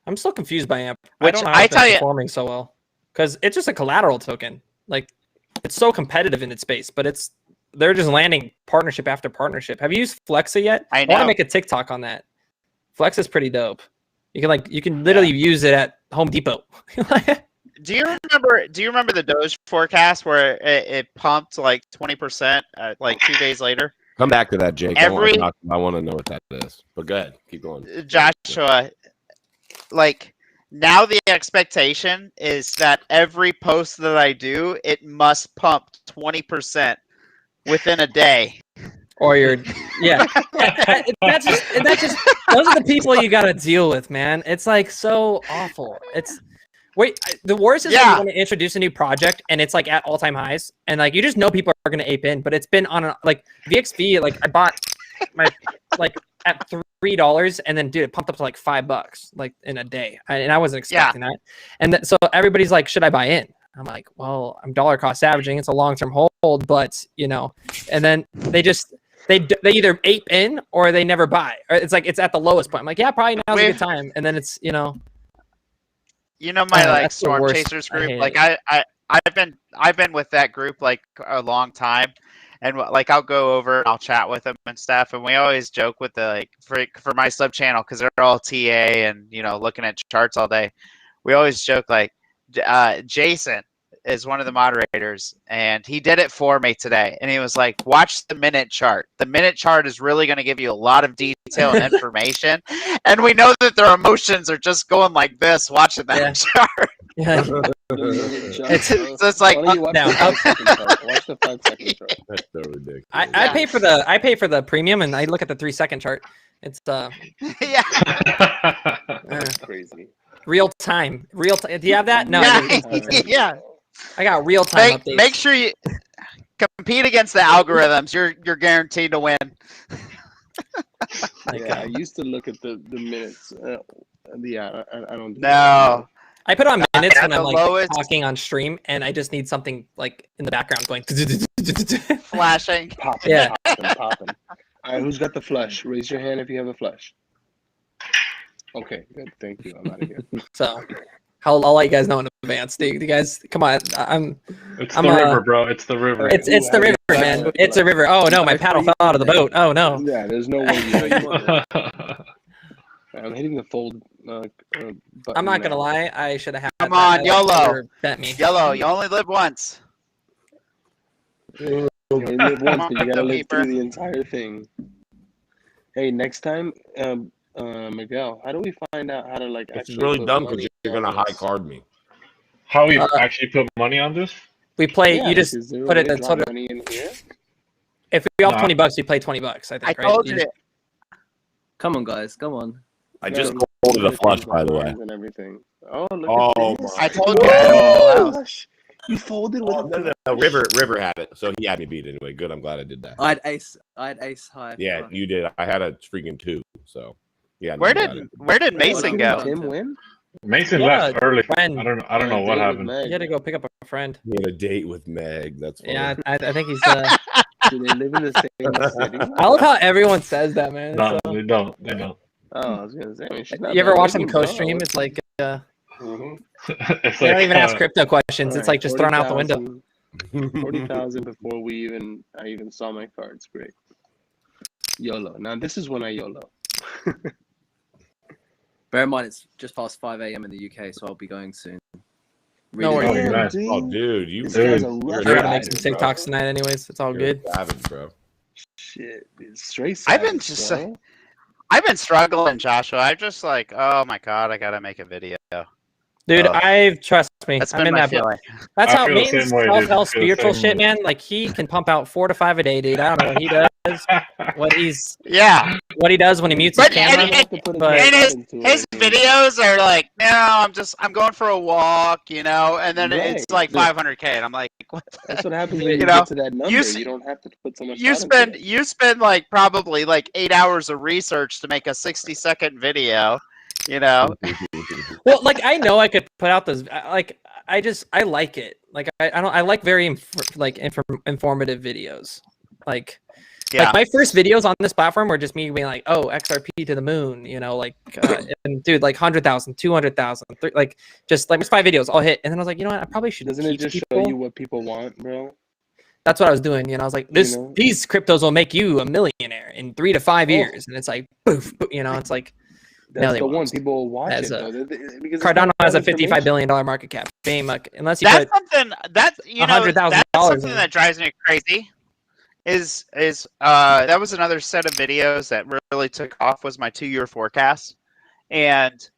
I'm still confused by AMP. I don't know how it's performing so well, because it's just a collateral token. Like, it's so competitive in its space, but they're just landing partnership after partnership. Have you used Flexa yet? I want to make a TikTok on that. Flex is pretty dope. You can literally use it at Home Depot. Do you remember the Doge forecast where it pumped like 20% like 2 days later? Come back to that, Jake. I want to know what that is. But go ahead, keep going. Joshua, like, now the expectation is that every post that I do, it must pump 20% within a day. Or that's just those are the people you got to deal with, man. It's like so awful. The worst is when you want to introduce a new project and it's like at all-time highs, and like you just know people are going to ape in, but it's been on like VXV. Like I bought my like at $3, and then dude, it pumped up to like $5 like in a day, and I wasn't expecting that. And so everybody's like, should I buy in? I'm like, well, I'm dollar cost averaging. It's a long-term hold, but and then they either ape in or they never buy. Or it's like it's at the lowest point. I'm like, yeah, probably now's a good time, and then it's my like Storm Chasers group. Like I've been with that group like a long time, and like I'll go over and I'll chat with them and stuff, and we always joke with the like for my sub channel, because they're all TA and looking at charts all day. We always joke like Jason is one of the moderators, and he did it for me today, and he was like, watch the minute chart. The minute chart is really going to give you a lot of detail and information, and we know that their emotions are just going like this watching that chart. Yeah. It's like why Just a 5-second chart. That's so ridiculous. I pay for the premium, and I look at the 3-second chart. It's Yeah. That's crazy. Real time. Do you have that? No. Yeah. I got real time updates. Make sure you compete against the algorithms. You're guaranteed to win. Yeah, I used to look at the minutes. Yeah, I don't. No. I put on minutes when I'm like lowest... talking on stream, and I just need something like in the background going flashing. Popping, yeah, popping. All right, who's got the flush? Raise your hand if you have a flush. Okay, good. Thank you. I'm out of here. So, I'll let you guys know in advance. You guys, come on. It's the river, bro. It's the river. It's the river, man. It's a river. Oh no, my paddle fell out of the boat. Oh no. Yeah, there's no way you want that. I'm hitting the fold. I'm not gonna lie. I should have had. Come on, YOLO. Bet me. YOLO. You only live once. You only live once, but you gotta live through the entire thing. Hey, next time, Miguel, how do we find out how to like? It's really dumb because you're gonna high card me. How we actually put money on this? We play. Yeah, you just put it in sort of. Money in here? If we all $20, we play $20. I think. I told you. Come on, guys. Come on. I just called it a flush, by the way. And everything. Oh, look at this. I told you. Oh, you folded with no, River had it, so he had me beat anyway. Good, I'm glad I did that. I had ace high. Yeah, you did. I had a freaking 2, so yeah. Where did Mason go? Tim win? Mason left early. Friend. I don't know what happened. He had to go pick up a friend. He had a date with Meg. That's funny. Yeah, I think he's. Do they live in the same city? I love how everyone says that, man. No, they don't. They don't. Oh, I was gonna say. I mean, you ever watch them co-stream? It's like. It's they don't even ask crypto questions. It's like just thrown out the window. 40,000 before I even saw my cards. Great. YOLO. Now this is when I YOLO. Bear in mind, it's just past 5 a.m. in the UK, so I'll be going soon. No worries. Oh, dude, you're gonna make some TikToks tonight, anyways. It's all good. Savage, bro. Shit, straight. Savage, I've been struggling, Joshua. I'm just like, oh my god, I gotta make a video. Dude, trust me. I'm in that feeling. That's how Mason's self-help spiritual shit, man. Like he can pump out 4 to 5 a day, dude. I don't know what he does. What he does when he mutes his camera. And his videos are like, no, I'm going for a walk, you know, and then it's like 500K, and I'm like, what? That's what happens when you get to that number. You don't have to put so much. You spend like probably like 8 hours of research to make a 60-second video. You know, well, like I know I could put out those. Like I like it. Like I like very informative videos. Like my first videos on this platform were just me being like, oh, XRP to the moon. You know, like and dude, like 100,000, 200,000, like just like 5 videos all hit. And then I was like, you know what, I probably should. Doesn't it just show you what people want, bro? That's what I was doing. You know, I was like, these cryptos will make you a millionaire in 3 to 5 years, and it's like, poof, you know, it's like. That's the one people watch it. Cardano has a $55 billion market cap. Unless you that's put something that's $100,000. Something that drives me crazy. Is that was another set of videos that really took off was my 2-year forecast, and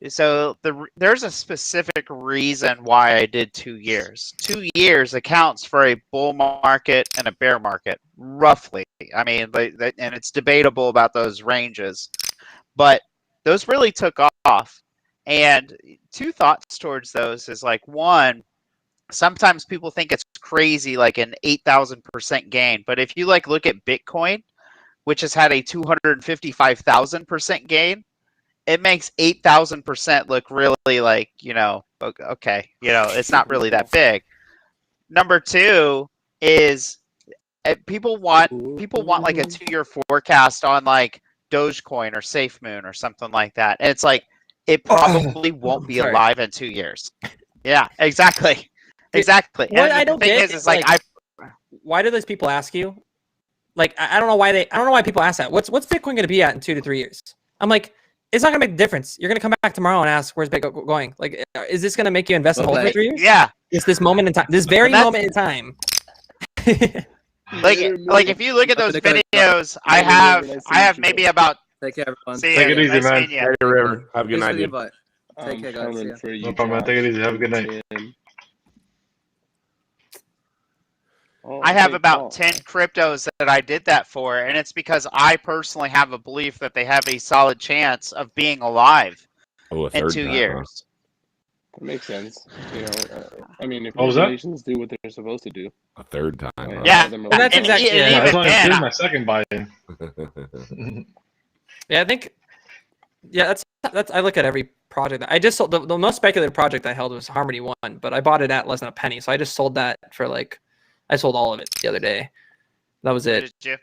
so there's a specific reason why I did 2 years. 2 years accounts for a bull market and a bear market, roughly. I mean, and it's debatable about those ranges, but those really took off. And 2 thoughts towards those is like, one, sometimes people think it's crazy, like an 8,000% gain. But if you like look at Bitcoin, which has had a 255,000% gain, it makes 8,000% look really like, you know, okay, you know, it's not really that big. Number 2 is people want like a 2-year forecast on like Dogecoin or SafeMoon or something like that. And it's like, it probably won't be alive in 2 years. Yeah, exactly. Exactly. What I don't get is like why do those people ask you? Like, I don't know why people ask that. What's Bitcoin going to be at in 2 to 3 years? I'm like, it's not going to make a difference. You're going to come back tomorrow and ask, where's Bitcoin going? Like, is this going to make you invest in the whole for 3 years? Yeah. It's this moment in time, this very moment in time. Like if you look at those videos, I have maybe about. Take care, everyone. Take it easy, man. Hey, River. Have a good night, dude. Take care, guys. No problem, man. Take it easy. Have a good night. I have about 10 cryptos that I did that for, and it's because I personally have a belief that they have a solid chance of being alive in 2 years. That makes sense. You know, I mean, if What was that? regulations do what they're supposed to do. A third time. Huh? Yeah, and that's exactly. Yeah, that's why I did my second buy-in. Yeah, I think. Yeah, that's. I look at every project. I just sold the most speculative project I held was Harmony 1, but I bought it at less than a penny, so I just sold that for like. I sold all of it the other day. That was it. Did you?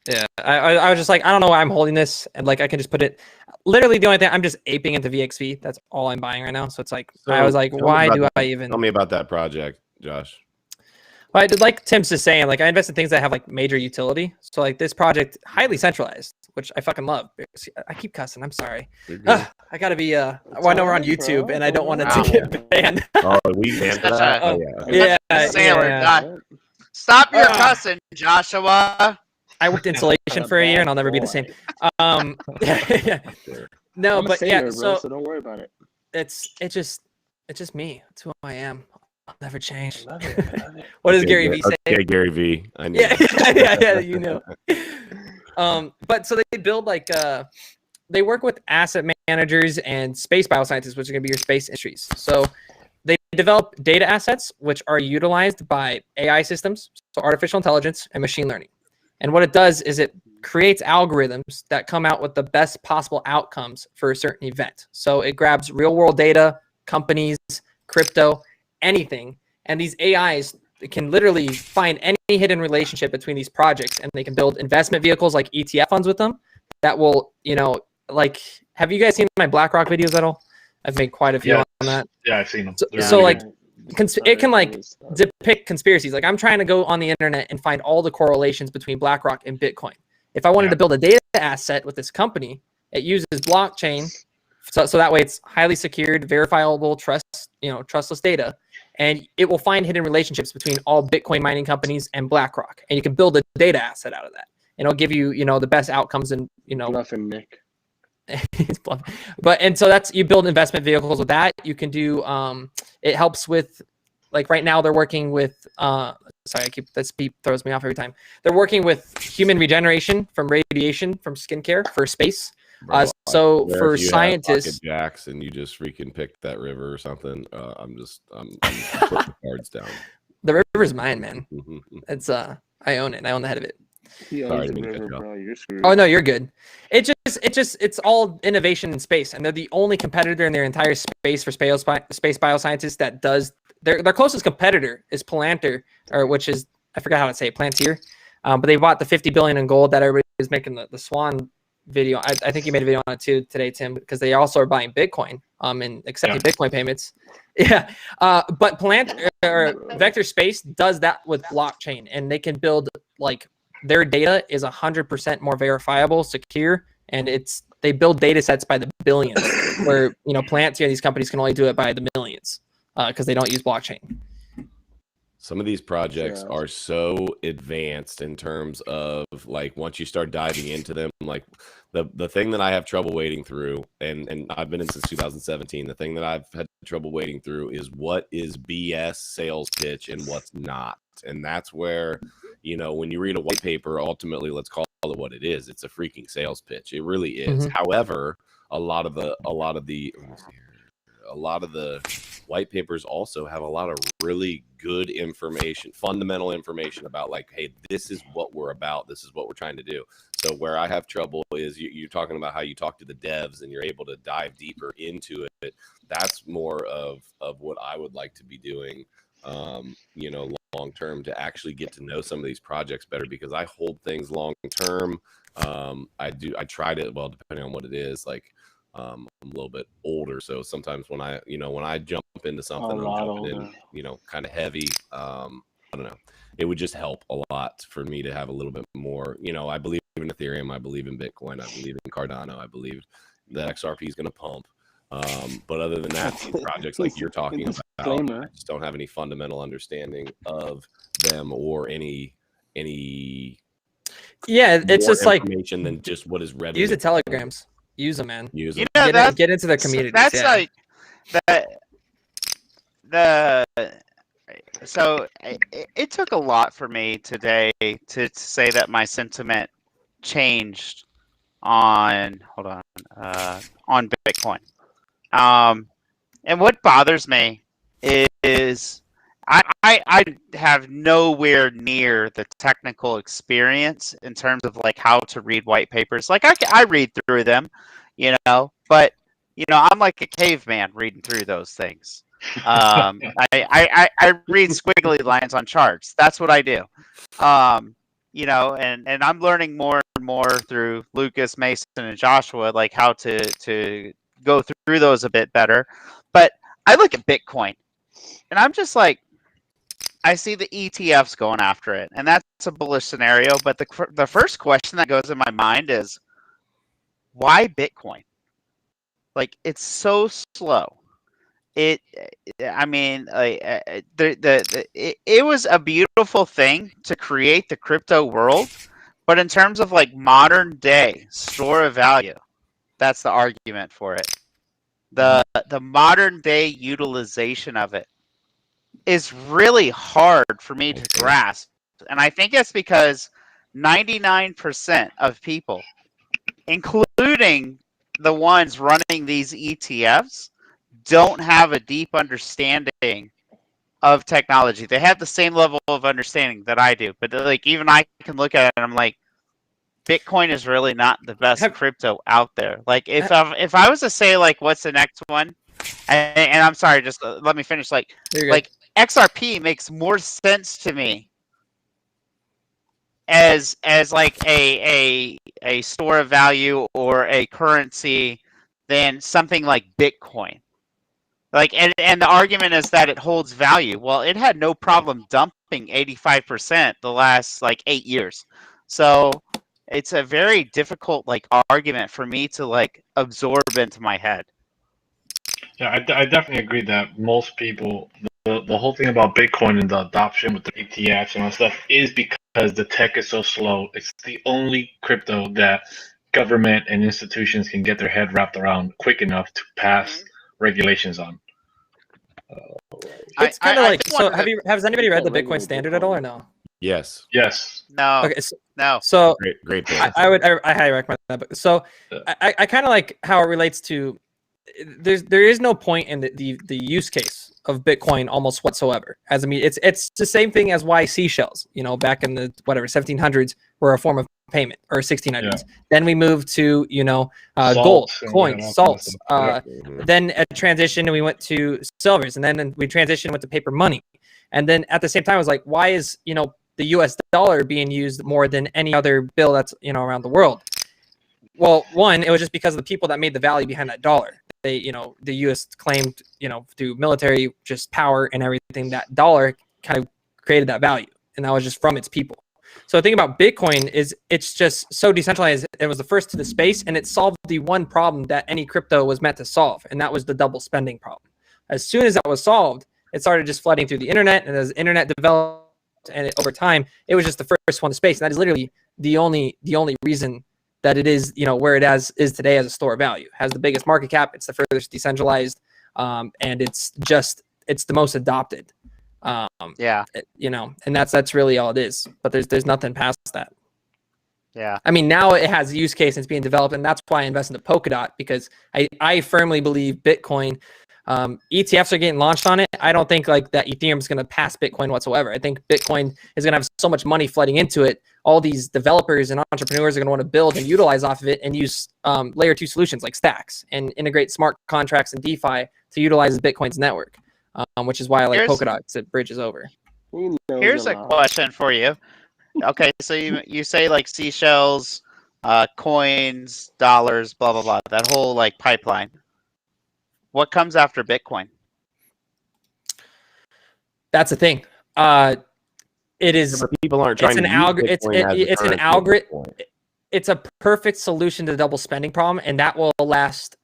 Yeah, I was just like, I don't know why I'm holding this, and like I can just put it. Literally, the only thing I'm just aping into VXV. That's all I'm buying right now. So it's like I was like, why do I even? Tell me about that project, Josh. Well, I did, like Tim's just saying, like I invest in things that have like major utility. So like this project, highly centralized, which I fucking love. I keep cussing. I'm sorry. I gotta be. Well, I know we're on YouTube, and I don't want it to get banned. Oh, we banned that. Yeah. Stop your cussing, Joshua. I worked insulation for a year, and I'll never be the same. No, but yeah. So don't worry about it. It's just me. It's who I am. I'll never change. I love it. What does Gary Vee say? Okay, Gary Vee. I know. Yeah, you know. But so they build like they work with asset managers and space bioscientists, which are going to be your space industries. So they develop data assets, which are utilized by AI systems, so artificial intelligence and machine learning. And what it does is it creates algorithms that come out with the best possible outcomes for a certain event. So it grabs real world data, companies, crypto, anything. And these AIs can literally find any hidden relationship between these projects, and they can build investment vehicles like ETF funds with them that will, like, have you guys seen my BlackRock videos at all? I've made quite a few on that. Yeah, I've seen them. So like, it can like depict conspiracies. Like I'm trying to go on the internet and find all the correlations between BlackRock and Bitcoin. If I wanted to build a data asset with this company, it uses blockchain. So that way it's highly secured, verifiable, trustless data. And it will find hidden relationships between all Bitcoin mining companies and BlackRock. And you can build a data asset out of that. And it'll give you, the best outcomes and, Bluffing, Nick. He's bluffing. And so you build investment vehicles with that. You can do, it helps with, like right now they're working with, this beep throws me off every time. They're working with human regeneration from radiation from skincare for space. So for scientists, jacks and you just freaking picked that river or something. I'm putting cards down. The river's mine, man. It's I own it. I own the head of it. Sorry, river, bro. You're screwed. Oh no, you're good. It's all innovation in space, and they're the only competitor in their entire space for space bioscientists that does. Their closest competitor is Palantir, which is I forgot how to say it, Palantir. But they bought the $50 billion in gold that everybody is making the Swan video. I think you made a video on it too today, Tim, because they also are buying Bitcoin and accepting Bitcoin payments. Yeah. But Palantir or Vector Space does that with blockchain, and they can build like their data is 100% more verifiable, secure, and they build data sets by the billions, where Palantir, these companies can only do it by the millions because they don't use blockchain. Some of these projects are so advanced in terms of like once you start diving into them, like the thing that I have trouble wading through, and I've been in since 2017. The thing that I've had trouble wading through is what is BS sales pitch and what's not, and that's where when you read a white paper, ultimately let's call it what it is. It's a freaking sales pitch. It really is. However, a lot of the white papers also have a lot of really good information, fundamental information about like, hey, this is what we're about. This is what we're trying to do. So where I have trouble is you're talking about how you talk to the devs and you're able to dive deeper into it. That's more of what I would like to be doing, long term, to actually get to know some of these projects better, because I hold things long term. I tried it, well, depending on what it is, like I'm a little bit older, so sometimes when I jump into something, I'm jumping in, kind of heavy. I don't know. It would just help a lot for me to have a little bit more. I believe in Ethereum. I believe in Bitcoin. I believe in Cardano. I believe that XRP is going to pump. But other than that, these projects like you're talking about, I just don't have any fundamental understanding of them or any. Yeah, it's just like information than just what is ready. Use the telegrams. Use them, man. Use them. Get into their communities. That's like So it took a lot for me today to say that my sentiment changed on on Bitcoin. And what bothers me is I have nowhere near the technical experience in terms of like how to read white papers. Like I read through them, but I'm like a caveman reading through those things. I read squiggly lines on charts. That's what I do. And I'm learning more and more through Lucas, Mason, and Joshua, like how to go through those a bit better. But I look at Bitcoin, and I'm just like, I see the ETFs going after it, and that's a bullish scenario. But the first question that goes in my mind is, why Bitcoin? Like, it's so slow. It was a beautiful thing to create the crypto world, but in terms of like modern day store of value, that's the argument for it. The modern day utilization of it is really hard for me to grasp, and I think it's because 99% of people, including the ones running these ETFs, don't have a deep understanding of technology. They have the same level of understanding that I do, but like even I can look at it and I'm like, Bitcoin is really not the best crypto out there. Like if I was to say like what's the next one, and I'm sorry, just let me finish. Like XRP makes more sense to me as like a store of value or a currency than something like Bitcoin. Like and the argument is that it holds value. Well, it had no problem dumping 85% the last like 8 years. So it's a very difficult like argument for me to like absorb into my head. Yeah, I definitely agree that most people, the whole thing about Bitcoin and the adoption with the ETFs and all that stuff is because the tech is so slow. It's the only crypto that government and institutions can get their head wrapped around quick enough to pass regulations on. It's kind of like, so has anybody read the Bitcoin Standard at all or no? Yes. Yes. No. Okay. No. So great. I highly recommend that book. So I kind of like how it relates to. There is no point in the use case of Bitcoin almost whatsoever. As I mean, it's the same thing as why seashells, back in the 1700s were a form of payment, or 1600s. Yeah. Then we moved to gold, coins, salts. Then a transition, and we went to silvers, and then we transitioned with the paper money. And then at the same time, I was like, why is the U.S. dollar being used more than any other bill that's around the world? Well, one, it was just because of the people that made the value behind that dollar. They, the U.S. claimed, through military just power and everything, that dollar kind of created that value, and that was just from its people. So the thing about Bitcoin is it's just so decentralized. It was the first to the space, and it solved the one problem that any crypto was meant to solve, and that was the double spending problem. As soon as that was solved, it started just flooding through the internet, and as the internet developed, and over time, it was just the first one to space, and that is literally the only reason that it is, where it is today as a store of value. Has the biggest market cap. It's the furthest decentralized, and it's the most adopted. And that's really all it is. But there's nothing past that. Yeah. I mean, now it has a use case and it's being developed, and that's why I invest into Polkadot, because I firmly believe Bitcoin. ETFs are getting launched on it. I don't think like that Ethereum is going to pass Bitcoin whatsoever. I think Bitcoin is going to have so much money flooding into it. All these developers and entrepreneurs are going to want to build and utilize off of it and use layer 2 solutions like stacks and integrate smart contracts and DeFi to utilize Bitcoin's network, which is why I like Polkadot, because it bridges over. Here's a question for you. Okay, so you say like seashells, coins, dollars, blah, blah, blah, that whole like pipeline. What comes after Bitcoin? That's the thing. It is. People aren't trying to it's an algorithm. It's a perfect solution to the double spending problem, and that will last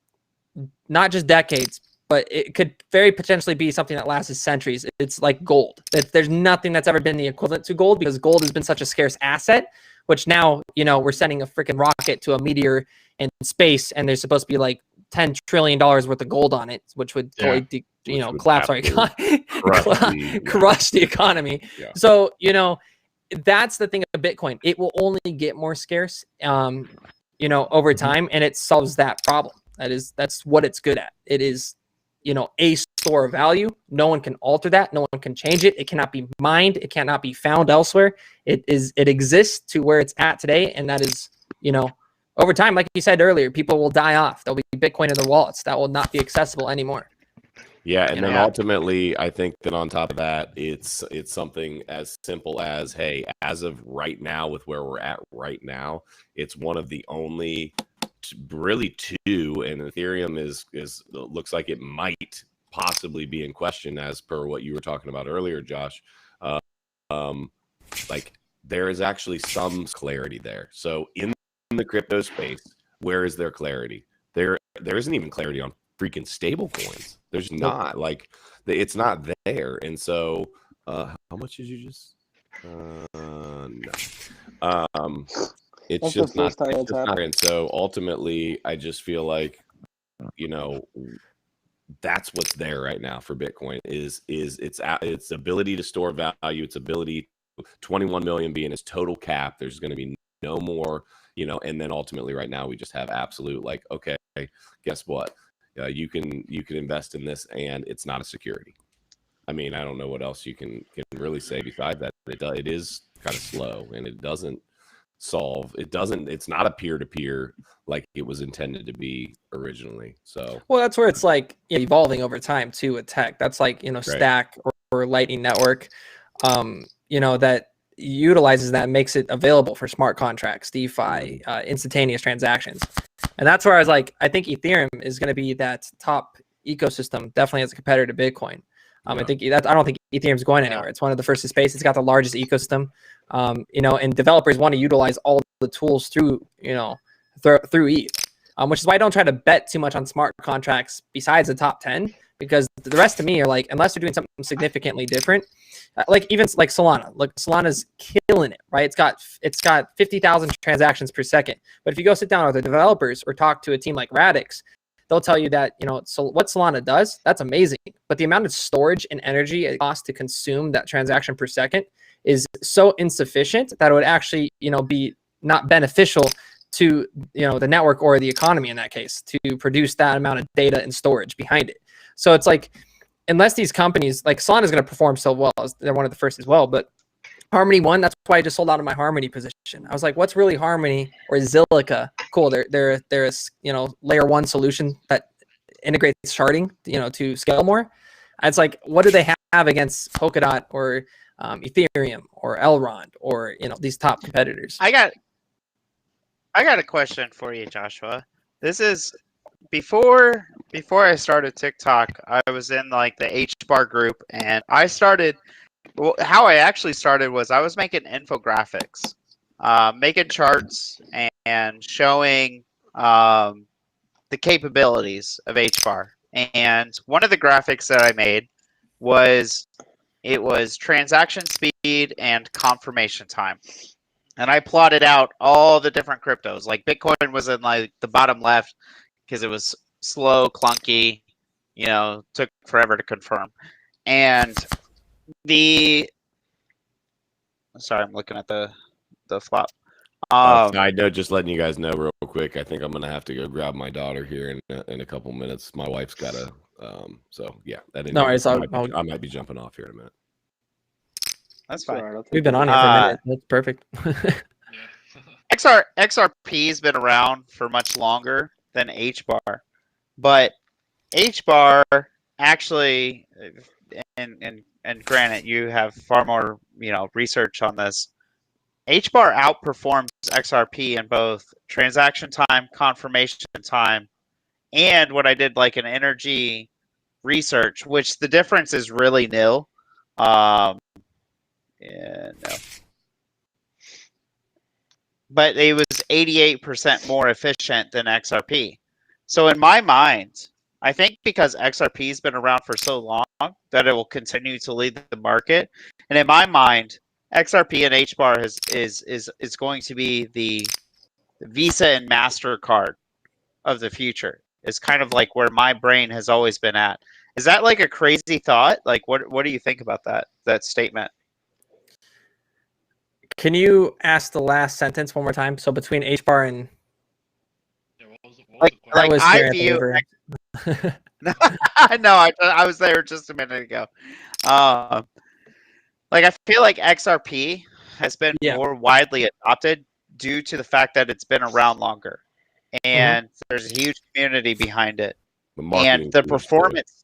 not just decades, but it could very potentially be something that lasts centuries. It's like gold. There's nothing that's ever been the equivalent to gold, because gold has been such a scarce asset, which now, we're sending a freaking rocket to a meteor in space, and there's supposed to be like $10 trillion worth of gold on it, which would totally, collapse our economy. crush the economy. Yeah. So, you know, that's the thing of Bitcoin. It will only get more scarce, you know, over time, and it solves that problem. That's what it's good at. It is, you know, a store of value. No one can alter that. No one can change it. It cannot be mined. It cannot be found elsewhere. It exists to where it's at today, and that is, you know, over time, like you said earlier, people will die off. There'll be Bitcoin in their wallets that will not be accessible anymore. Yeah, and then ultimately, I think that on top of that, it's something as simple as, hey, as of right now, with where we're at right now, it's one of the only really two, and Ethereum is looks like it might possibly be in question as per what you were talking about earlier, Josh. Like there is actually some clarity there. So in the crypto space, where is there clarity? There isn't even clarity on freaking stable coins. There's not, like, it's not there. And so how much did you just no it's just not there. And so ultimately I just feel like, you know, that's what's there right now for Bitcoin is its ability to store value, its ability, 21 million being its total cap. There's going to be no more, you know, and then ultimately right now we just have absolute, like, okay, guess what? You can invest in this and it's not a security. I mean, I don't know what else you can really say besides that. It is kind of slow, and it doesn't solve. It's not a peer-to-peer like it was intended to be originally. So, well, that's where it's like evolving over time too with tech. That's like, you know, Stack or Lightning Network, you know, that utilizes that, makes it available for smart contracts, DeFi, instantaneous transactions. And that's where I was like, I think Ethereum is going to be that top ecosystem, definitely as a competitor to Bitcoin. I think I don't think Ethereum is going anywhere. It's one of the first to space. It's got the largest ecosystem, you know, and developers want to utilize all the tools through, you know, through ETH, which is why I don't try to bet too much on smart contracts besides the top 10, because the rest of me are like, unless they're doing something significantly different, like even like Solana. Look, Solana's killing it, right? It's got 50,000 transactions per second. But if you go sit down with the developers or talk to a team like Radix, they'll tell you that, you know, so what Solana does, that's amazing. But the amount of storage and energy it costs to consume that transaction per second is so insufficient that it would actually, you know, be not beneficial to, you know, the network or the economy in that case to produce that amount of data and storage behind it. So it's like, unless these companies, like Solana is going to perform so well, they're one of the first as well, but Harmony One, that's why I just sold out of my Harmony position. I was like, what's really Harmony or Zilliqa? Cool, they're a, you know, layer one solution that integrates sharding, you know, to scale more. And it's like, what do they have against Polkadot or Ethereum or Elrond or, you know, these top competitors? I got a question for you, Joshua. This is before I started TikTok, I was in like the HBAR group, and I started. Well, how I actually started was I was making infographics, making charts and showing the capabilities of HBAR. And one of the graphics that I made was transaction speed and confirmation time. And I plotted out all the different cryptos. Like Bitcoin was in like the bottom left because it was slow, clunky, you know, took forever to confirm. And sorry, I'm looking at the flop. I know, just letting you guys know real quick, I think I'm gonna have to go grab my daughter here in a couple minutes. My wife's gotta so yeah, no worries, I might be jumping off here in a minute. That's fine. We've been on here for a minute. That's perfect. XRP has been around for much longer than HBAR, but HBAR actually, and granted, you have far more, you know, research on this. HBAR outperforms XRP in both transaction time, confirmation time, and what I did like an energy research, which the difference is really nil. No. But it was 88% more efficient than XRP. So in my mind, I think because XRP has been around for so long that it will continue to lead the market. And in my mind, XRP and HBAR is going to be the Visa and MasterCard of the future. It's kind of like where my brain has always been at. Is that like a crazy thought? Like, what do you think about that statement? Can you ask the last sentence one more time? So between H bar and like I view. No, I was there just a minute ago. Like I feel like XRP has been more widely adopted due to the fact that it's been around longer, and there's a huge community behind it, and the performance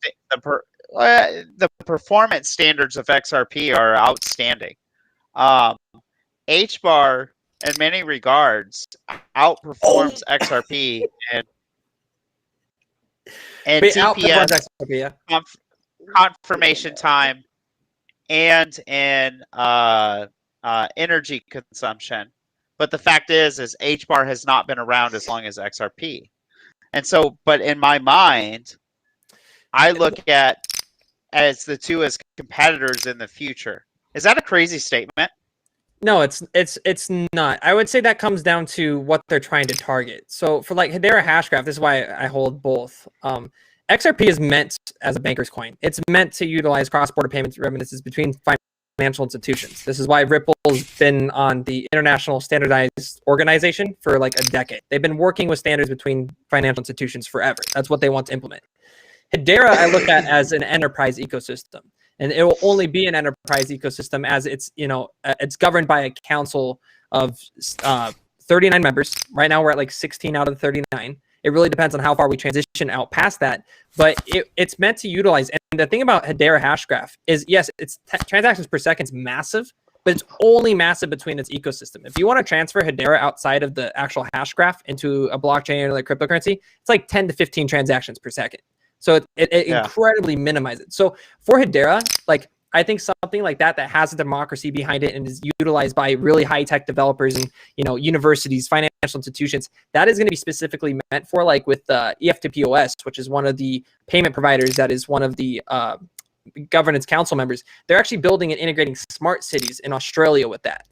standards of XRP are outstanding. H bar in many regards outperforms XRP and TPM confirmation time and in energy consumption. But the fact is H bar has not been around as long as XRP. And so, but in my mind, I look at as the two as competitors in the future. Is that a crazy statement? No, it's not. I would say that comes down to what they're trying to target. So for like Hedera Hashgraph, this is why I hold both. XRP is meant as a banker's coin. It's meant to utilize cross-border payments remittances between financial institutions. This is why Ripple's been on the International Standardized Organization for like a decade. They've been working with standards between financial institutions forever. That's what they want to implement. Hedera, I look at as an enterprise ecosystem. And it will only be an enterprise ecosystem as it's, it's governed by a council of 39 members. Right now, we're at like 16 out of the 39. It really depends on how far we transition out past that. But it's meant to utilize. And the thing about Hedera Hashgraph is, yes, its transactions per second is massive, but it's only massive between its ecosystem. If you want to transfer Hedera outside of the actual Hashgraph into a blockchain or like cryptocurrency, it's like 10 to 15 transactions per second. So it incredibly minimizes it. So for Hedera, like I think something like that has a democracy behind it and is utilized by really high tech developers and universities, financial institutions, that is going to be specifically meant for like with EF2POS, which is one of the payment providers that is one of the governance council members. They're actually building and integrating smart cities in Australia with that.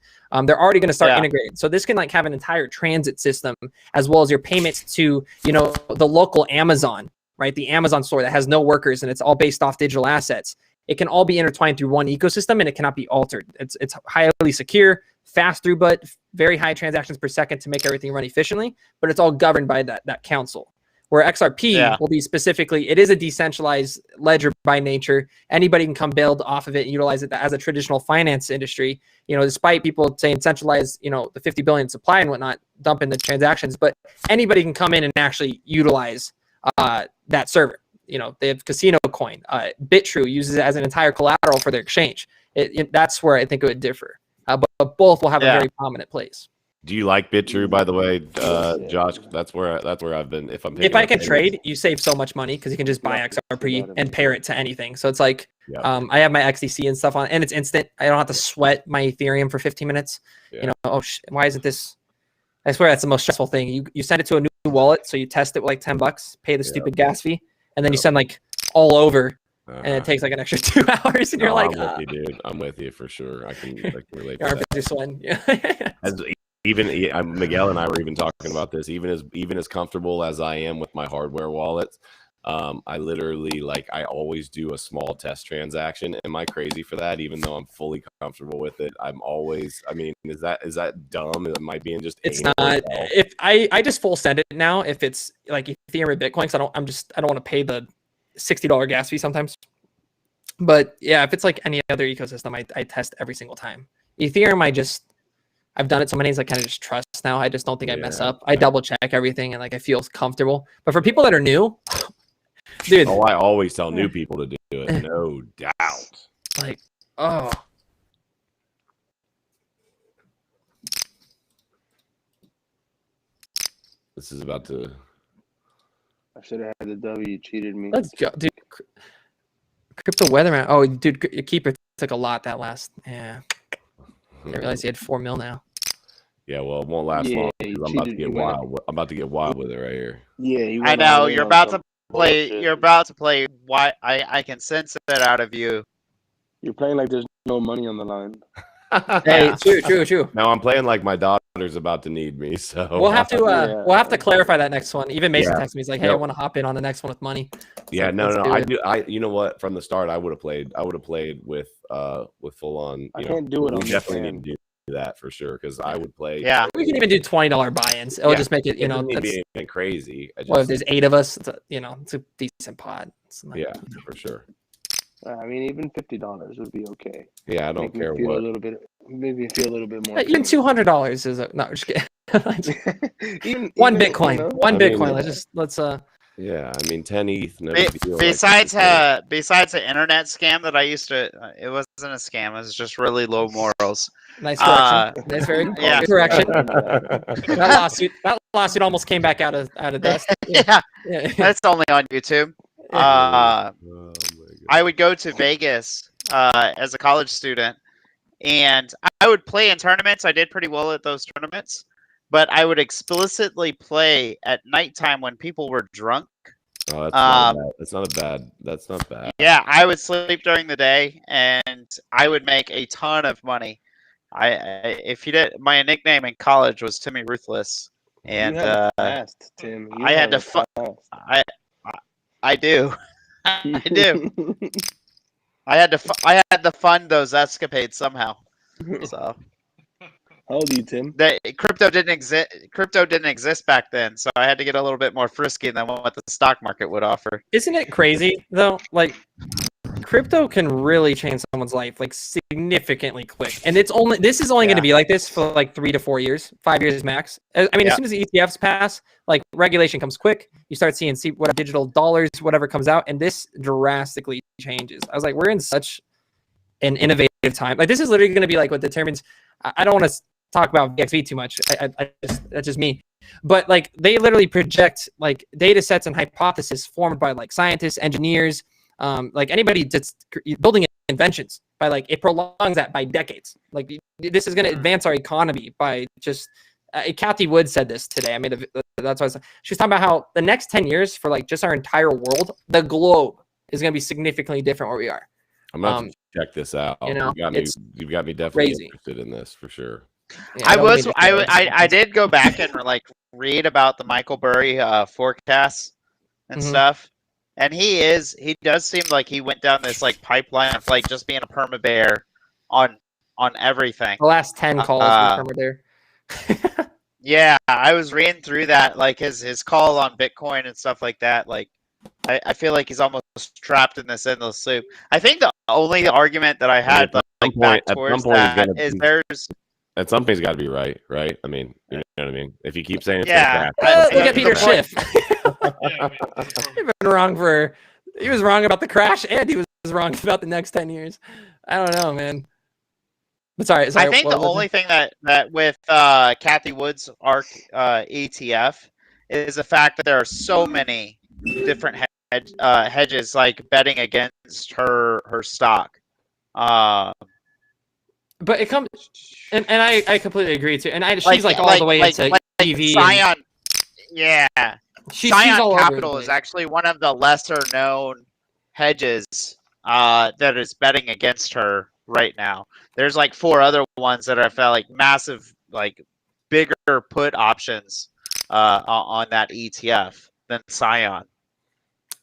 They're already going to start integrating. So this can like have an entire transit system as well as your payments to the local Amazon. Right, the Amazon store that has no workers and it's all based off digital assets. It can all be intertwined through one ecosystem and it cannot be altered. It's highly secure, fast throughput, very high transactions per second to make everything run efficiently, but it's all governed by that council. Where XRP will be specifically, it is a decentralized ledger by nature. Anybody can come build off of it and utilize it as a traditional finance industry. Despite people saying centralized, the 50 billion supply and whatnot, dump in the transactions, but anybody can come in and actually utilize that server. They have Casino Coin. BitTrue uses it as an entire collateral for their exchange. That's where I think it would differ. But both will have a very prominent place. Do you like BitTrue, by the way, Josh? That's where I've been. If I can trade, you save so much money because you can just buy XRP and pair it to anything. So it's like I have my XDC and stuff on, and it's instant. I don't have to sweat my Ethereum for 15 minutes. Why isn't this? I swear that's the most stressful thing. You send it to a new wallet, so you test it with like $10, pay the stupid gas fee, and then you send like all over, and it takes like an extra 2 hours, and you're like, I'm with you, dude. I'm with you for sure. I can relate. Miguel and I were even talking about this. Even as comfortable as I am with my hardware wallets, I literally I always do a small test transaction. Am I crazy for that? Even though I'm fully comfortable with it, I'm always. I mean, is that dumb? Am I being just? It's not. If I just full send it now. If it's like Ethereum or Bitcoin, because I don't want to pay the $60 gas fee sometimes. But yeah, if it's like any other ecosystem, I test every single time. Ethereum, I've done it so many times I kind of just trust now. I just don't think I mess up. I double check everything and I feel comfortable. But for people that are new. Dude. I always tell new people to do it, no doubt. This is about to. I should have had the W. You cheated me. Let's go, dude. Crypto Weatherman. Oh, dude, your keeper took a lot that last. Yeah. I realized he had 4 mil now. Yeah, well, it won't last long. I'm about to get wild. I'm about to get wild with it right here. Yeah, I know you're about to play. You're about to play. Why? I can sense it out of you. You're playing like there's no money on the line. Hey, true. No, I'm playing like my daughter daughter's about to need me, so we'll have to clarify that next one. Even Mason texted me. He's like, "Hey, I want to hop in on the next one with money." Yeah, no. You know what? From the start, I would have played with full on. I can't do it. We definitely need to do that for sure because I would play. Yeah, we can even do $20 buy-ins. It'll just make it, it doesn't be anything crazy. Well, if there's 8 of us, it's a decent pod. Yeah, for sure. I mean, even $50 would be okay. Yeah, I don't care what. Maybe feel a little bit more. Even $200 is no. Just kidding. One Bitcoin. You know? One Bitcoin. Let's. Yeah, I mean 10 ETH. No besides the internet scam that I used to, it wasn't a scam. It was just really low morals. Nice correction. Nice very good correction. That lawsuit almost came back out of dust. Yeah. That's only on YouTube. I would go to Vegas as a college student, and I would play in tournaments. I did pretty well at those tournaments, but I would explicitly play at nighttime when people were drunk. Oh, that's not bad. Yeah, I would sleep during the day, and I would make a ton of money. If you did, my nickname in college was Timmy Ruthless, and Tim. I had to. I do. I do. I had to fund those escapades somehow. So. How old are you, Tim? Crypto didn't exist back then, so I had to get a little bit more frisky than what the stock market would offer. Isn't it crazy though? Like, crypto can really change someone's life like significantly quick, and this is only going to be like this for like 3 to 4 years, 5 years max. I mean, as soon as the ETFs pass, like regulation comes quick. You start seeing what digital dollars, whatever comes out, and this drastically changes. I was like, we're in such an innovative time. Like, this is literally going to be like what determines. I don't want to talk about VXV too much. That's just me. But like, they literally project like data sets and hypotheses formed by like scientists, engineers, like anybody that's building inventions by like, it prolongs that by decades. Like, this is going to advance our economy by just, Kathy Wood said this today. I mean, that's why she was talking about how the next 10 years for like just our entire world, the globe is going to be significantly different where we are. I'm about to check this out. You know, you've got me definitely interested in this for sure. Yeah, I did go back and like read about the Michael Burry forecasts and stuff, and he does seem like he went down this like pipeline of like just being a perma bear on everything. The last 10 calls were perma bear. Yeah, I was reading through that, like his call on Bitcoin and stuff like that. Like, I feel like he's almost trapped in this endless loop. I think the only argument that I had back towards that is there's. At some point, he's got to be right? I mean, you know what I mean? If you keep saying it's look at Peter Schiff. He was wrong about the crash, and he was wrong about the next 10 years. I don't know, man. But sorry. I think the only thing that with Kathy Wood's ARK ETF is the fact that there are so many different hedges like betting against her stock. But it comes, and I completely agree too. And she's like all the way into EV. Scion, Scion Capital is actually one of the lesser known hedges that is betting against her right now. There's like 4 other ones that I felt like massive, like bigger put options on that ETF than Scion.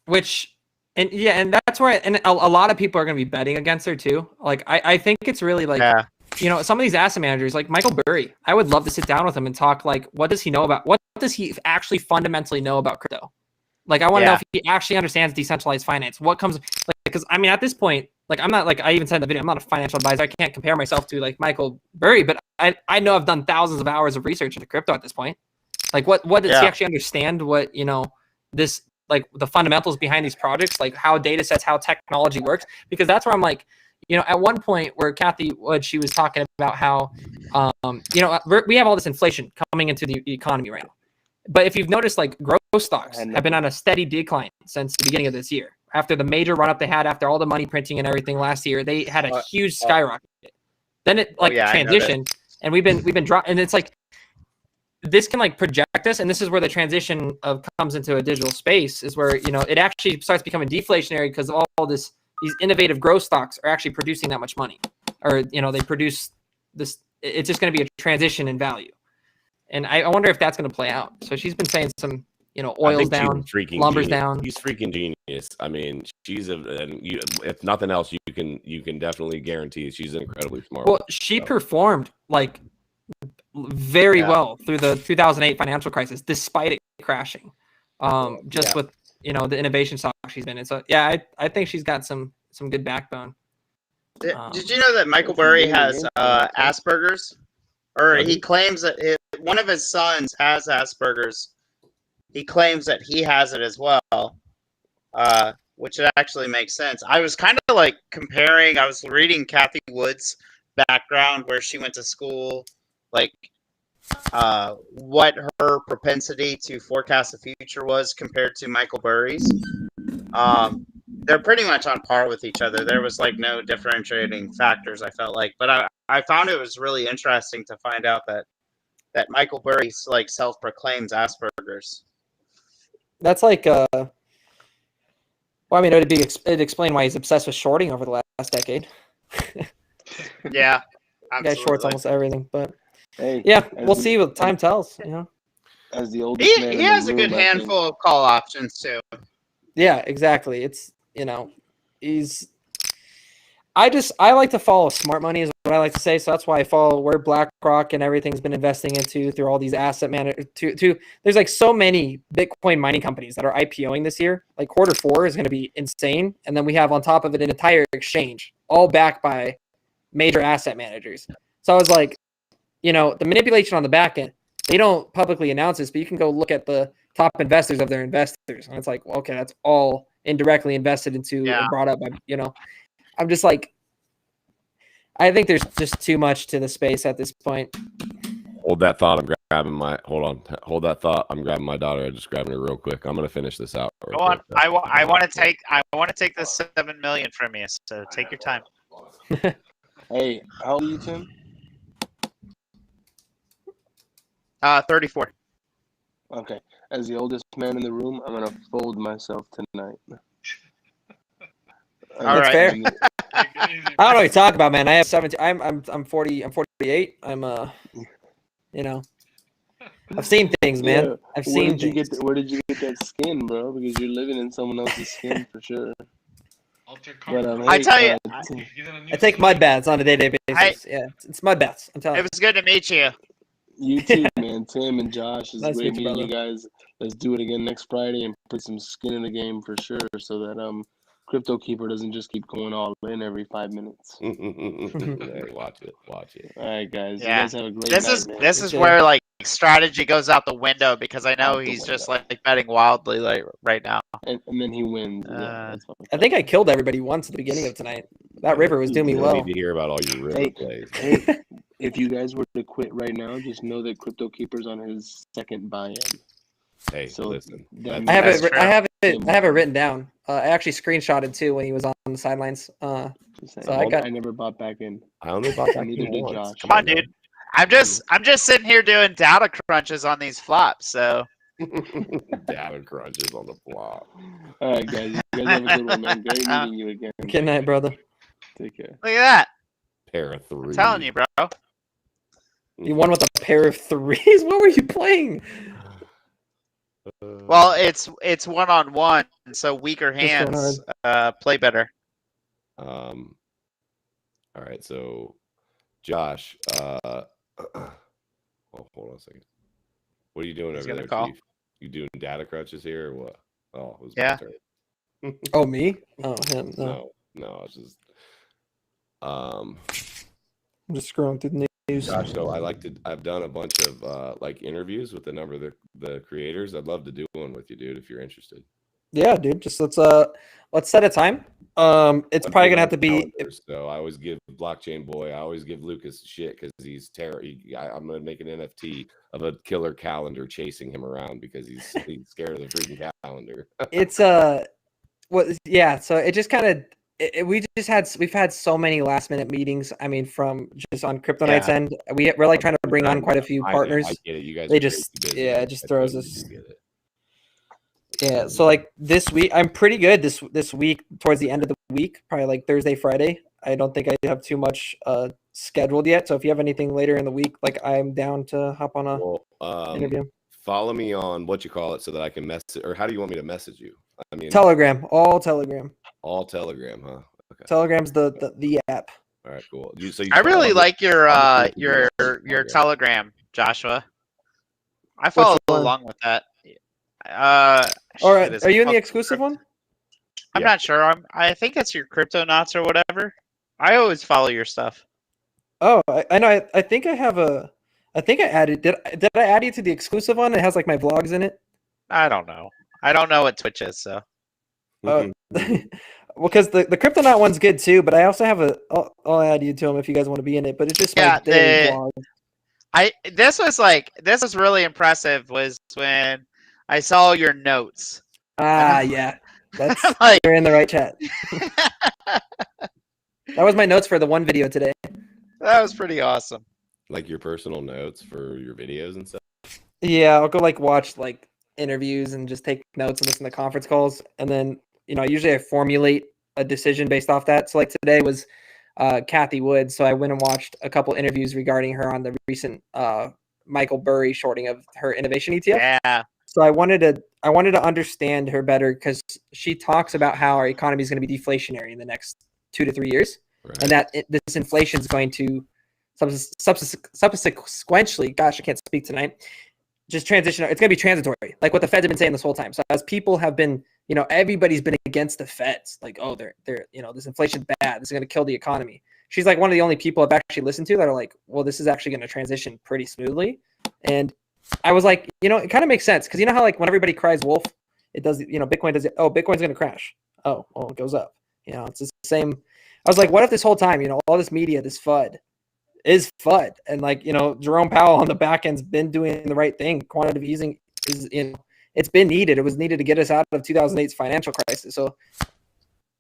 And that's where a lot of people are going to be betting against her too. Like, I think it's really like, some of these asset managers like Michael Burry, I would love to sit down with him and talk like, what does he actually fundamentally know about crypto? Like, I want to know if he actually understands decentralized finance. What comes like, because I mean, at this point, like, I'm not, like I even said in the video, I'm not a financial advisor. I can't compare myself to like Michael Burry, but I know I've done thousands of hours of research into crypto at this point. Like, what does he actually understand? What, this, like the fundamentals behind these projects, like how data sets, how technology works, because that's where I'm like, at one point where Kathy Wood, she was talking about how, we have all this inflation coming into the economy right now. But if you've noticed, like growth stocks have been on a steady decline since the beginning of this year. After the major run up they had, after all the money printing and everything last year, they had a huge skyrocket. Then it transitioned, and we've been dropping, and it's like, this can like project us, and this is where the transition comes into a digital space, is where it actually starts becoming deflationary because of all these innovative growth stocks are actually producing that much money, or they produce this. It's just going to be a transition in value. And I wonder if that's going to play out. So she's been saying some, oil's down, lumber's down. He's freaking genius. I mean, if nothing else, you can definitely guarantee she's incredibly smart. Well, she performed like very well through the 2008 financial crisis, despite it crashing. With the innovation stock she's been in. So yeah, I think she's got some good backbone. Did you know that Michael Burry has Asperger's? Or he claims that one of his sons has Asperger's. He claims that he has it as well, which actually makes sense. I was kind of like comparing. I was reading Kathy Wood's background, where she went to school, like what her propensity to forecast the future was compared to Michael Burry's. They're pretty much on par with each other. There was like no differentiating factors, I felt like. But I found it was really interesting to find out that Michael Burry like self-proclaims Asperger's. That's like well, I mean, it'd explain why he's obsessed with shorting over the last decade. Yeah, guy shorts almost everything, but hey, yeah, we'll see what time tells. As the oldest man, he has a good handful of call options too. Yeah, exactly. It's I like to follow smart money is what I like to say. So that's why I follow where BlackRock and everything's been investing into through all these asset managers. There's like so many Bitcoin mining companies that are IPOing this year. Like Q4 is going to be insane. And then we have on top of it an entire exchange, all backed by major asset managers. So I was like, the manipulation on the back end, they don't publicly announce this, but you can go look at the top investors of their investors. And it's like, well, okay, that's all indirectly invested into and brought up by, I'm just like, I think there's just too much to the space at this point. Hold that thought. Hold that thought. I'm grabbing my daughter. I'm just grabbing her real quick. I'm going to finish this out. Go on. I want to take this $7 million from you. So take your time. Hey, how old are you, Tim? 34. Okay. As the oldest man in the room, I'm gonna fold myself tonight. That's fair. I don't know what you talk about, man. I have 17. I'm 40. I'm 48. I've seen things, man. Yeah. I've seen things. Where did you get that skin, bro? Because you're living in someone else's skin for sure. But, I tell you, I take mud baths on a day-to-day basis. It's mud baths. I'm telling you. It was good to meet you. You too, man. Tim and Josh, it's great meeting you guys. Let's do it again next Friday and put some skin in the game for sure, so that Crypto Keeper doesn't just keep going all in every 5 minutes. Watch it. All right, guys. You guys have a great night, This is where like strategy goes out the window, because I know he's just like betting wildly like right now. And then he wins. I think I killed everybody once at the beginning of tonight. That river was doing me well. I need to hear about all your river plays. Hey, if you guys were to quit right now, just know that Crypto Keeper's on his second buy-in. Hey, so listen. I have it written down. I actually screenshotted too when he was on the sidelines. I never bought back in. I only bought back in. Neither did Josh. Come on, dude. I'm just sitting here doing data crunches on these flops. So data crunches on the flop. All right, guys. You guys have a good one, man. Great meeting you again. Good night, brother. Take care. Look at that. Pair of three. I'm telling you, bro. You won with a pair of threes. What were you playing? Well, it's 1-on-1, so weaker hands play better. All right, so Josh, hold on a second. What are you doing over there, Chief? You doing data crunches here or what? Oh, it was my turn. Oh, me? Oh, him. No, it's just I'm just scrolling through the news. Gosh, so I've done a bunch of like interviews with a number of the creators. I'd love to do one with you, dude, if you're interested. Yeah, dude. Just let's set a time. It's probably gonna have to be. So I always give Blockchain Boy. I always give Lucas shit because he's terrible. I'm gonna make an NFT of a killer calendar chasing him around because he's scared of the freaking calendar. It's yeah. So it just kind of. We've had so many last minute meetings. I mean, from just on Crypto Night's end, we're like trying to bring on quite a few partners. I get it. You guys, they just it just throws us. Yeah, so like this week, I'm pretty good. This week, towards the end of the week, probably like Thursday, Friday. I don't think I have too much scheduled yet. So if you have anything later in the week, like I'm down to hop on a interview. Follow me on what you call it so that I can message, or how do you want me to message you? I mean, Telegram, all Telegram. All Telegram, huh? Okay. Telegram's the app. All right, cool. I really like your Telegram, Joshua. I followed along with that. All right, are you in the exclusive one? I'm not sure. I think it's your Crypto Knots or whatever. I always follow your stuff. Oh, I know. I think I have I think I added. Did I add you to the exclusive one? It has like my vlogs in it. I don't know. I don't know what Twitch is, so. Well, because the Cryptonaut one's good too, but I also have I'll add you to them if you guys want to be in it. But it's just my daily vlog. This was really impressive. Was when I saw your notes. Yeah, that's like, you're in the right chat. That was my notes for the one video today. That was pretty awesome. Like your personal notes for your videos and stuff. Yeah, I'll go like watch like interviews and just take notes and listen to conference calls, and then usually I formulate a decision based off that. So like today was Kathy Wood, so I went and watched a couple interviews regarding her on the recent Michael Burry shorting of her innovation ETF. Yeah. So I wanted to understand her better because she talks about how our economy is going to be deflationary in the next 2 to 3 years, right. And that this inflation is going to subsequently, gosh, I can't speak tonight, just transition. It's going to be transitory, like what the Feds have been saying this whole time. So as people have been, everybody's been against the Feds, like, oh, they're this inflation's bad, this is going to kill the economy. She's like one of the only people I've actually listened to that are like, well, this is actually going to transition pretty smoothly. And I was like, it kind of makes sense because how like when everybody cries wolf, it does, Bitcoin does it. Oh, Bitcoin's going to crash. Oh, well, it goes up. It's the same. I was like, what if this whole time, all this media, this FUD is FUD, and like Jerome Powell on the back end's been doing the right thing. Quantitative easing is it's been needed. It was needed to get us out of 2008's financial crisis. So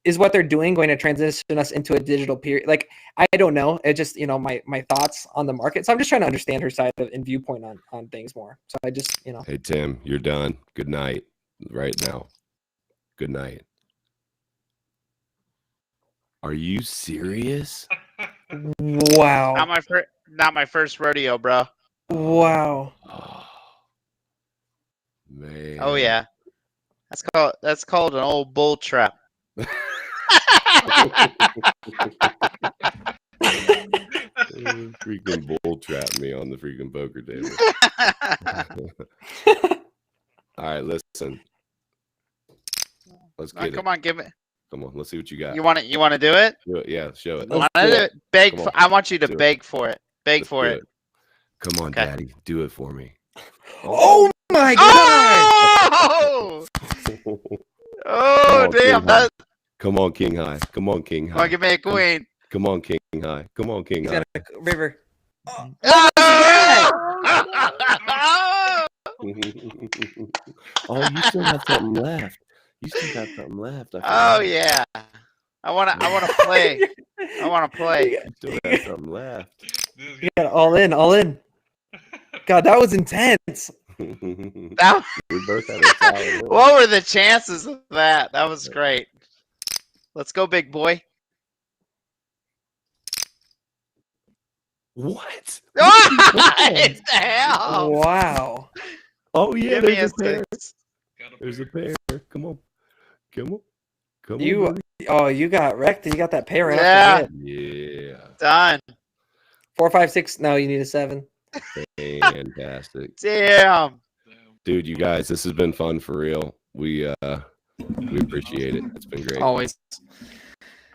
is what they're doing going to transition us into a digital period? Like, I don't know. It just my thoughts on the market. So I'm just trying to understand her side and viewpoint on things more. So I just Hey Tim, you're done. Good night. Right now. Good night. Are you serious? Wow. Not my first rodeo, bro. Wow. Oh, man. Oh yeah. That's called an old bull trap. Freaking bull trap me on the freaking poker table. All right, listen. Let's get it. Come on, give it. Come on, let's see what you got. You want to do it? Do it, yeah, show it. I want you to beg for it. Beg for it. Come on, okay. Daddy, do it for me. Oh my God! Oh damn! Come on, King High. Come on, King High. Come on, give me a queen. Come on, King High. Come on, King High. River. Oh, you still have something left. You still got something left. Oh yeah. I wanna play. I wanna play. You still have something left. You got all in. God, that was intense. We both had a solid one. What were the chances of that? That was great. Let's go, big boy. What? What the hell? Wow. Oh yeah, there's a pair. Six. There's a pair. Come on. You got wrecked and you got that pair right off the Yeah. Done. 4, 5, 6. No, you need a 7. Fantastic. Damn. Dude, you guys, this has been fun for real. We appreciate it. It's been great. Always.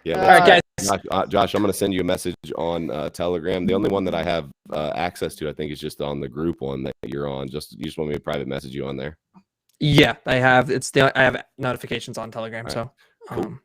Yeah. All right, guys. Josh, I'm going to send you a message on Telegram. The only one that I have access to, I think, is just on the group one that you're on. You just want me to private message you on there? Yeah, I have. I have notifications on Telegram. Right. So, cool.